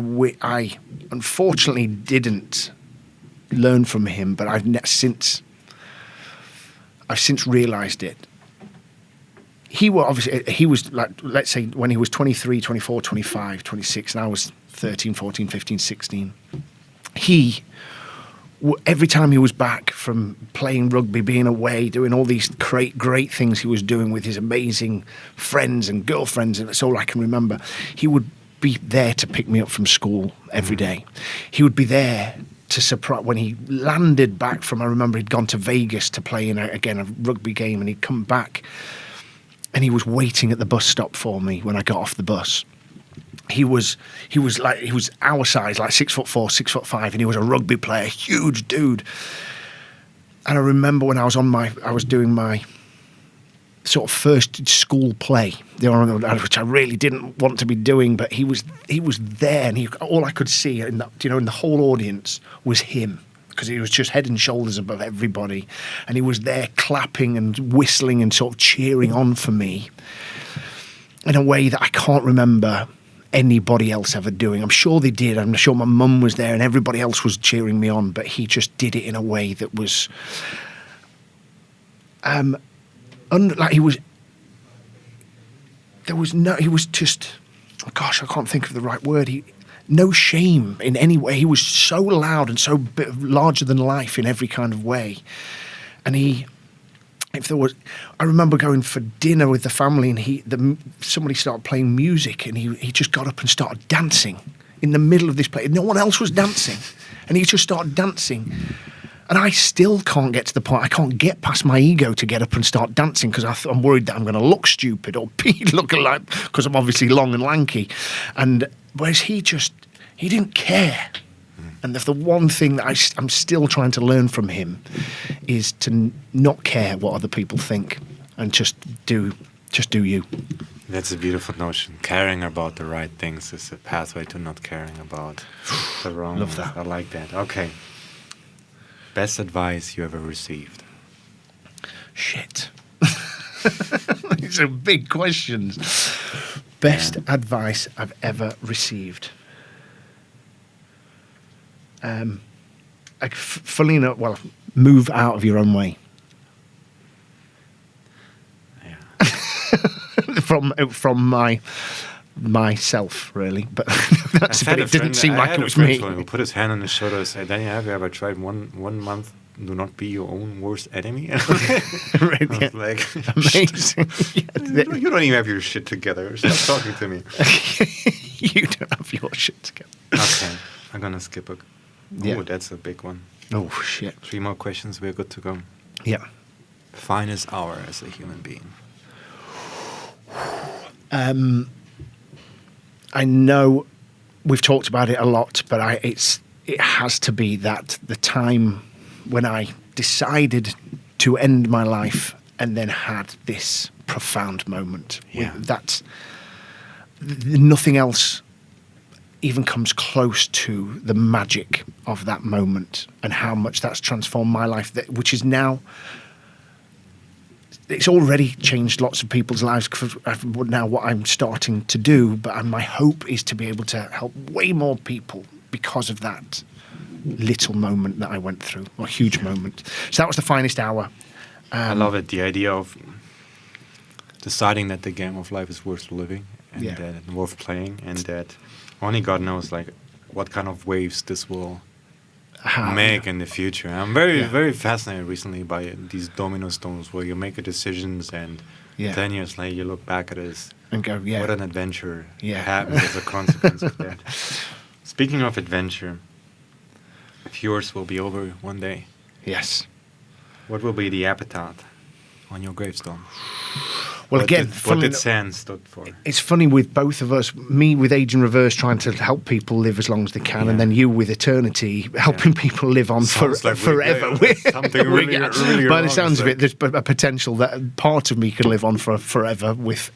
unfortunately didn't learn from him, but I've since realised it. He was like, let's say, when he was 23, 24, 25, 26, and I was 13, 14, 15, 16. Every time he was back from playing rugby, being away, doing all these great things he was doing with his amazing friends and girlfriends, and that's all I can remember, he would be there to pick me up from school every day. He would be there to surprise when he landed back from, I remember he'd gone to Vegas to play in a rugby game, and he'd come back and he was waiting at the bus stop for me when I got off the bus. He was our size, like 6'4", 6'5", and he was a rugby player, huge dude. And I remember when I was doing my sort of first school play, which I really didn't want to be doing, but he was there, and all I could see in the whole audience was him, because he was just head and shoulders above everybody, and he was there clapping and whistling and sort of cheering on for me in a way that I can't remember anybody else ever doing. I'm sure they did. I'm sure my mum was there and everybody else was cheering me on, but he just did it in a way that was he was just, oh gosh, I can't think of the right word. No shame in any way. He was so loud and so larger than life in every kind of way. And I remember going for dinner with the family, and somebody started playing music, and he just got up and started dancing in the middle of this play. No one else was dancing, and he just started dancing. And I still can't get to the point. I can't get past my ego to get up and start dancing, because I'm worried that I'm going to look stupid or be looking like, because I'm obviously long and lanky. And whereas he didn't care. And the one thing that I'm still trying to learn from him is to not care what other people think, and just do you. That's a beautiful notion. Caring about the right things is a pathway to not caring about the wrong. Love that. I like that. Okay. Best advice you ever received? Shit. These are big questions. Best advice I've ever received. Funnily enough, move out of your own way. Yeah. from myself, really, but it didn't seem like it was me. Who put his hand on his shoulder and said, "Daniel, have you ever tried one month? Do not be your own worst enemy." Right, yeah. Like, amazing. you don't even have your shit together. Stop talking to me. You don't have your shit together. Okay, I'm gonna skip a. Yeah. Oh, that's a big one. Oh shit. 3 more questions. We're good to go. Yeah. Finest hour as a human being. I know we've talked about it a lot, but it has to be that the time when I decided to end my life and then had this profound moment. Yeah. Nothing else even comes close to the magic of that moment and how much that's transformed my life, which is now, it's already changed lots of people's lives now, what I'm starting to do, but my hope is to be able to help way more people because of that little moment that I went through, a huge moment. So that was the finest hour. I love it, the idea of deciding that the game of life is worth living and that it's worth playing, and that only God knows like what kind of waves this will make in the future. I'm very fascinated recently by these domino stones where you make a decisions and Yeah. 10 years later, you look back at this. And go, yeah. What an adventure Yeah. happened as a consequence of that. Speaking of adventure, if yours will be over one day, Yes. what will be the epitaph on your gravestone? Well, what again, what did SAN stood for? It's funny with both of us, me with Age in Reverse trying to help people live as long as they can, and then you with Eternity helping people live on forever. Something really, really by the sounds of it, there's a potential that part of me could live on forever with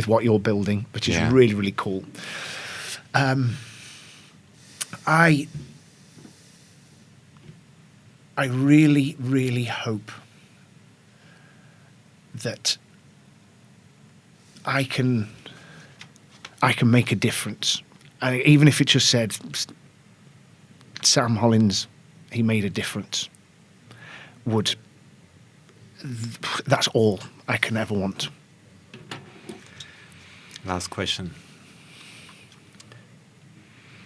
what you're building, which is really, really cool. I really, really hope that I can make a difference. And even if it just said, Sam Hollins, he made a difference, that's all I can ever want. Last question.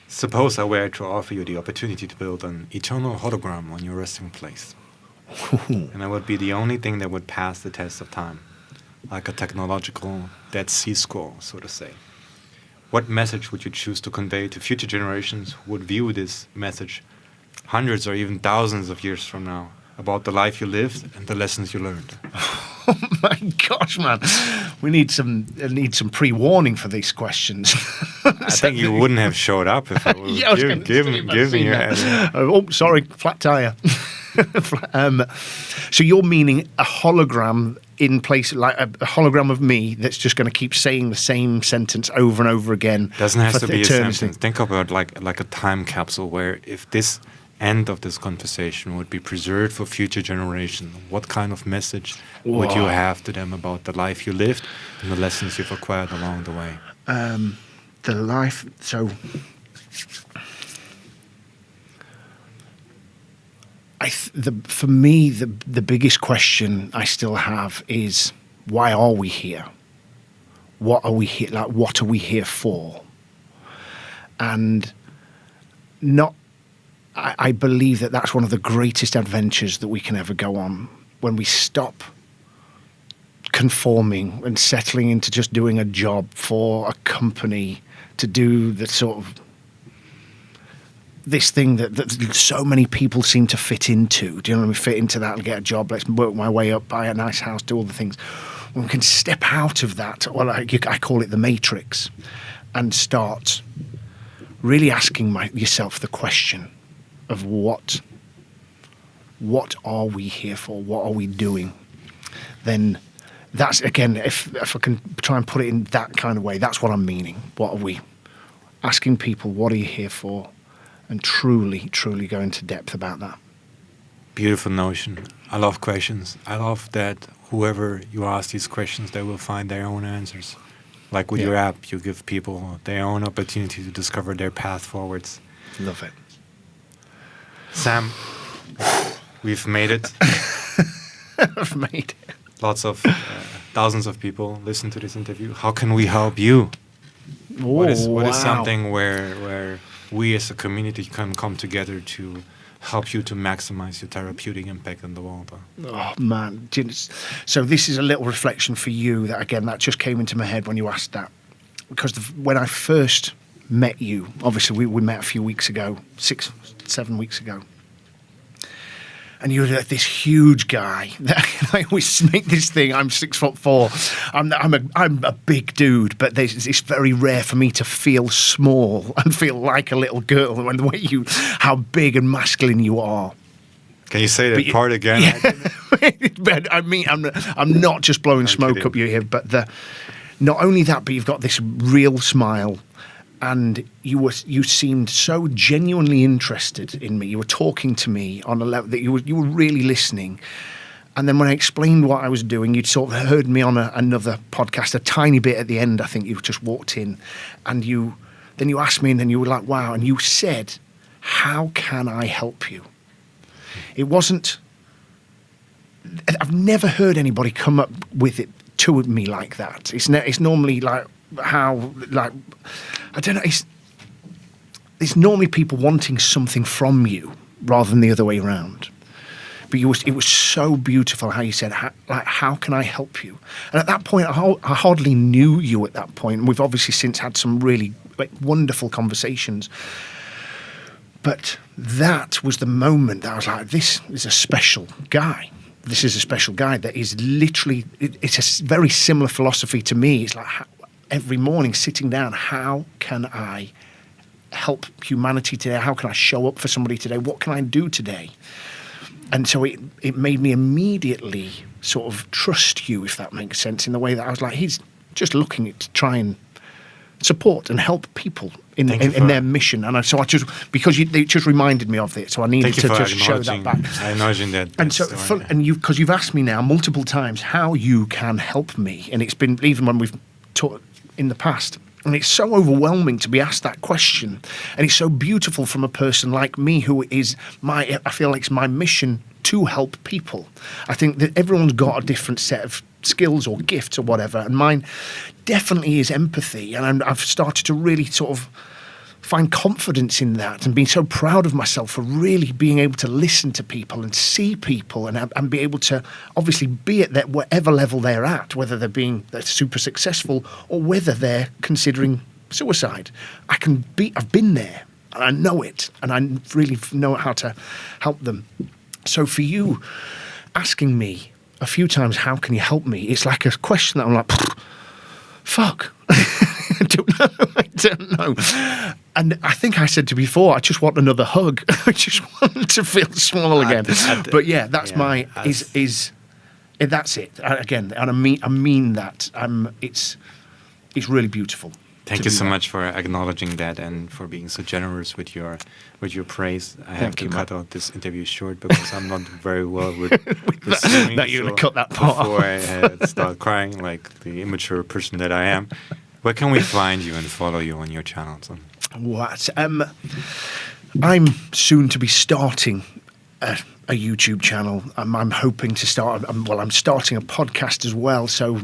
Suppose I were to offer you the opportunity to build an eternal hologram on your resting place. And that would be the only thing that would pass the test of time. Like a technological Dead Sea Scroll, so to say. What message would you choose to convey to future generations who would view this message hundreds or even thousands of years from now about the life you lived and the lessons you learned? Oh my gosh, man! I need some pre-warning for these questions. I think you wouldn't have showed up if I would give me your head. Oh, sorry, flat tire. So you're meaning a hologram in place, like a hologram of me that's just going to keep saying the same sentence over and over again. Doesn't have to be eternity. a sentence. Think about like a time capsule where if this end of this conversation would be preserved for future generations, what kind of message would you have to them about the life you lived and the lessons you've acquired along the way? The life. So. For me, the biggest question I still have is, why are we here? What are we here? Like, what are we here for? And I believe that that's one of the greatest adventures that we can ever go on, when we stop conforming and settling into just doing a job for a company to do the sort of this thing that so many people seem to fit into. Do you know what I mean? Fit into that and get a job. Let's work my way up, buy a nice house, do all the things. When we can step out of that, well, I call it the matrix, and start really asking yourself the question of what are we here for? What are we doing? Then that's, again, if I can try and put it in that kind of way, that's what I'm meaning. What are we? Asking people, what are you here for? And truly, truly go into depth about that. Beautiful notion. I love questions. I love that whoever you ask these questions, they will find their own answers. Like with your app, you give people their own opportunity to discover their path forwards. Love it. Sam, we've made it. I've made it. Lots of thousands of people listen to this interview. How can we help you? What is something where we as a community can come together to help you to maximize your therapeutic impact in the world? Oh, man. So this is a little reflection for you that, again, that just came into my head when you asked that. Because when I first met you, obviously we met a few weeks ago, 6-7 weeks ago. And you're this huge guy. I always make this thing. I'm 6'4". I'm a big dude, but it's very rare for me to feel small and feel like a little girl. And the way how big and masculine you are. Can you say that part again? Yeah. But I mean, I'm not just blowing smoke up your ear, but not only that, but you've got this real smile. And you seemed so genuinely interested in me. You were talking to me on a level that you were really listening. And then when I explained what I was doing, you'd sort of heard me on another podcast, a tiny bit at the end. I think you just walked in, and then you asked me, and then you were like, "Wow!" And you said, "How can I help you?" It wasn't. I've never heard anybody come up with it to me like that. It's normally like. I don't know, it's normally people wanting something from you rather than the other way around. But it was so beautiful how you said, how can I help you? And at that point, I hardly knew you at that point. We've obviously since had some really wonderful conversations. But that was the moment that I was like, this is a special guy. This is a special guy that is literally, it's a very similar philosophy to me. It's like every morning sitting down, how can I help humanity today? How can I show up for somebody today? What can I do today? And so it made me immediately sort of trust you, if that makes sense, in the way that I was like, he's just looking to try and support and help people in their mission. And so I just, because it just reminded me of it, so I needed to just show that back. I imagine that. And so, because you've asked me now multiple times how you can help me, and it's been even when we've talked in the past, and it's so overwhelming to be asked that question, and it's so beautiful from a person like me who is I feel like it's my mission to help people. I think that everyone's got a different set of skills or gifts or whatever, and mine definitely is empathy, and I've started to really sort of find confidence in that and being so proud of myself for really being able to listen to people and see people and be able to obviously be at that whatever level they're at, whether they're super successful or whether they're considering suicide. I've been there and I know it, and I really know how to help them. So for you asking me a few times, how can you help me? It's like a question that I'm like, fuck. I don't know. And I think I said to you before, I just want another hug. I just want to feel small again. But yeah, that's that's it. Again, and I mean that. It's really beautiful. Thank you so much for acknowledging that and for being so generous with your praise. I have to cut out this interview short because I'm not very well with singing. That you're going to cut that part before I start crying like the immature person that I am. Where can we find you and follow you on your channels? What? I'm soon to be starting a YouTube channel. I'm hoping to start. I'm starting a podcast as well. So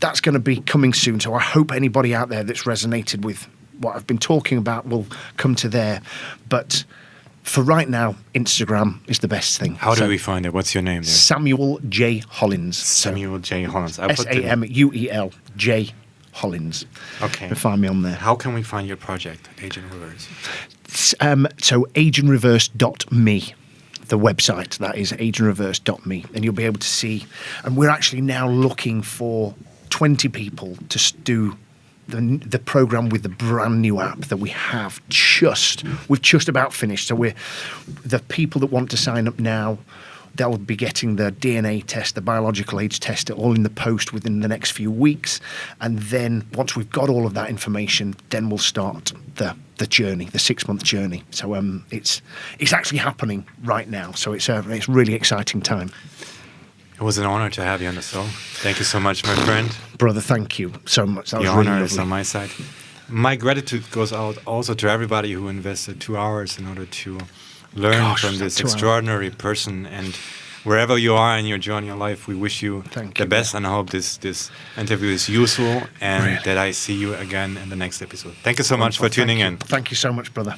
that's going to be coming soon. So I hope anybody out there that's resonated with what I've been talking about will come to there. But for right now, Instagram is the best thing. How do we find it? What's your name there? Samuel J. Hollins. Samuel J. Hollins. Samuel J. Hollins. Okay. You find me on there. How can we find your project, Agent Reverse? So agentreverse.me. The website, that is agentreverse.me, and you'll be able to see. And we're actually now looking for 20 people to do the program with the brand new app that we've just about finished. So the people that want to sign up now, they'll be getting the DNA test, the biological age test, all in the post within the next few weeks. And then once we've got all of that information, then we'll start the journey, the 6-month journey. So it's actually happening right now. So it's a really exciting time. It was an honor to have you on the show. Thank you so much, my friend. Brother, thank you so much. That the was honor really is on my side. My gratitude goes out also to everybody who invested 2 hours in order to learn from this extraordinary person. And wherever you are in your journey in life, we wish you the best. And I hope this interview is useful and that I see you again in the next episode. Thank you so much for tuning in. Thank you so much, brother.